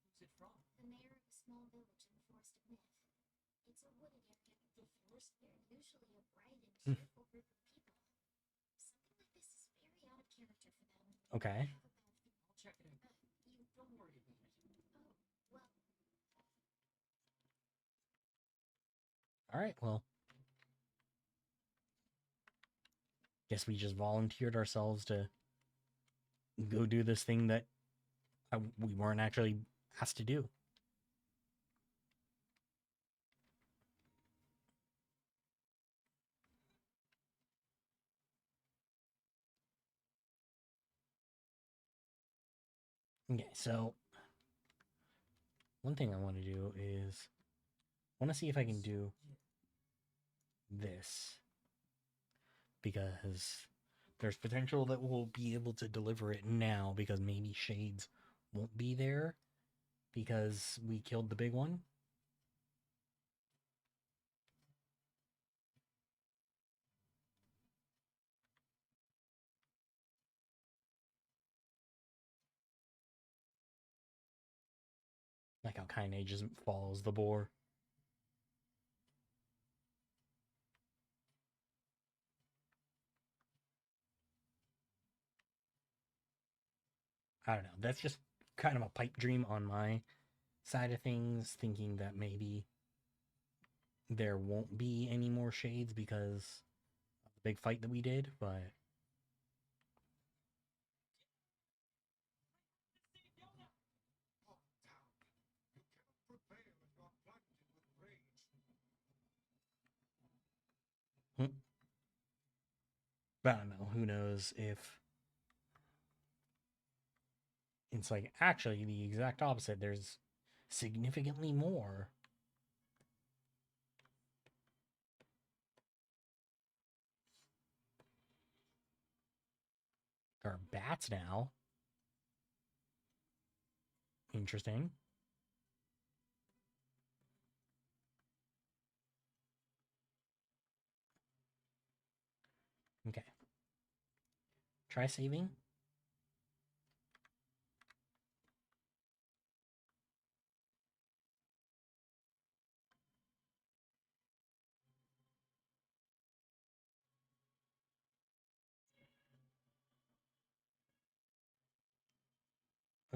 Who's it from?
The mayor of a small village in the Forest of Myth. It's a wooded area.
The forest?
They're usually a bright and
Hmm.
cheerful group of people. Something like this is very out of character for them.
Okay.
I have a bad feeling.
I'll check it out.
You
Don't worry about it.
Oh, well,
All right. Well, guess we just volunteered ourselves to go do this thing that we weren't actually asked to do. Okay, so one thing I want to do is I want to see if I can do this because there's potential that we'll be able to deliver it now because maybe Shades won't be there because we killed the big one. Like how Kaine just follows the boar. I don't know. That's just kind of a pipe dream on my side of things, thinking that maybe there won't be any more Shades because of the big fight that we did, but
Oh, down. You cannot prevail if you are blinded with rage.
I don't know. Who knows if it's like actually the exact opposite. There's significantly more. There are bats now. Interesting. Okay. Try saving.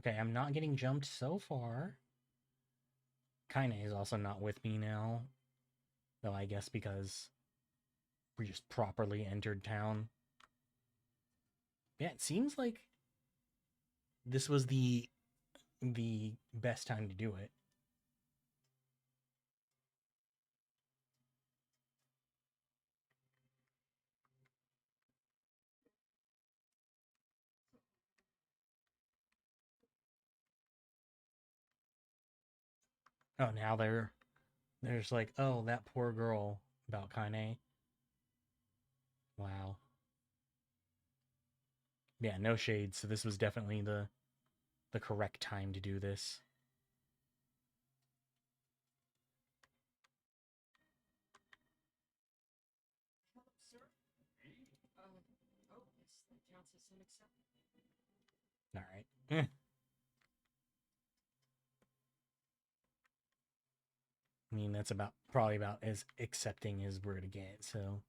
Okay, I'm not getting jumped so far. Kaine is also not with me now. Though I guess because we just properly entered town. Yeah, it seems like this was the best time to do it. Oh, now there's like, oh, that poor girl about Kaine. Wow. Yeah, no shade. So this was definitely the correct time to do this.
Hello, sir. Oh, yes, the count system accepted.
All right. I mean, that's probably about as accepting as we're to get. So.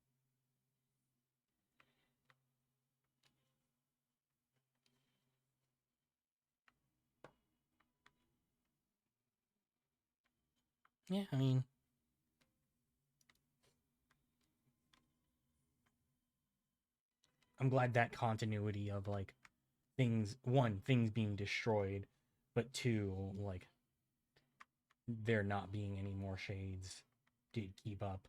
Yeah, I mean, I'm glad that continuity of like things being destroyed, but two, like there not being any more shades did keep up.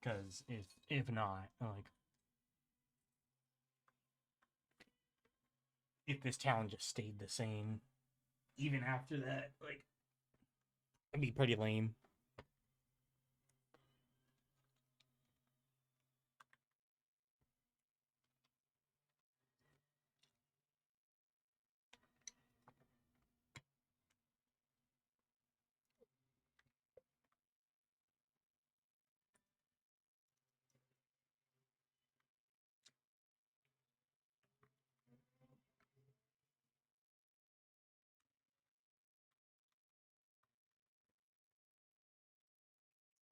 Because if not, like if this town just stayed the same, even after that, like it'd be pretty lame.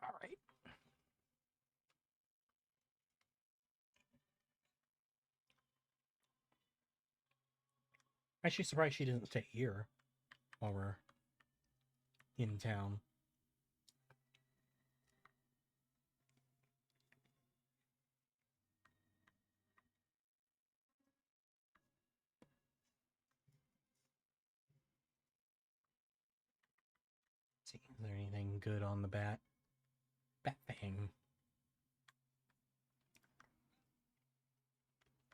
All right. Actually, surprised she didn't stay here while we're in town. Let's see, is there anything good on the bat thing?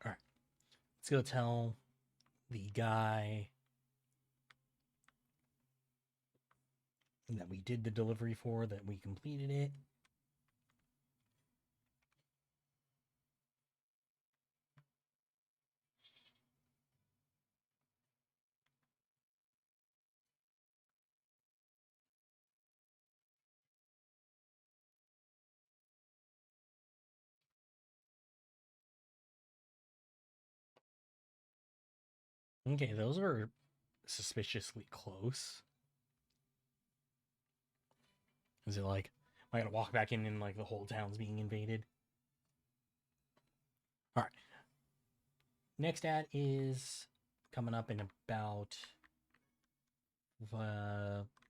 All right, let's go tell the guy that we did the delivery for that we completed it. Okay, those are suspiciously close. Is it like, am I gonna walk back in and like the whole town's being invaded? All right. Next ad is coming up in about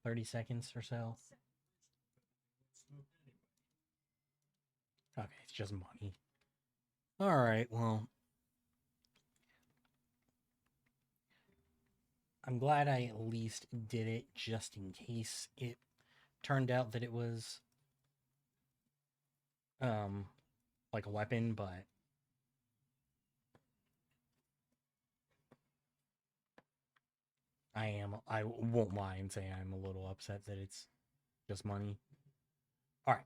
30 seconds or so. Okay, it's just money. All right, well, I'm glad I at least did it just in case it turned out that it was like a weapon, but I won't lie and say I'm a little upset that it's just money. All right.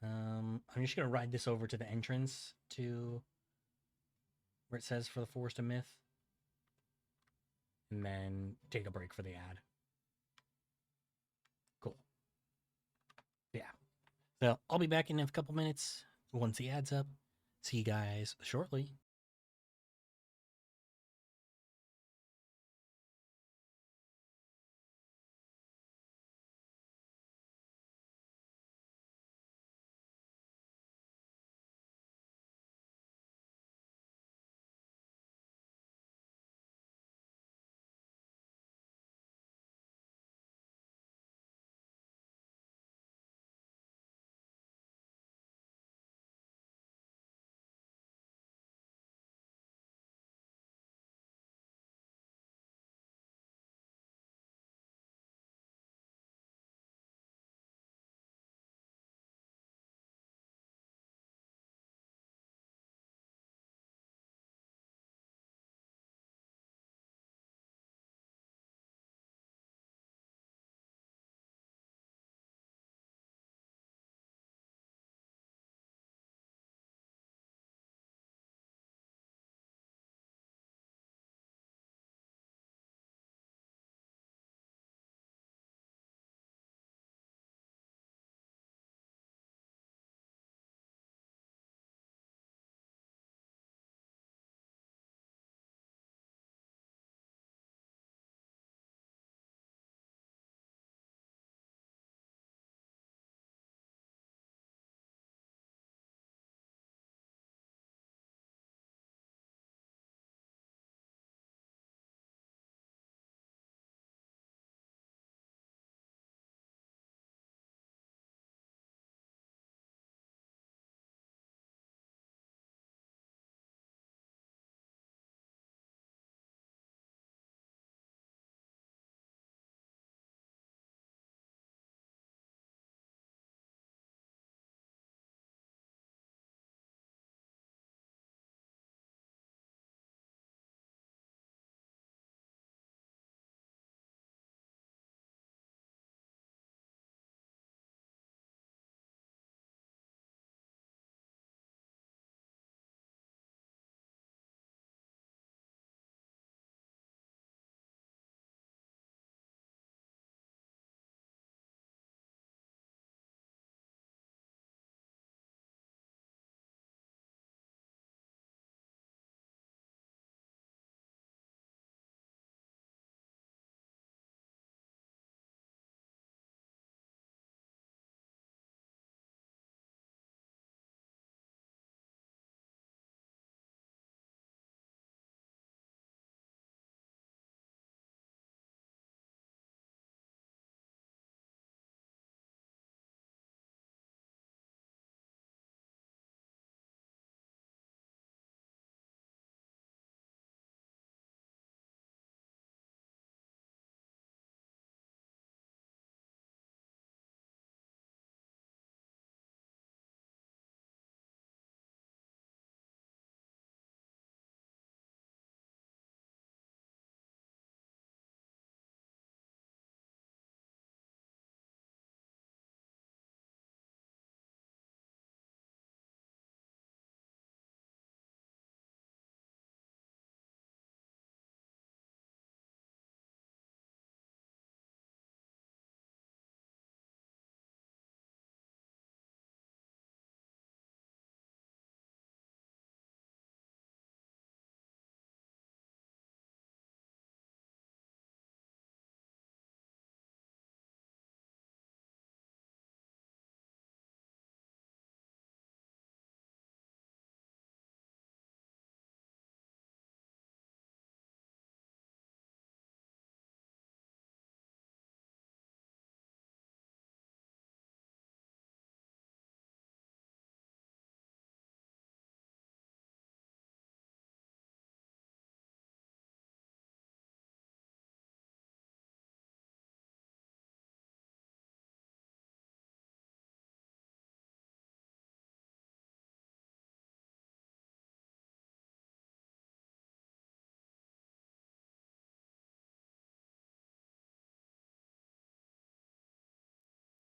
I'm just gonna ride this over to the entrance to where it says for the Forest of Myth, and then take a break for the ad. Cool. Yeah. So I'll be back in a couple minutes once the ad's up. See you guys shortly.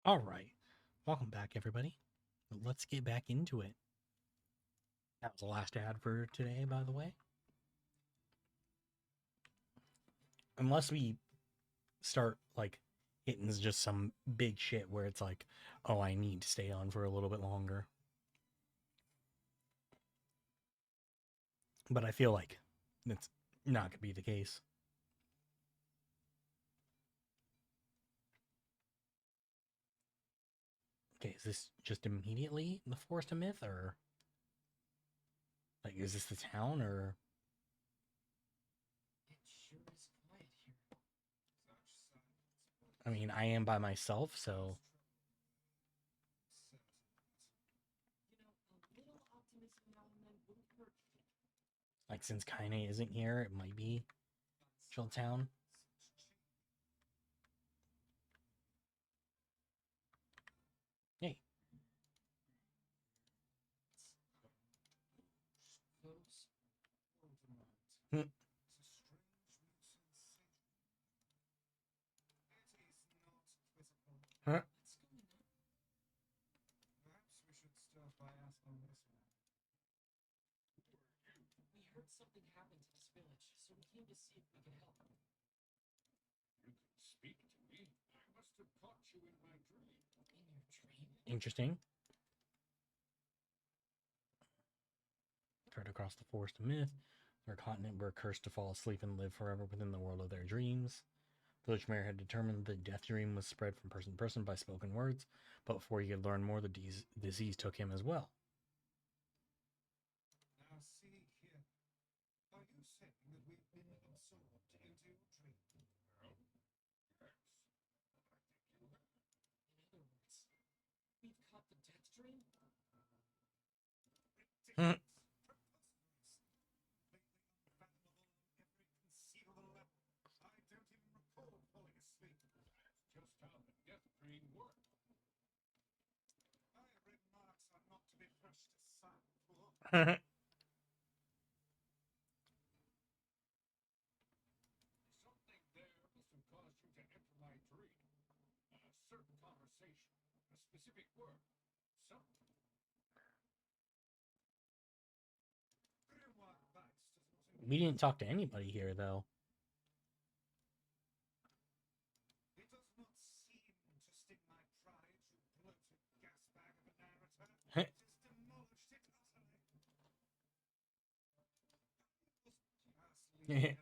All right. Welcome back, everybody. But let's get back into it. That was the last ad for today, by the way. Unless we start like hitting just some big shit where it's like, oh, I need to stay on for a little bit longer. But I feel like that's not gonna be the case. Okay, is this just immediately the Forest of Myth, or like is this the town, or
It sure is quiet here.
Such silence.
I mean, I am by myself, so
You know, a little optimism now and then wouldn't hurt.
like since Kaine isn't here, it might be Chill Town. Hey,
Close.
Hmm.
It's a strange new sensation. It is not physical.
Huh?
What's going on?
Perhaps we should start by asking this man.
We heard something happened to this village, so we came to see if we could help.
You can speak to me. I must have caught you in my dream.
In your dream?
Interesting. Tread across the Forest of Myth. Their continent were cursed to fall asleep and live forever within the world of their dreams. The village mayor had determined the death dream was spread from person to person by spoken words, but before he could learn more, the disease took him as well.
Now see here. Are you saying that we've been absorbed into your dream? Well, yes. I think you are.
In other words, we've caught the death dream?
Hmm.
Ridiculous. Preposterous. Completely unfathomable on every conceivable level. I don't even recall falling asleep. That's just how the death dream works. My remarks are not to be brushed aside, Paul. Something there must have caused you to enter my dream. A certain conversation, a specific word, something. Grimoire Bites does not
We didn't talk to anybody here, though.
It does not seem to sting my pride, you bloated gas bag of a narrator. It has demolished it utterly. It was just leaving alone.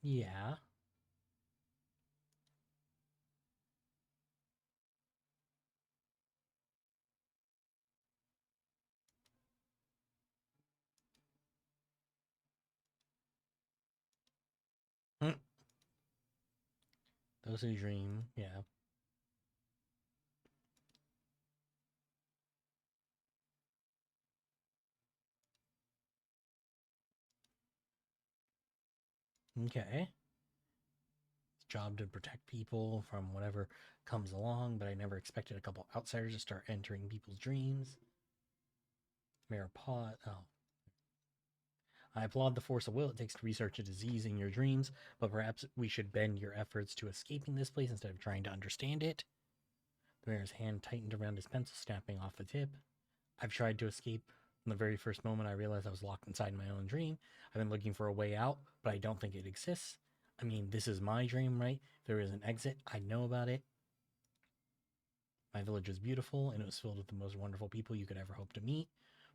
Yeah. Hmm. Those who dream, yeah. Okay. It's job to protect people from whatever comes along, but I never expected a couple outsiders to start entering people's dreams. Mayor Pot. Oh. I applaud the force of will it takes to research a disease in your dreams, but perhaps we should bend your efforts to escaping this place instead of trying to understand it. The mayor's hand tightened around his pencil, snapping off the tip. I've tried to escape. From the very first moment I realized I was locked inside my own dream. I've been looking for a way out, but I don't think it exists. I mean, this is my dream, right? If there is an exit, I'd know about it. My village was beautiful, and it was filled with the most wonderful people you could ever hope to meet.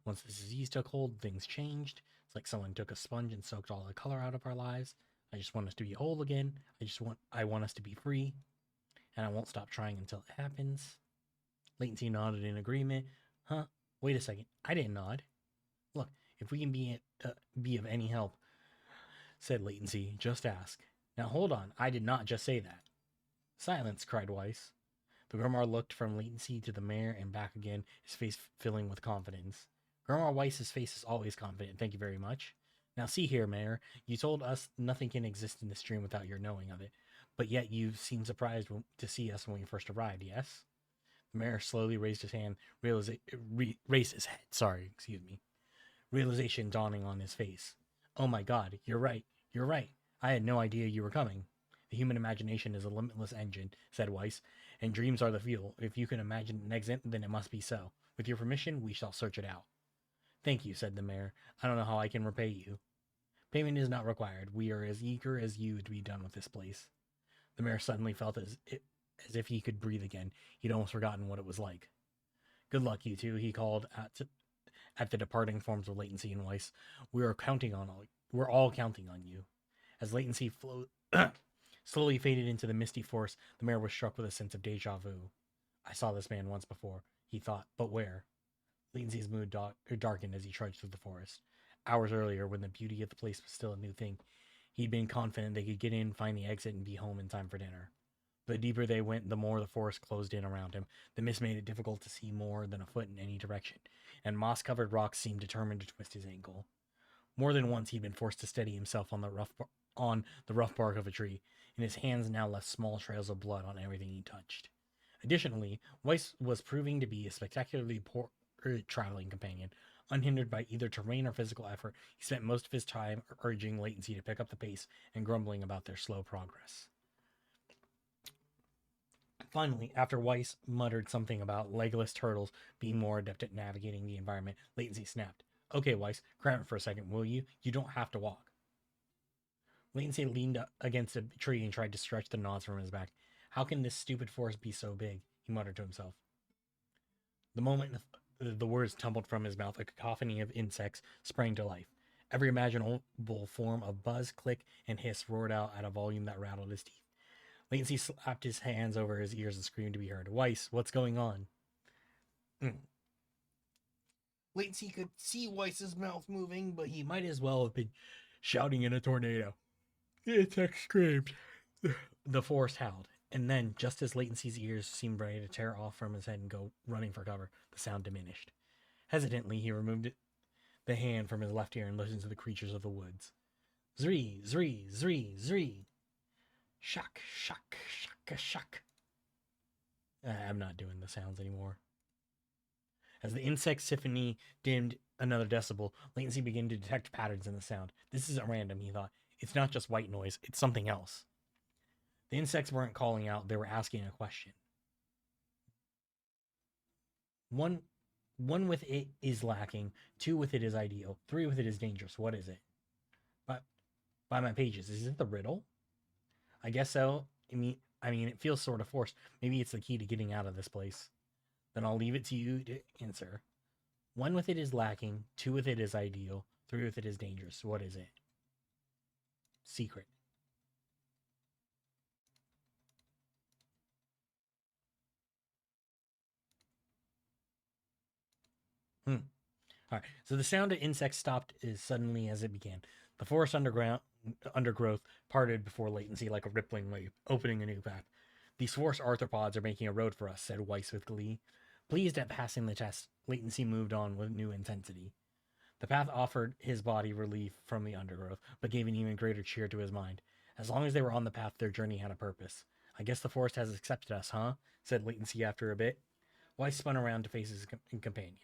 Once the disease took hold, things changed. It's like someone took a sponge and soaked all the color out of our lives. I just want us to be whole again. I want us to be free, and I won't stop trying until it happens. Latency nodded in agreement. Huh? Wait a second. I didn't nod. Look, if we can be of any help, said Latency, just ask. Now hold on. I did not just say that. Silence, cried Weiss. The Grimoire looked from Latency to the mayor and back again, his face filling with confidence. Grimoire Weiss's face is always confident, thank you very much. Now see here, Mayor, you told us nothing can exist in this dream without your knowing of it, but yet you seemed surprised to see us when we first arrived, yes? The mayor slowly raised his hand, raised his head, realization dawning on his face. Oh my god, you're right. You're right. I had no idea you were coming. The human imagination is a limitless engine, said Weiss, and dreams are the fuel. If you can imagine an exit, then it must be so. With your permission, we shall search it out. Thank you, said the mayor. I don't know how I can repay you. Payment is not required. We are as eager as you to be done with this place. The mayor suddenly felt as if he could breathe again. He'd almost forgotten what it was like. Good luck, you two, he called at the departing forms of Latency and Weiss. We're all counting on you. As Latency slowly faded into the misty forest, the mayor was struck with a sense of deja vu. I saw this man once before, he thought, but where? Latency's mood darkened as he trudged through the forest. Hours earlier, when the beauty of the place was still a new thing, he'd been confident they could get in, find the exit, and be home in time for dinner. The deeper they went, the more the forest closed in around him. The mist made it difficult to see more than a foot in any direction, and moss-covered rocks seemed determined to twist his ankle. More than once he'd been forced to steady himself on the rough bark of a tree, and his hands now left small trails of blood on everything he touched. Additionally, Weiss was proving to be a spectacularly poor traveling companion. Unhindered by either terrain or physical effort, he spent most of his time urging Latency to pick up the pace and grumbling about their slow progress. Finally, after Weiss muttered something about legless turtles being more adept at navigating the environment, Latency snapped. Okay, Weiss, cram it for a second, will you? You don't have to walk. Latency leaned against a tree and tried to stretch the knots from his back. How can this stupid forest be so big? He muttered to himself. The moment the words tumbled from his mouth, a cacophony of insects sprang to life. Every imaginable form of buzz, click, and hiss roared out at a volume that rattled his teeth. Latency slapped his hands over his ears and screamed to be heard. Weiss, what's going on? Latency could see Weiss's mouth moving, but he might as well have been shouting in a tornado. The insect screamed. The forest howled, and then, just as Latency's ears seemed ready to tear off from his head and go running for cover, the sound diminished. Hesitantly, he removed the hand from his left ear and listened to the creatures of the woods. Zree, zree, zree, zree. Shuck, shuck, shuck, shuck. I'm not doing the sounds anymore. As the insect symphony dimmed another decibel, Latency began to detect patterns in the sound. This isn't random, he thought. It's not just white noise, it's something else. The insects weren't calling out, they were asking a question. One with it is lacking, 2 with it is ideal, 3 with it is dangerous. What is it? But by my pages, is it the riddle? I guess so. I mean, it feels sort of forced. Maybe it's the key to getting out of this place. Then I'll leave it to you to answer. 1 with it is lacking, 2 with it is ideal, 3 with it is dangerous. What is it? Secret. All right. So the sound of insects stopped as suddenly as it began. The forest undergrowth parted before Latency like a rippling wave, opening a new path. These forest arthropods are making a road for us, said Weiss with glee. Pleased at passing the test, Latency moved on with new intensity. The path offered his body relief from the undergrowth, but gave an even greater cheer to his mind. As long as they were on the path, their journey had a purpose. I guess the forest has accepted us, huh? Said Latency after a bit. Weiss spun around to face his companion.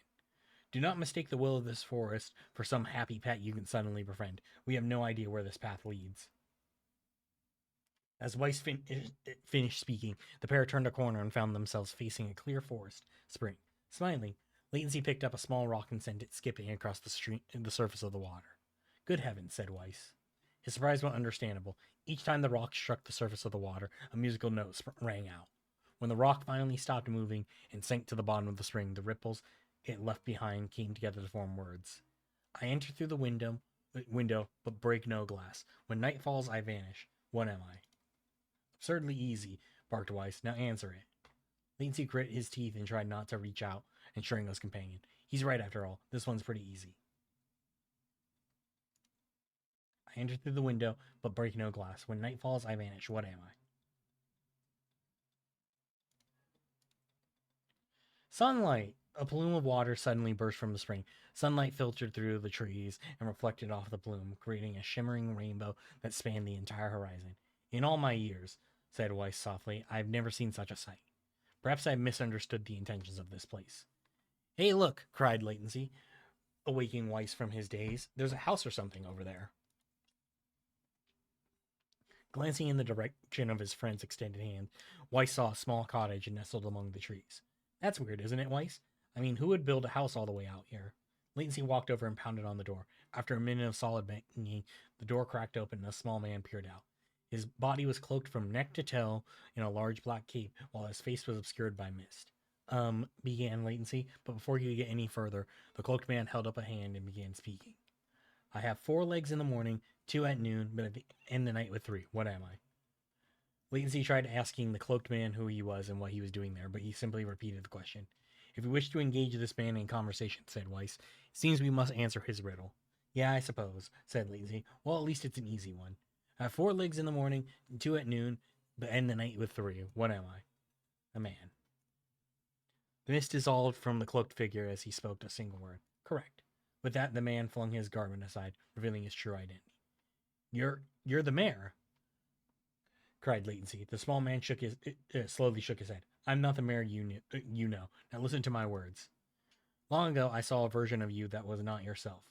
Do not mistake the will of this forest for some happy pet you can suddenly befriend. We have no idea where this path leads. As Weiss finished speaking, the pair turned a corner and found themselves facing a clear forest spring. Smiling, Latency picked up a small rock and sent it skipping across the surface of the water. Good heavens, said Weiss. His surprise was understandable. Each time the rock struck the surface of the water, a musical note rang out. When the rock finally stopped moving and sank to the bottom of the spring, the ripples it left behind came together to form words. I enter through the window, but break no glass. When night falls, I vanish. What am I? Absurdly easy, barked Weiss. Now answer it. Latency grit his teeth and tried not to reach out and strangle his companion. He's right after all. This one's pretty easy. I enter through the window, but break no glass. When night falls, I vanish. What am I? Sunlight! A plume of water suddenly burst from the spring. Sunlight filtered through the trees and reflected off the plume, creating a shimmering rainbow that spanned the entire horizon. In all my years, said Weiss softly, I have never seen such a sight. Perhaps I misunderstood the intentions of this place. Hey, look, cried Latency, awaking Weiss from his daze. There's a house or something over there. Glancing in the direction of his friend's extended hand, Weiss saw a small cottage nestled among the trees. That's weird, isn't it, Weiss? I mean, who would build a house all the way out here? Latency walked over and pounded on the door. After a minute of solid banging, the door cracked open and a small man peered out. His body was cloaked from neck to toe in a large black cape, while his face was obscured by mist. Began Latency, but before he could get any further, the cloaked man held up a hand and began speaking. I have 4 legs in the morning, 2 at noon, but at the end of the night with 3. What am I? Latency tried asking the cloaked man who he was and what he was doing there, but he simply repeated the question. If we wish to engage this man in conversation, said Weiss, it seems we must answer his riddle. Yeah, I suppose, said Latency. Well, at least it's an easy one. I have 4 legs in the morning, 2 at noon, but end the night with 3. What am I? A man. The mist dissolved from the cloaked figure as he spoke a single word. Correct. With that, the man flung his garment aside, revealing his true identity. You're the mayor, cried Latency. The small man slowly shook his head. I'm not the mayor you know. Now listen to my words. Long ago, I saw a version of you that was not yourself.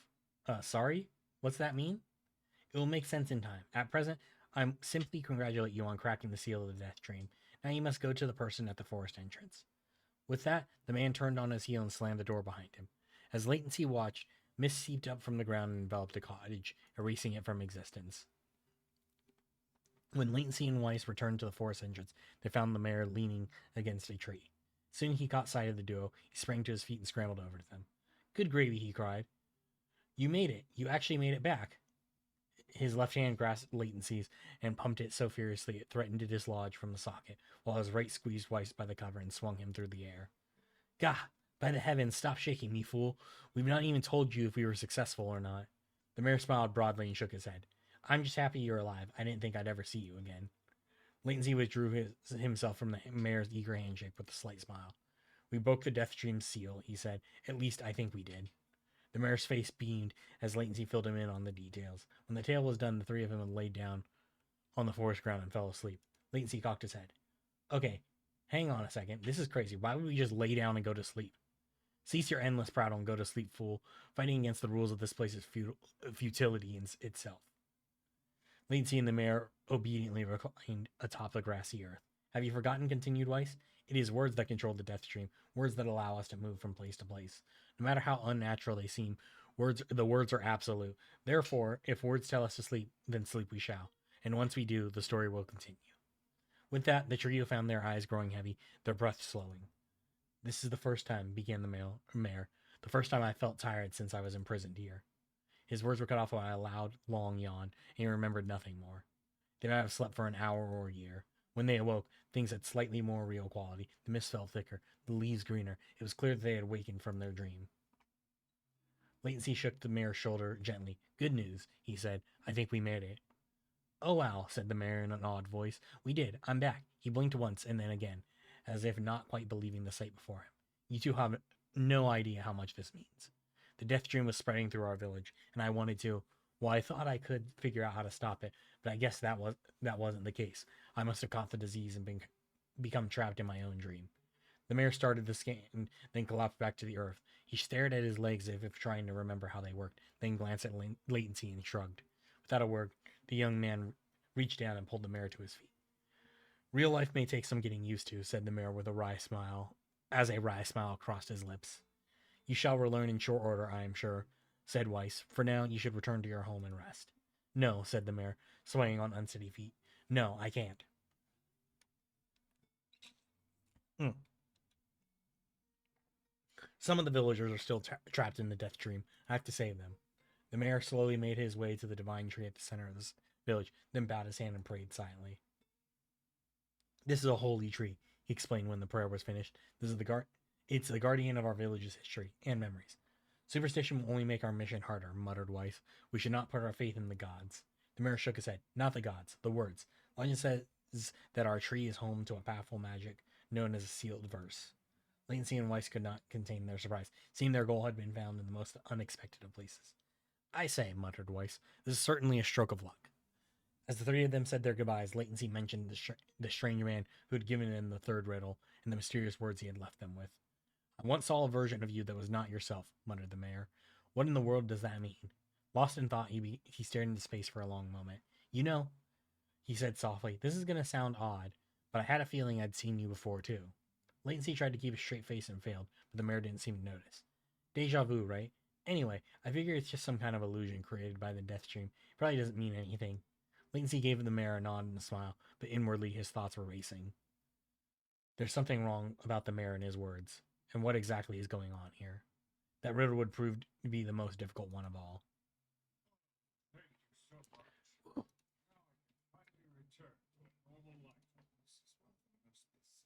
Sorry? What's that mean? It will make sense in time. At present, I simply congratulate you on cracking the seal of the death dream. Now you must go to the person at the forest entrance. With that, the man turned on his heel and slammed the door behind him. As Latency watched, mist seeped up from the ground and enveloped the cottage, erasing it from existence. When Latency and Weiss returned to the forest entrance, they found the mayor leaning against a tree. Soon he caught sight of the duo. He sprang to his feet and scrambled over to them. Good gravy, he cried. You made it. You actually made it back. His left hand grasped Latency's and pumped it so furiously it threatened to dislodge from the socket, while his right squeezed Weiss by the cover and swung him through the air. Gah! By the heavens, stop shaking me, fool. We've not even told you if we were successful or not. The mayor smiled broadly and shook his head. I'm just happy you're alive. I didn't think I'd ever see you again. Latency withdrew himself from the mayor's eager handshake with a slight smile. We broke the death dream's seal, he said. At least I think we did. The mayor's face beamed as Latency filled him in on the details. When the tale was done, the 3 of them had laid down on the forest ground and fell asleep. Latency cocked his head. Okay, hang on a second. This is crazy. Why would we just lay down and go to sleep? Cease your endless prattle and go to sleep, fool. Fighting against the rules of this place is futility in itself. Latency and the mayor obediently reclined atop the grassy earth. Have you forgotten, continued Weiss? It is words that control the death stream, words that allow us to move from place to place. No matter how unnatural they seem, the words are absolute. Therefore, if words tell us to sleep, then sleep we shall. And once we do, the story will continue. With that, the trio found their eyes growing heavy, their breath slowing. This is the first time, began the mayor, the first time I felt tired since I was imprisoned here. His words were cut off by a loud, long yawn, and he remembered nothing more. They might have slept for an hour or a year. When they awoke, things had slightly more real quality. The mist felt thicker, the leaves greener. It was clear that they had wakened from their dream. Latency shook the mayor's shoulder gently. Good news, he said. I think we made it. Oh, wow, said the mayor in an awed voice. We did. I'm back. He blinked once and then again, as if not quite believing the sight before him. You two have no idea how much this means. The death dream was spreading through our village, and I wanted to. Well, I thought I could figure out how to stop it, but I guess that wasn't the case. I must have caught the disease and become trapped in my own dream. The mayor started to scan, then collapsed back to the earth. He stared at his legs as if trying to remember how they worked, then glanced at Latency and shrugged. Without a word, the young man reached down and pulled the mayor to his feet. Real life may take some getting used to, said the mayor with a wry smile, as a wry smile crossed his lips. You shall relearn in short order, I am sure, said Weiss. For now, you should return to your home and rest. No, said the mayor, swaying on unsteady feet. No, I can't. Some of the villagers are still trapped in the death dream. I have to save them. The mayor slowly made his way to the divine tree at the center of this village, then bowed his hand and prayed silently. This is a holy tree, he explained when the prayer was finished. It's the guardian of our village's history and memories. Superstition will only make our mission harder, muttered Weiss. We should not put our faith in the gods. The mayor shook his head. Not the gods, the words. Legend says that our tree is home to a powerful magic known as a sealed verse. Latency and Weiss could not contain their surprise. It seemed their goal had been found in the most unexpected of places. I say, muttered Weiss, this is certainly a stroke of luck. As the 3 of them said their goodbyes, Latency mentioned the strange man who had given them the 3rd riddle and the mysterious words he had left them with. I once saw a version of you that was not yourself, muttered the mayor. What in the world does that mean? Lost in thought, he stared into space for a long moment. You know, He said softly, "This is gonna sound odd, but I had a feeling I'd seen you before, too." Latency tried to keep a straight face and failed, but the mayor didn't seem to notice. Deja vu, right? Anyway, I figure it's just some kind of illusion created by the death stream. It probably doesn't mean anything. Latency gave the mayor a nod and a smile, but inwardly his thoughts were racing. There's something wrong about the mayor and his words, and what exactly is going on here? That riddle would prove to be the most difficult one of all.
Thank you so much. Now I can finally return to a normal life. This is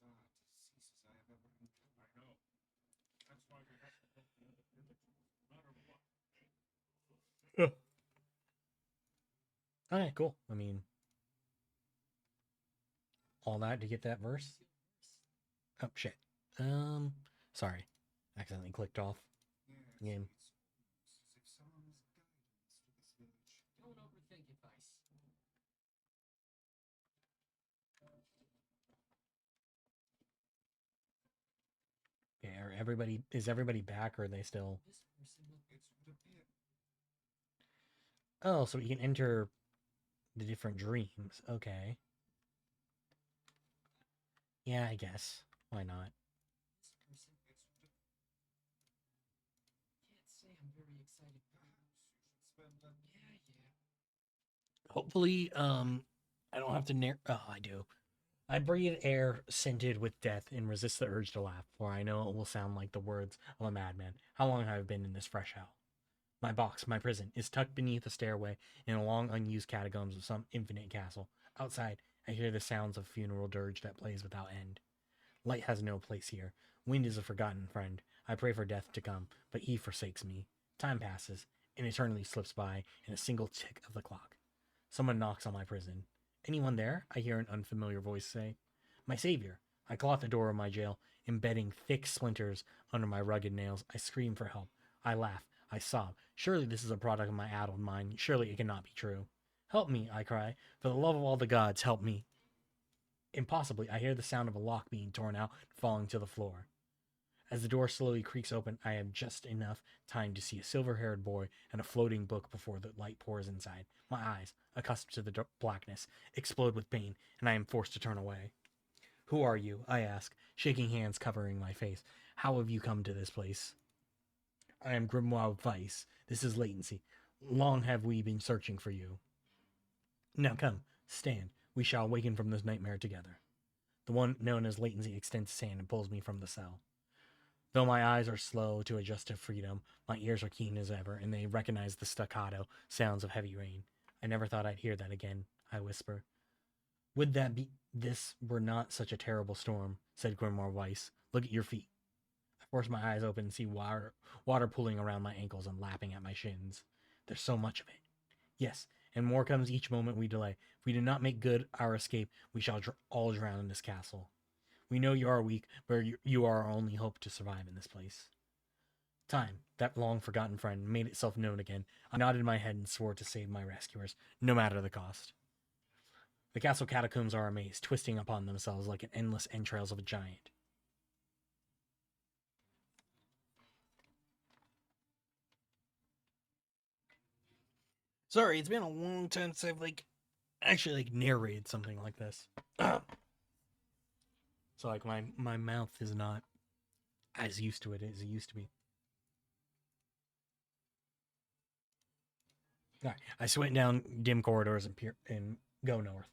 one of the most bizarre diseases I have ever encountered. I know. That's why we have to help the other villagers, no matter what.
Okay, cool. I mean, all that to get that verse? Oh, shit. Sorry. Accidentally clicked off.
Yes,
Game.
it's as if someone was guiding us to this village.
Don't overthink it, Vice.
Yeah, is everybody back or are they still?
This person will
It would appear.
Oh, so you can enter the different dreams. Okay. Yeah, I guess. Why not?
this person
It would appear.
can't say I'm very excited.
Perhaps you should spend a
Yeah.
Hopefully, I don't have to oh, I do. I breathe air scented with death and resist the urge to laugh, for I know it will sound like the words of a madman. How long have I been in this fresh hell? My box, my prison, is tucked beneath a stairway in a long unused catacombs of some infinite castle. Outside, I hear the sounds of funeral dirge that plays without end. Light has no place here. Wind is a forgotten friend. I pray for death to come, but he forsakes me. Time passes, and eternity slips by in a single tick of the clock. Someone knocks on my prison. Anyone there? I hear an unfamiliar voice say. My savior. I claw at the door of my jail, embedding thick splinters under my rugged nails. I scream for help. I laugh. I sob. Surely this is a product of my addled mind. Surely it cannot be true. Help me, I cry. For the love of all the gods, help me. Impossibly, I hear the sound of a lock being torn out and falling to the floor. As the door slowly creaks open, I have just enough time to see a silver-haired boy and a floating book before the light pours inside. My eyes, accustomed to the blackness, explode with pain, and I am forced to turn away. Who are you? I ask, shaking hands covering my face. How have you come to this place? I am Grimoire Weiss. This is Latency. Long have we been searching for you. Now come, stand. We shall awaken from this nightmare together. The one known as Latency extends his hand and pulls me from the cell. Though my eyes are slow to adjust to freedom, my ears are keen as ever, and they recognize the staccato sounds of heavy rain. I never thought I'd hear that again, I whisper. Would that be this were not such a terrible storm, said Grimoire Weiss. Look at your feet. I force my eyes open and see water pooling around my ankles and lapping at my shins. There's so much of it. Yes, and more comes each moment we delay. If we do not make good our escape, we shall all drown in this castle. We know you are weak, but you are our only hope to survive in this place. Time, that long forgotten friend, made itself known again. I nodded my head and swore to save my rescuers, no matter the cost. The castle catacombs are a maze, twisting upon themselves like an endless entrails of a giant. Sorry, it's been a long time since I've actually narrated something like this. So my mouth is not as used to it as it used to be. All right, I went down dim corridors and go north.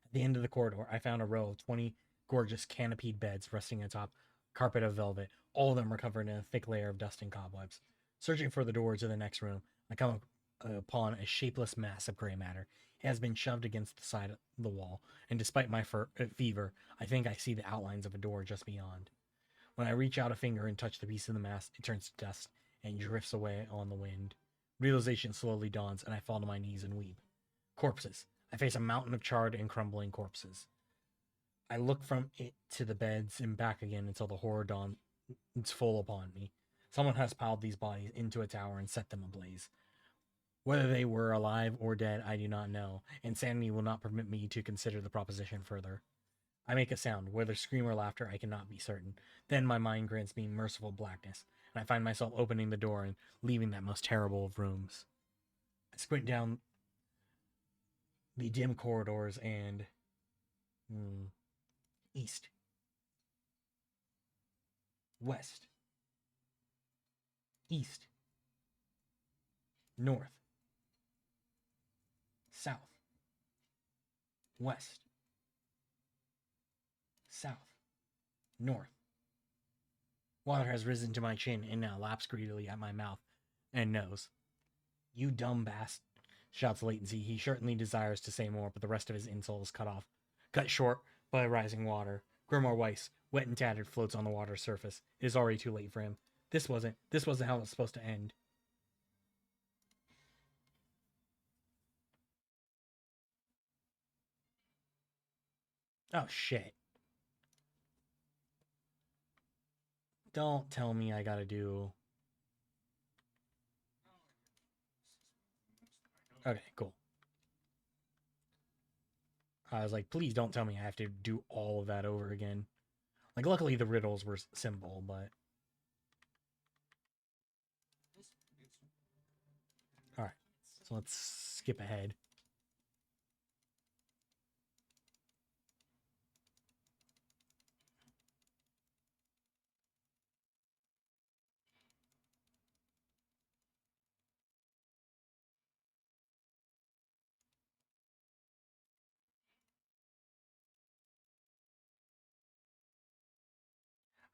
At the end of the corridor, I found a row of 20 gorgeous canopied beds resting atop carpet of velvet. All of them are covered in a thick layer of dust and cobwebs. Searching for the door to the next room, I come upon a shapeless mass of gray matter. It has been shoved against the side of the wall, and despite my fever, I think I see the outlines of a door just beyond. When I reach out a finger and touch the piece of the mass, it turns to dust and drifts away on the wind. Realization slowly dawns, and I fall to my knees and weep. Corpses. I face a mountain of charred and crumbling corpses. I look from it to the beds and back again until the horror dawns full upon me. Someone has piled these bodies into a tower and set them ablaze. Whether they were alive or dead, I do not know. Insanity will not permit me to consider the proposition further. I make a sound, whether scream or laughter, I cannot be certain. Then my mind grants me merciful blackness, and I find myself opening the door and leaving that most terrible of rooms. I squint down the dim corridors and east, west, east, north, south, west, south, north. Water has risen to my chin and now laps greedily at my mouth and nose. You dumb bast, shouts Latency. He certainly desires to say more, but the rest of his insult is cut short by rising water. Grimoire Weiss, wet and tattered, floats on the water's surface. It is already too late for him. This wasn't how it was supposed to end. Oh shit. Don't tell me I gotta do... Okay, cool. I was like, please don't tell me I have to do all of that over again. Like, luckily the riddles were simple, but... Alright, so let's skip ahead.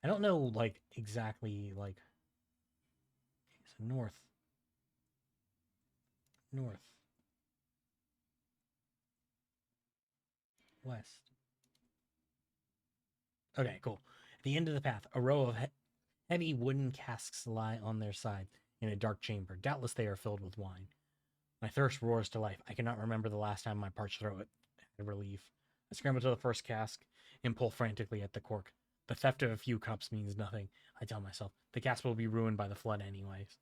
I don't know, like, exactly, like... Okay, so north. North. West. Okay, cool. At the end of the path, a row of heavy wooden casks lie on their side in a dark chamber. Doubtless they are filled with wine. My thirst roars to life. I cannot remember the last time my parched throat had relief. I scramble to the first cask and pull frantically at the cork. The theft of a few cups means nothing, I tell myself. The cask will be ruined by the flood anyways.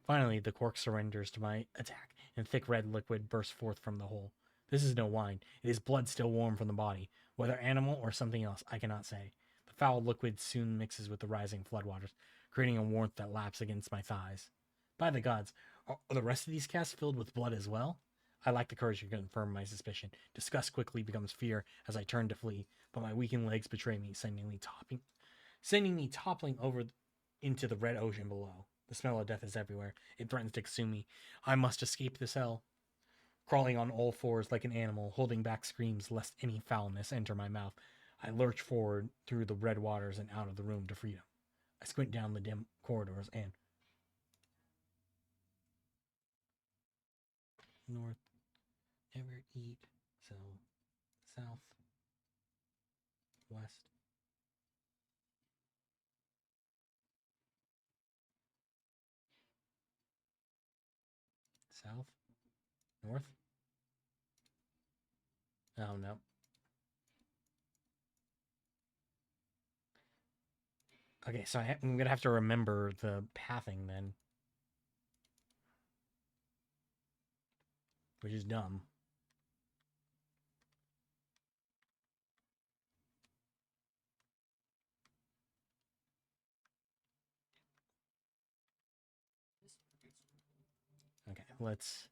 Finally, the cork surrenders to my attack, and thick red liquid bursts forth from the hole. This is no wine. It is blood still warm from the body. Whether animal or something else, I cannot say. The foul liquid soon mixes with the rising floodwaters, creating a warmth that laps against my thighs. By the gods, are the rest of these casks filled with blood as well? I lack the courage to confirm my suspicion. Disgust quickly becomes fear as I turn to flee, but my weakened legs betray me, sending me toppling over into the red ocean below. The smell of death is everywhere. It threatens to consume me. I must escape this hell. Crawling on all fours like an animal, holding back screams lest any foulness enter my mouth, I lurch forward through the red waters and out of the room to freedom. I squint down the dim corridors and... North, ever eat, so south, west, south, north. Oh no. Okay, so I'm gonna have to remember the pathing then, which is dumb. Okay, let's...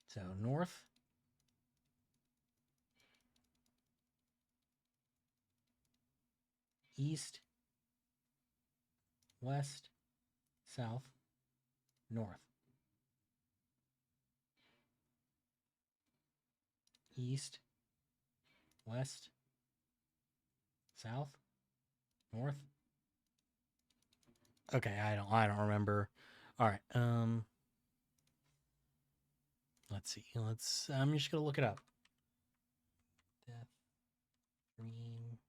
So, north, east, west, south, north. East, west, south, north. Okay, I don't remember. All right. Let's see. I'm just gonna look it up. Death dream.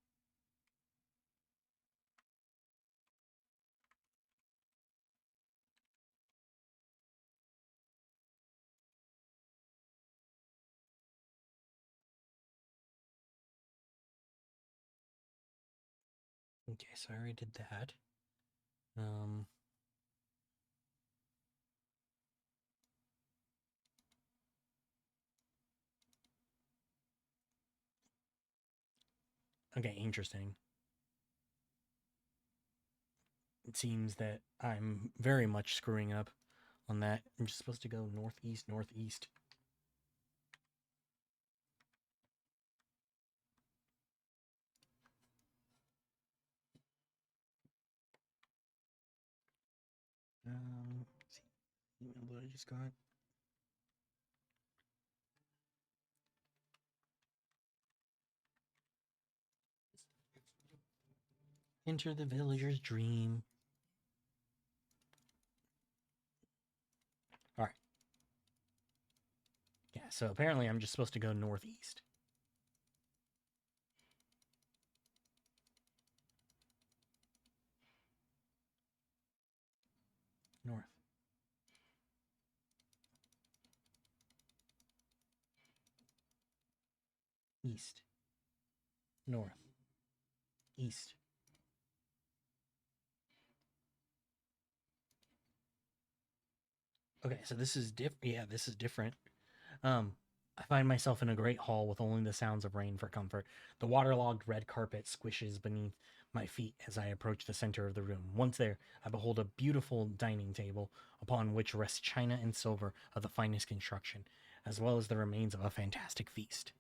Okay, so I already did that. Okay, interesting. It seems that I'm very much screwing up on that. I'm just supposed to go northeast, northeast. Let's see. Email that I just got. Enter the villager's dream. All right. Yeah, so apparently I'm just supposed to go northeast. North. East. North. East. Okay, so this is different. Yeah, this is different. I find myself in a great hall with only the sounds of rain for comfort. The waterlogged red carpet squishes beneath my feet as I approach the center of the room. Once there, I behold a beautiful dining table upon which rest china and silver of the finest construction, as well as the remains of a fantastic feast.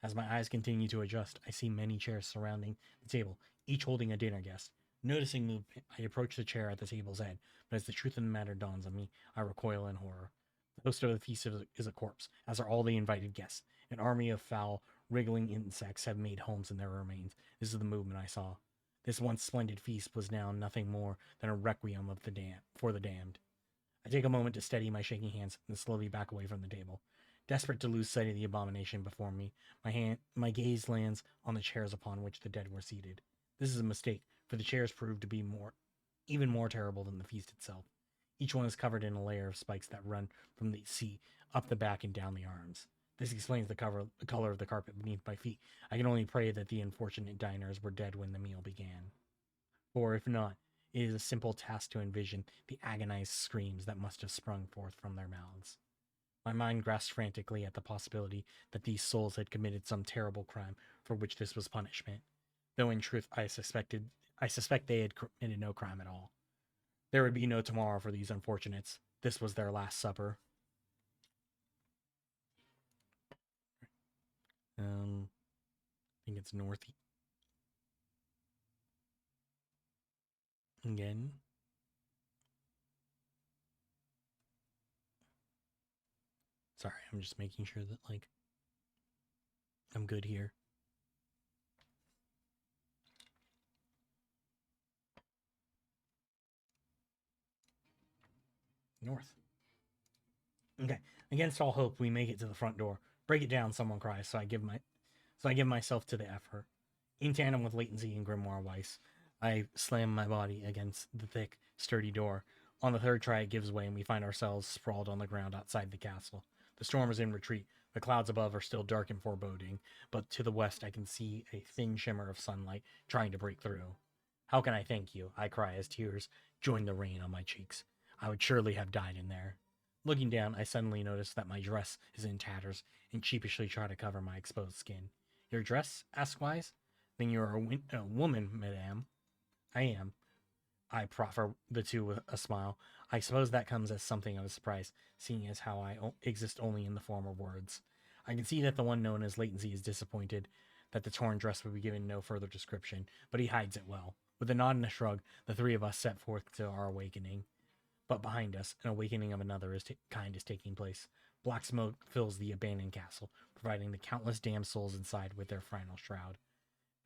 As my eyes continue to adjust, I see many chairs surrounding the table, each holding a dinner guest. Noticing movement, I approach the chair at the table's head, but as the truth of the matter dawns on me, I recoil in horror. The host of the feast is a corpse, as are all the invited guests. An army of foul, wriggling insects have made homes in their remains. This is the movement I saw. This once splendid feast was now nothing more than a requiem of for the damned. I take a moment to steady my shaking hands and slowly back away from the table. Desperate to lose sight of the abomination before me, my gaze lands on the chairs upon which the dead were seated. This is a mistake, for the chairs proved to be even more terrible than the feast itself. Each one is covered in a layer of spikes that run from the seat up the back and down the arms. This explains the color of the carpet beneath my feet. I can only pray that the unfortunate diners were dead when the meal began. For if not, it is a simple task to envision the agonized screams that must have sprung forth from their mouths. My mind grasped frantically at the possibility that these souls had committed some terrible crime for which this was punishment, though in truth I suspect they had committed no crime at all. There would be no tomorrow for these unfortunates. This was their last supper. I think it's north again. Sorry, I'm just making sure that like I'm good here. North. Okay. Against all hope, we make it to the front door. Break it down, someone cries, so I give myself to the effort. In tandem with latency and Grimoire Weiss, I slam my body against the thick, sturdy door. On the third try, it gives way, and we find ourselves sprawled on the ground outside the castle. The storm is in retreat. The clouds above are still dark and foreboding, but to the west I can see a thin shimmer of sunlight trying to break through. How can I thank you? I cry as tears join the rain on my cheeks. I would surely have died in there. Looking down, I suddenly notice that my dress is in tatters and sheepishly try to cover my exposed skin. Your dress? Asks Wise. Then you are a woman, madame. I am. I proffer the two with a smile. I suppose that comes as something of a surprise, seeing as how I exist only in the form of words. I can see that the one known as Latency is disappointed that the torn dress would be given no further description, but he hides it well. With a nod and a shrug, the three of us set forth to our awakening. But behind us, an awakening of another kind is taking place. Black smoke fills the abandoned castle, providing the countless damned souls inside with their final shroud.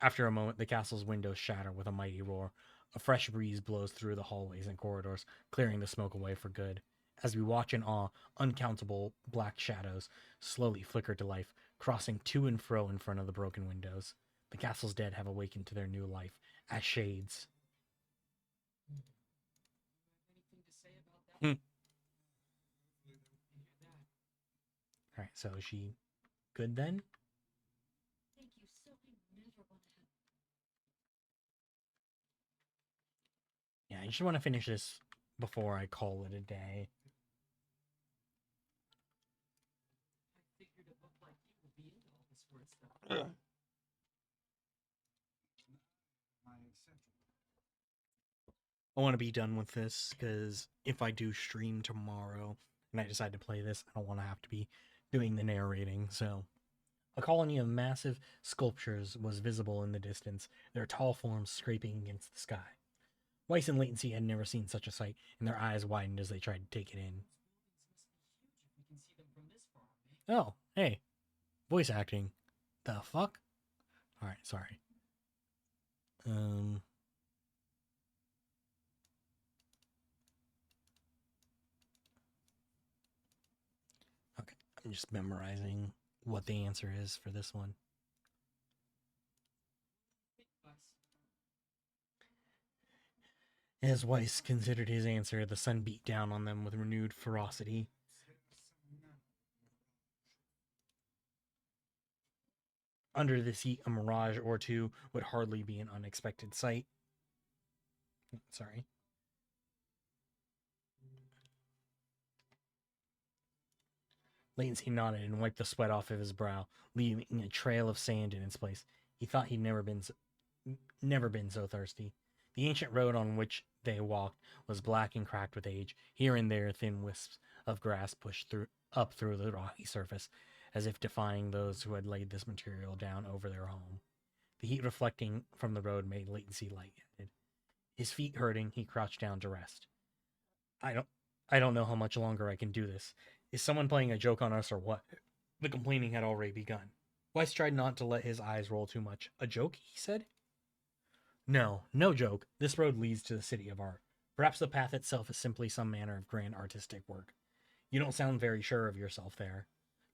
After a moment, the castle's windows shatter with a mighty roar. A fresh breeze blows through the hallways and corridors, clearing the smoke away for good. As we watch in awe, uncountable black shadows slowly flicker to life, crossing to and fro in front of the broken windows. The castle's dead have awakened to their new life as shades.
Anything to say about that?
Hmm.
I hear that.
All right, so is she good then?
Thank you so I never want to have.
Yeah, I just want to finish this before I call it a day.
I figured it looked like you would be into all this word stuff.
I want to be done with this because if I do stream tomorrow and I decide to play this, I don't want to have to be doing the narrating. So, a colony of massive sculptures was visible in the distance, their tall forms scraping against the sky. Weiss and Latency had never seen such a sight, and their eyes widened as they tried to take it in.
Those buildings must be huge if we can see them from this far, eh?
Oh, hey, voice acting. The fuck? All right, sorry. Okay, I'm just memorizing what the answer is for this one. As Weiss considered his answer, the sun beat down on them with renewed ferocity. Under this heat, a mirage or two would hardly be an unexpected sight. Sorry. Latency nodded and wiped the sweat off of his brow, leaving a trail of sand in its place. He thought he'd never been so thirsty. The ancient road on which they walked was black and cracked with age. Here and there, thin wisps of grass pushed up through the rocky surface, as if defying those who had laid this material down over their home. The heat reflecting from the road made Latency lightheaded. His feet hurting, he crouched down to rest. I don't know how much longer I can do this. Is someone playing a joke on us or what? The complaining had already begun. Weiss tried not to let his eyes roll too much. A joke, he said? No joke. This road leads to the city of art. Perhaps the path itself is simply some manner of grand artistic work. You don't sound very sure of yourself there.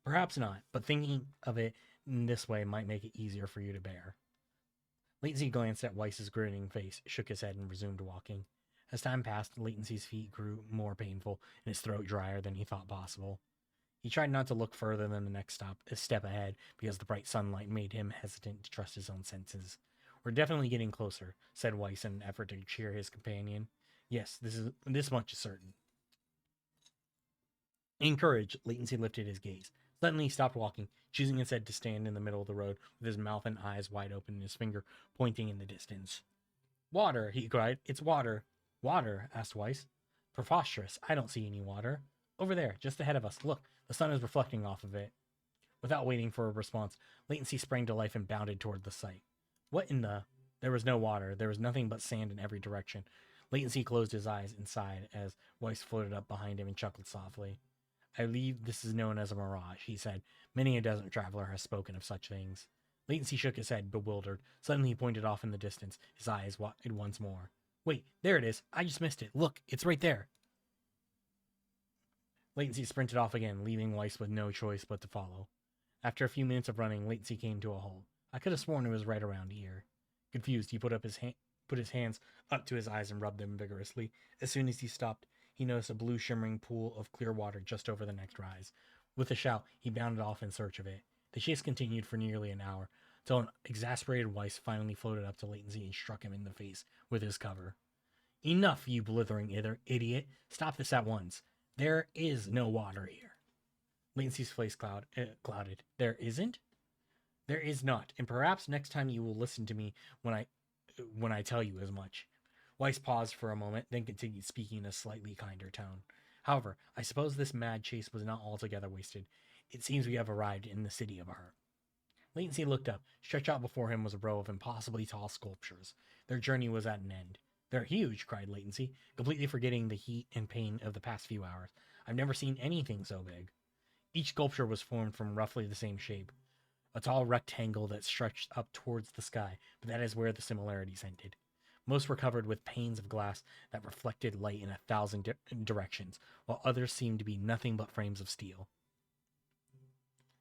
Perhaps not, but thinking of it in this way might make it easier for you to bear. Latency glanced at Weiss's grinning face, shook his head, and resumed walking. As time passed, Latency's feet grew more painful and his throat drier than he thought possible. He tried not to look further than the next step ahead because the bright sunlight made him hesitant to trust his own senses. We're definitely getting closer, said Weiss in an effort to cheer his companion. Yes, this much is certain. Encouraged, Latency lifted his gaze. Suddenly he stopped walking, choosing instead to stand in the middle of the road with his mouth and eyes wide open and his finger pointing in the distance. Water, he cried. It's water. Water? Asked Weiss. Preposterous. I don't see any water. Over there, just ahead of us. Look, the sun is reflecting off of it. Without waiting for a response, Latency sprang to life and bounded toward the sight. What in the... There was no water. There was nothing but sand in every direction. Latency closed his eyes and sighed as Weiss floated up behind him and chuckled softly. I believe this is known as a mirage, he said. Many a desert traveler has spoken of such things. Latency shook his head, bewildered. Suddenly he pointed off in the distance, his eyes wide once more. Wait, there it is. I just missed it. Look, it's right there. Latency sprinted off again, leaving Weiss with no choice but to follow. After a few minutes of running, Latency came to a halt. I could have sworn it was right around here. Confused, he put his hands up to his eyes and rubbed them vigorously. As soon as he stopped, he noticed a blue shimmering pool of clear water just over the next rise. With a shout, he bounded off in search of it. The chase continued for nearly an hour, till an exasperated Weiss finally floated up to Latency and struck him in the face with his cover. Enough, you blithering idiot. Stop this at once. There is no water here. Latency's face clouded. There isn't? There is not, and perhaps next time you will listen to me when I tell you as much. Weiss paused for a moment, then continued speaking in a slightly kinder tone. However, I suppose this mad chase was not altogether wasted. It seems we have arrived in the city of art. Latency looked up. Stretched out before him was a row of impossibly tall sculptures. Their journey was at an end. They're huge, cried Latency, completely forgetting the heat and pain of the past few hours. I've never seen anything so big. Each sculpture was formed from roughly the same shape. A tall rectangle that stretched up towards the sky, but that is where the similarities ended. Most were covered with panes of glass that reflected light in 1,000 directions, while others seemed to be nothing but frames of steel.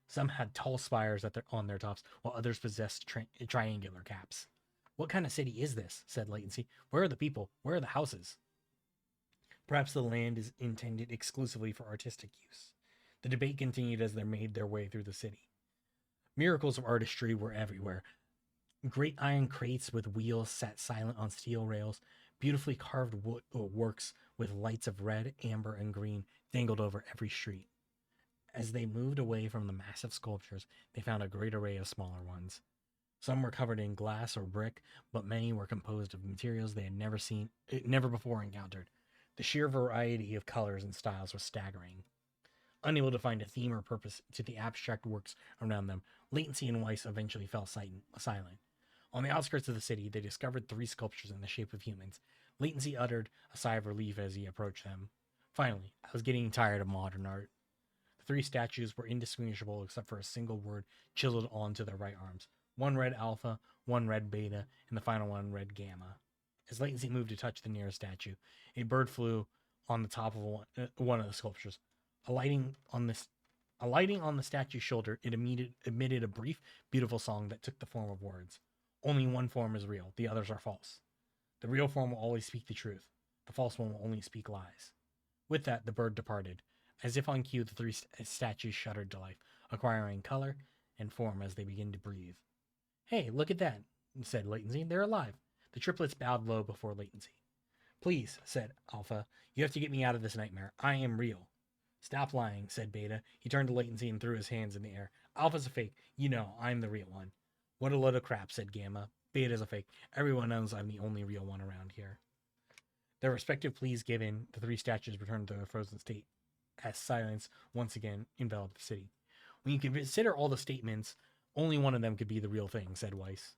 Some had tall spires on their tops, while others possessed triangular caps. What kind of city is this? Said Latency. Where are the people? Where are the houses? Perhaps the land is intended exclusively for artistic use. The debate continued as they made their way through the city. Miracles of artistry were everywhere. Great iron crates with wheels sat silent on steel rails. Beautifully carved works with lights of red, amber, and green dangled over every street. As they moved away from the massive sculptures, they found a great array of smaller ones. Some were covered in glass or brick, but many were composed of materials they had never before encountered. The sheer variety of colors and styles was staggering. Unable to find a theme or purpose to the abstract works around them, Latency and Weiss eventually fell silent. On the outskirts of the city, they discovered 3 sculptures in the shape of humans. Latency uttered a sigh of relief as he approached them. Finally, I was getting tired of modern art. The 3 statues were indistinguishable except for a single word chiseled onto their right arms. One read alpha, one read beta, and the final one read gamma. As Latency moved to touch the nearest statue, a bird flew on the top of one of the sculptures. Alighting on the statue's shoulder, it emitted a brief, beautiful song that took the form of words. Only one form is real, the others are false. The real form will always speak the truth. The false one will only speak lies. With that, the bird departed. As if on cue, the 3 statues shuddered to life, acquiring color and form as they began to breathe. Hey, look at that, said Latency. They're alive. The triplets bowed low before Latency. Please, said Alpha, you have to get me out of this nightmare. I am real. Stop lying, said Beta. He turned to Latency and threw his hands in the air. Alpha's a fake. You know, I'm the real one. What a load of crap, said Gamma. Beta's a fake. Everyone knows I'm the only real one around here. Their respective pleas given, the 3 statues returned to their frozen state, as silence once again enveloped the city. When you consider all the statements, only one of them could be the real thing, said Weiss.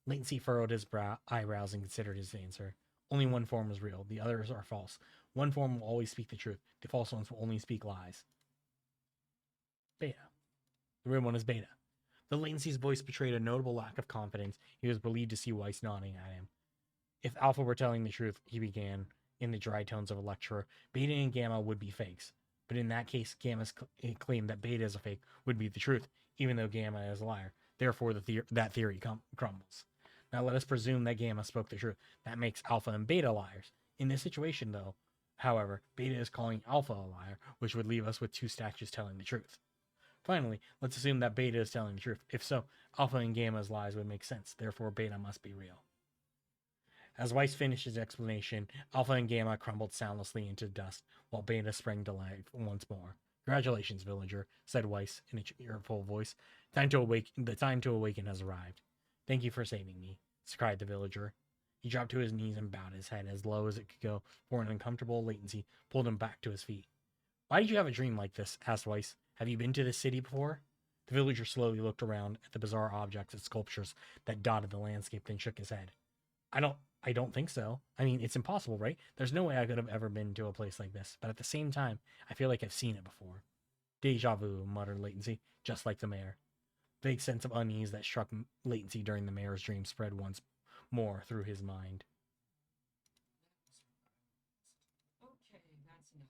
Latency furrowed his eyebrows and considered his answer. Only one form is real. The others are false. One form will always speak the truth. The false ones will only speak lies. Beta. The real one is Beta. The Latency's voice betrayed a notable lack of confidence. He was relieved to see Weiss nodding at him. If Alpha were telling the truth, he began, in the dry tones of a lecturer, Beta and Gamma would be fakes. But in that case, Gamma's claim that Beta is a fake would be the truth, even though Gamma is a liar. Therefore, that theory crumbles. Now let us presume that Gamma spoke the truth. That makes Alpha and Beta liars. In this situation, though, however, Beta is calling Alpha a liar, which would leave us with 2 statues telling the truth. Finally, let's assume that Beta is telling the truth. If so, Alpha and Gamma's lies would make sense. Therefore, Beta must be real. As Weiss finished his explanation, Alpha and Gamma crumbled soundlessly into dust, while Beta sprang to life once more. Congratulations, villager, said Weiss in a cheerful voice. The time to awaken has arrived. Thank you for saving me, cried the villager. He dropped to his knees and bowed his head as low as it could go, for an uncomfortable latency pulled him back to his feet. Why did you have a dream like this? Asked Weiss. Have you been to this city before? The villager slowly looked around at the bizarre objects and sculptures that dotted the landscape, then shook his head. I don't think so. I mean, it's impossible, right? There's no way I could have ever been to a place like this. But at the same time, I feel like I've seen it before. Deja vu, muttered Latency, just like the mayor. Vague sense of unease that struck Latency during the mayor's dream spread once more through his mind.
Okay, that's enough.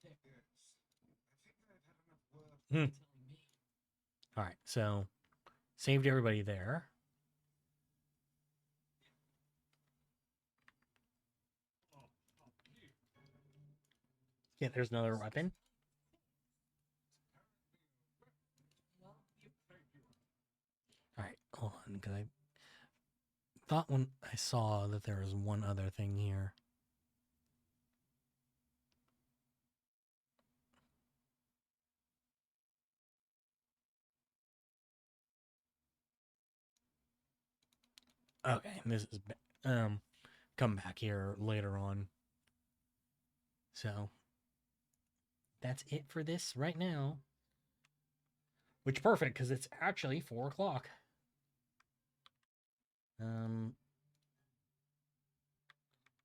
Okay, there.
Yes. I think I've had enough word.
Hmm.
Telling me.
All right, so saved everybody there. Yeah, there's another weapon.
Well, you
All right, hold on, because I thought when I saw that there was one other thing here. Okay, this is come back here later on. So that's it for this right now. Which perfect because it's actually 4 o'clock.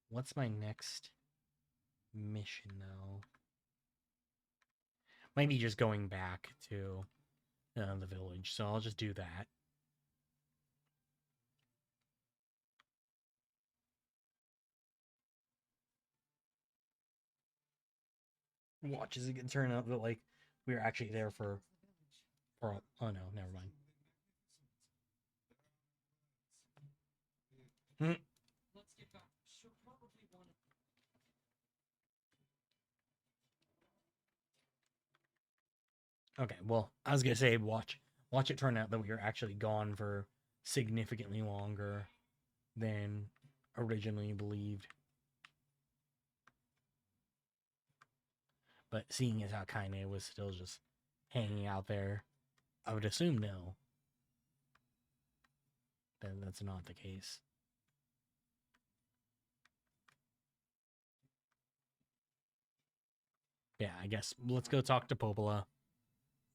What's my next mission though? Might be just going back to the village, so I'll just do that. Watch as it can turn out that like we were actually there for oh no, never mind.
Let's get back. She'll probably want to.
Okay, well, I was gonna say watch it turn out that we were actually gone for significantly longer than originally believed. But seeing as how Kaine was still just hanging out there, I would assume no. that's not the case. Yeah, I guess let's go talk to Popola,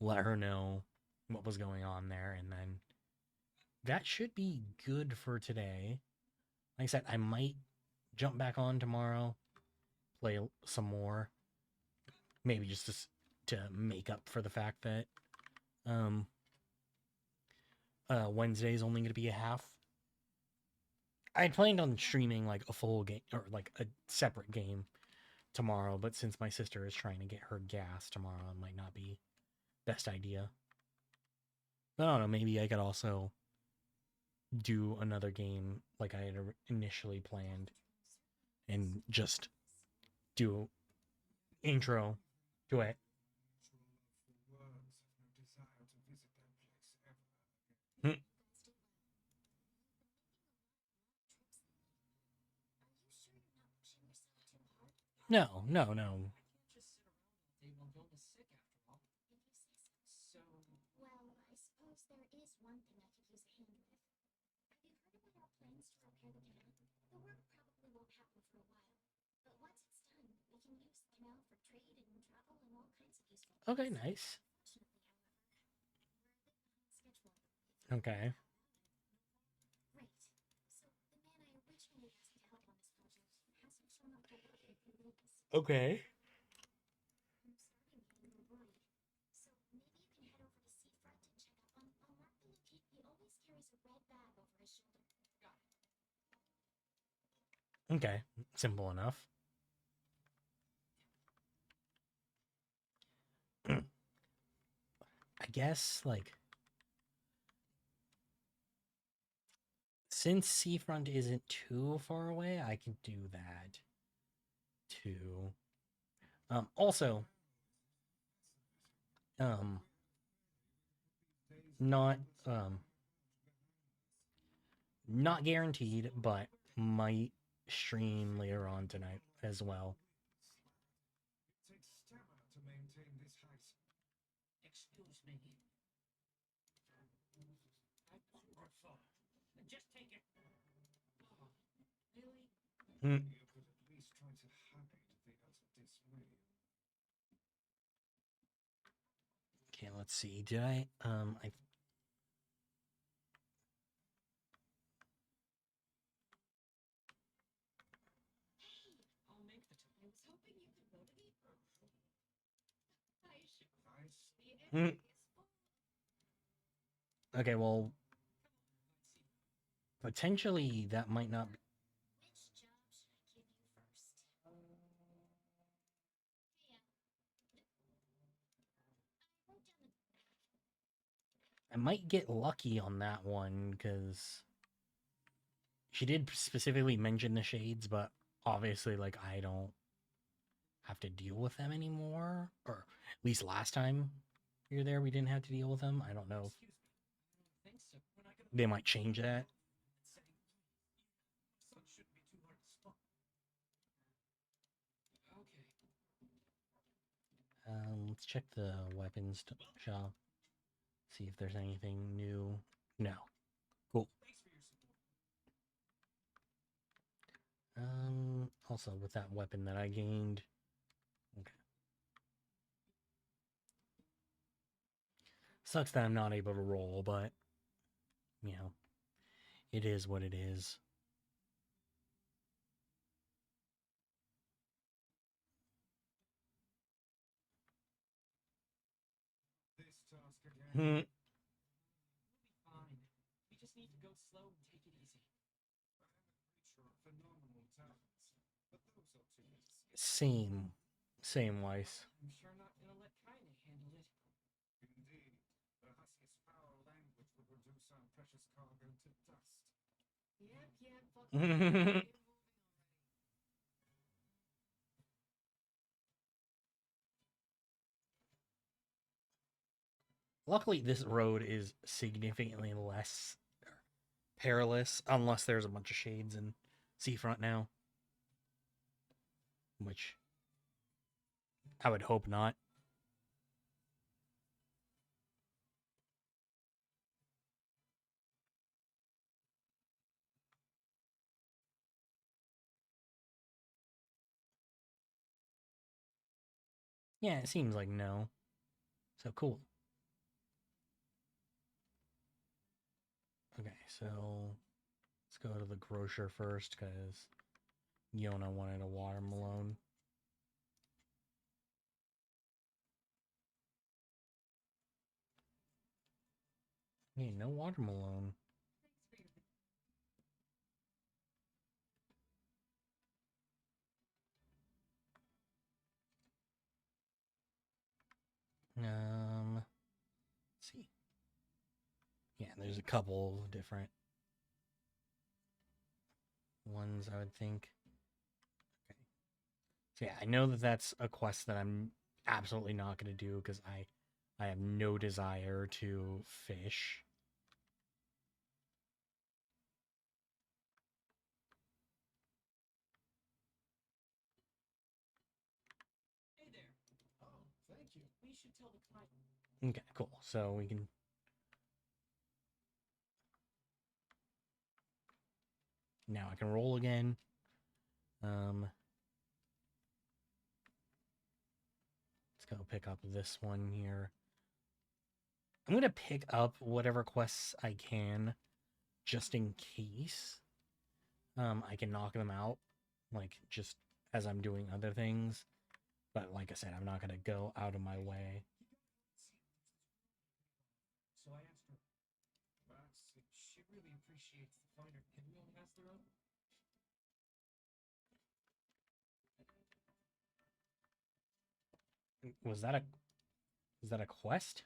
let her know what was going on there, and then that should be good for today. Like I said, I might jump back on tomorrow, play some more, maybe just to make up for the fact that Wednesday's only going to be a half. I had planned on streaming like a full game or like a separate game tomorrow, but since my sister is trying to get her gas tomorrow, it might not be best idea. But I don't know, maybe I could also do another game like I had initially planned and just do intro to it. Hmm. No, no, no.
Just sit around all day while Vilna's sick after all.
If you say so.
So,
Well, I suppose there is one thing I could use a hand with. Have you heard about our plans to repair the canal? The work probably won't happen for a while, but once it's done, we can use the canal for trade and travel and all kinds of useful things.
Okay, nice.
Fortunately, however, we're a bit behind schedule.
Okay.
Right. So the man I originally asked to help on this project hasn't shown up yet for a few days.
Okay.
I'm starting to get a little worried. So maybe you can head over to Seafront and check up on Mark the Lieutenant. He always carries a red bag over his shoulder.
got it.
Okay. Simple enough. I guess, like, since Seafront isn't too far away, I can do that too. Also, not not guaranteed, but might stream later on tonight as well.
It takes stamina to maintain this height.
Excuse me. I wonder for. Just take it. Oh, really?
Hmm.
You could at least try to hide the utter dismay.
Okay, let's see. Did I
I'll make the time. I was hoping you could motivate her. I should.
Nice.
The
Hmm.
area is full.
Okay, well,
Let's see.
potentially that might not be.
Which job should I give you first? Yeah. I wrote down the
I might get lucky on that one because she did specifically mention the shades, but obviously, like, I don't have to deal with them anymore. Or at least last time you're there, we didn't have to deal with them. I don't know.
Excuse me. I don't think so. We're not gonna.
They might change that.
Saying, my son shouldn't be too hard to spot. Okay.
Let's check the weapons shop. See if there's anything new. No. Cool.
Thanks for your support.
Also with that weapon that I gained. Okay. Sucks that I'm not able to roll, but you know, it is what it is.
This task again.
Hmm.
We'll be fine. We just need to go slow and take it easy.
I am a creature of phenomenal talents, but those are too easy.
Same, Weiss.
I'm sure not gonna let Kaine handle it.
Indeed, the husk's foul language would reduce our precious cargo to dust.
Yep, fuck it. Get moving already.
Luckily, this road is significantly less perilous, unless there's a bunch of shades in Seafront now. Which I would hope not. Yeah, it seems like no. So cool. Okay, so let's go to the grocer first because Yona wanted a watermelon. Hey, no watermelon. Let's see. Yeah, there's a couple different ones I would think. Okay. So yeah, I know that that's a quest that I'm absolutely not going to do because I have no desire to fish.
Hey there.
Oh, thank you.
We should tell the client.
Okay, cool. So we can. Now I can roll again. Let's go pick up this one here. I'm going to pick up whatever quests I can just in case I can knock them out, like just as I'm doing other things. But like I said, I'm not going to go out of my way.
So I asked her. She really appreciates the fighter. Everyone has their own.
Was that a quest?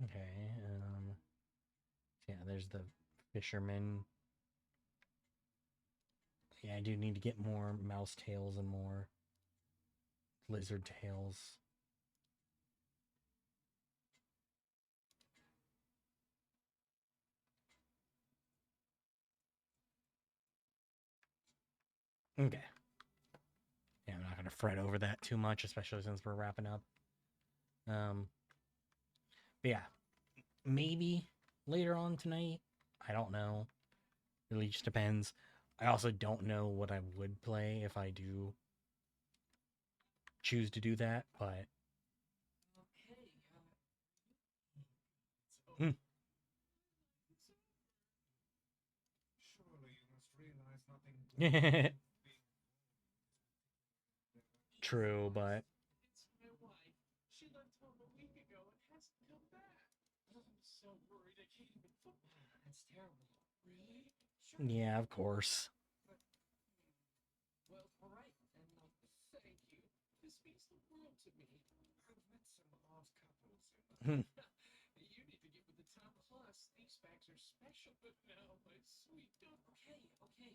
Okay. Yeah, there's the fisherman. Yeah, I do need to get more mouse tails and more lizard tails. Okay. Yeah, I'm not gonna fret over that too much, especially since we're wrapping up. But yeah, maybe later on tonight. I don't know. Really just depends. I also don't know what I would play if I do choose to do that, but
Hey,
Hmm.
Surely you must realize nothing good is being
true, but
it's my wife. She left home a week ago and hasn't come back. I'm so worried I can't even football. That's terrible. Really? Sure.
yeah, of course.
But, well, all right. And thank you. This means the world to me.
I've met some odd couples
Hmm.
You need to get with the top plus. These bags are special, but now my sweet dog. Okay, okay.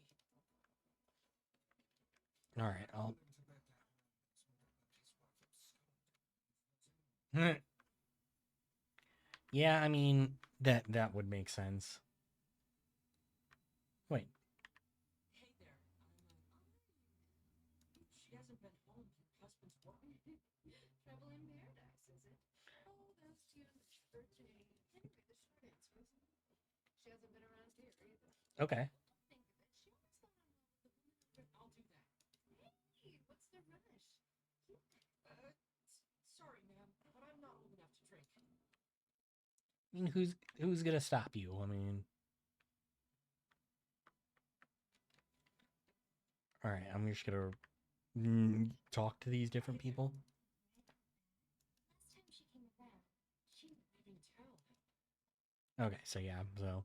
All right, I'll.
willing to bet that man knows more about his wife absconding.
Yeah, I mean that would make sense. Wait,
Hey there. She hasn't been home. Your husband's working.
Trouble in paradise, is it? Oh, that's too much for Jane. Anyway, the short answer is she hasn't been around here either.
okay.
Think of it. She always thought I'm with the woman over.
I'll do that.
Hey, what's the rush? Keep
Sorry, ma'am, but I'm not old enough to drink.
I mean, who's gonna stop you? I mean, all right, I'm just gonna talk to these different people.
last time she came around, she
Leaving town.
Okay, so yeah, so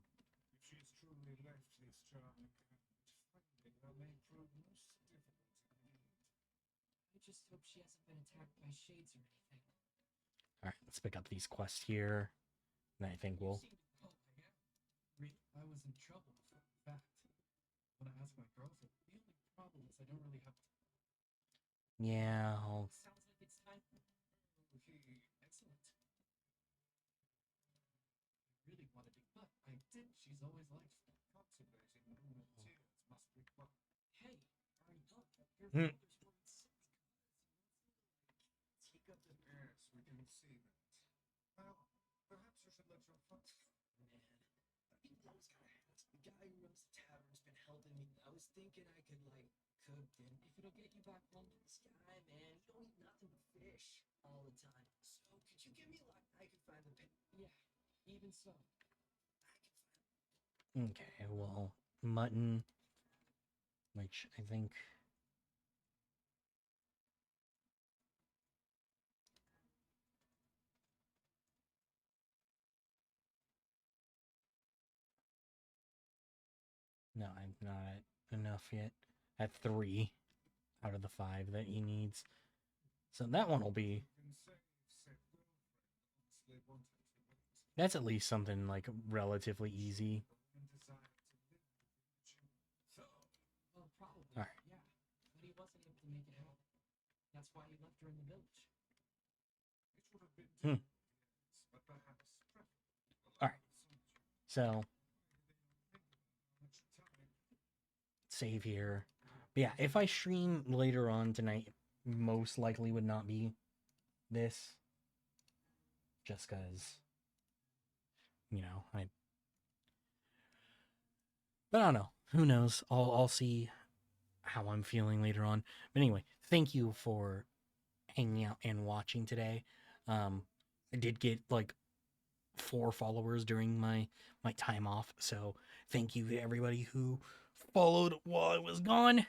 If she's truly left this charming and finding her may prove most difficult indeed.
I just hope she hasn't been attacked by shades or anything.
all right, let's pick up these quests here, and I think we'll.
Oh, I am. I was in trouble. In fact, when I asked my girlfriend, the only problem is I don't really have.
Yeah, I'll.
Sounds like it's time. Excellent. I really wanted to, but I did. She's always liked
Contemplating moon and tears must be fun.
Hey, hurry up. Your
Hmm.
father's wearing six colors. Take up the
Yes, we can see that. Well, perhaps you should let your father.
man. runs the tavern's been helping me. I was thinking I could, like, cook dinner. If it'll get you back home to the sky, man, you don't eat nothing but fish all the time. So, could you give me, like, I could find the pay. Yeah, even so.
Okay, well, mutton, which I think... No, I'm not at enough yet. At 3 out of the 5 that he needs. So that one will be... That's at least something, like, relatively easy.
Well, probably.
Alright.
Yeah, but he wasn't able to make it happen. That's why he left her in the village.
It would have been but perhaps preferable.
Alright. So, save here. But yeah, if I stream later on tonight, most likely would not be this. Just because, you know, but I don't know. Who knows? I'll see how I'm feeling later on. But anyway, thank you for hanging out and watching today. I did get like 4 followers during my time off, so thank you to everybody who followed while I was gone.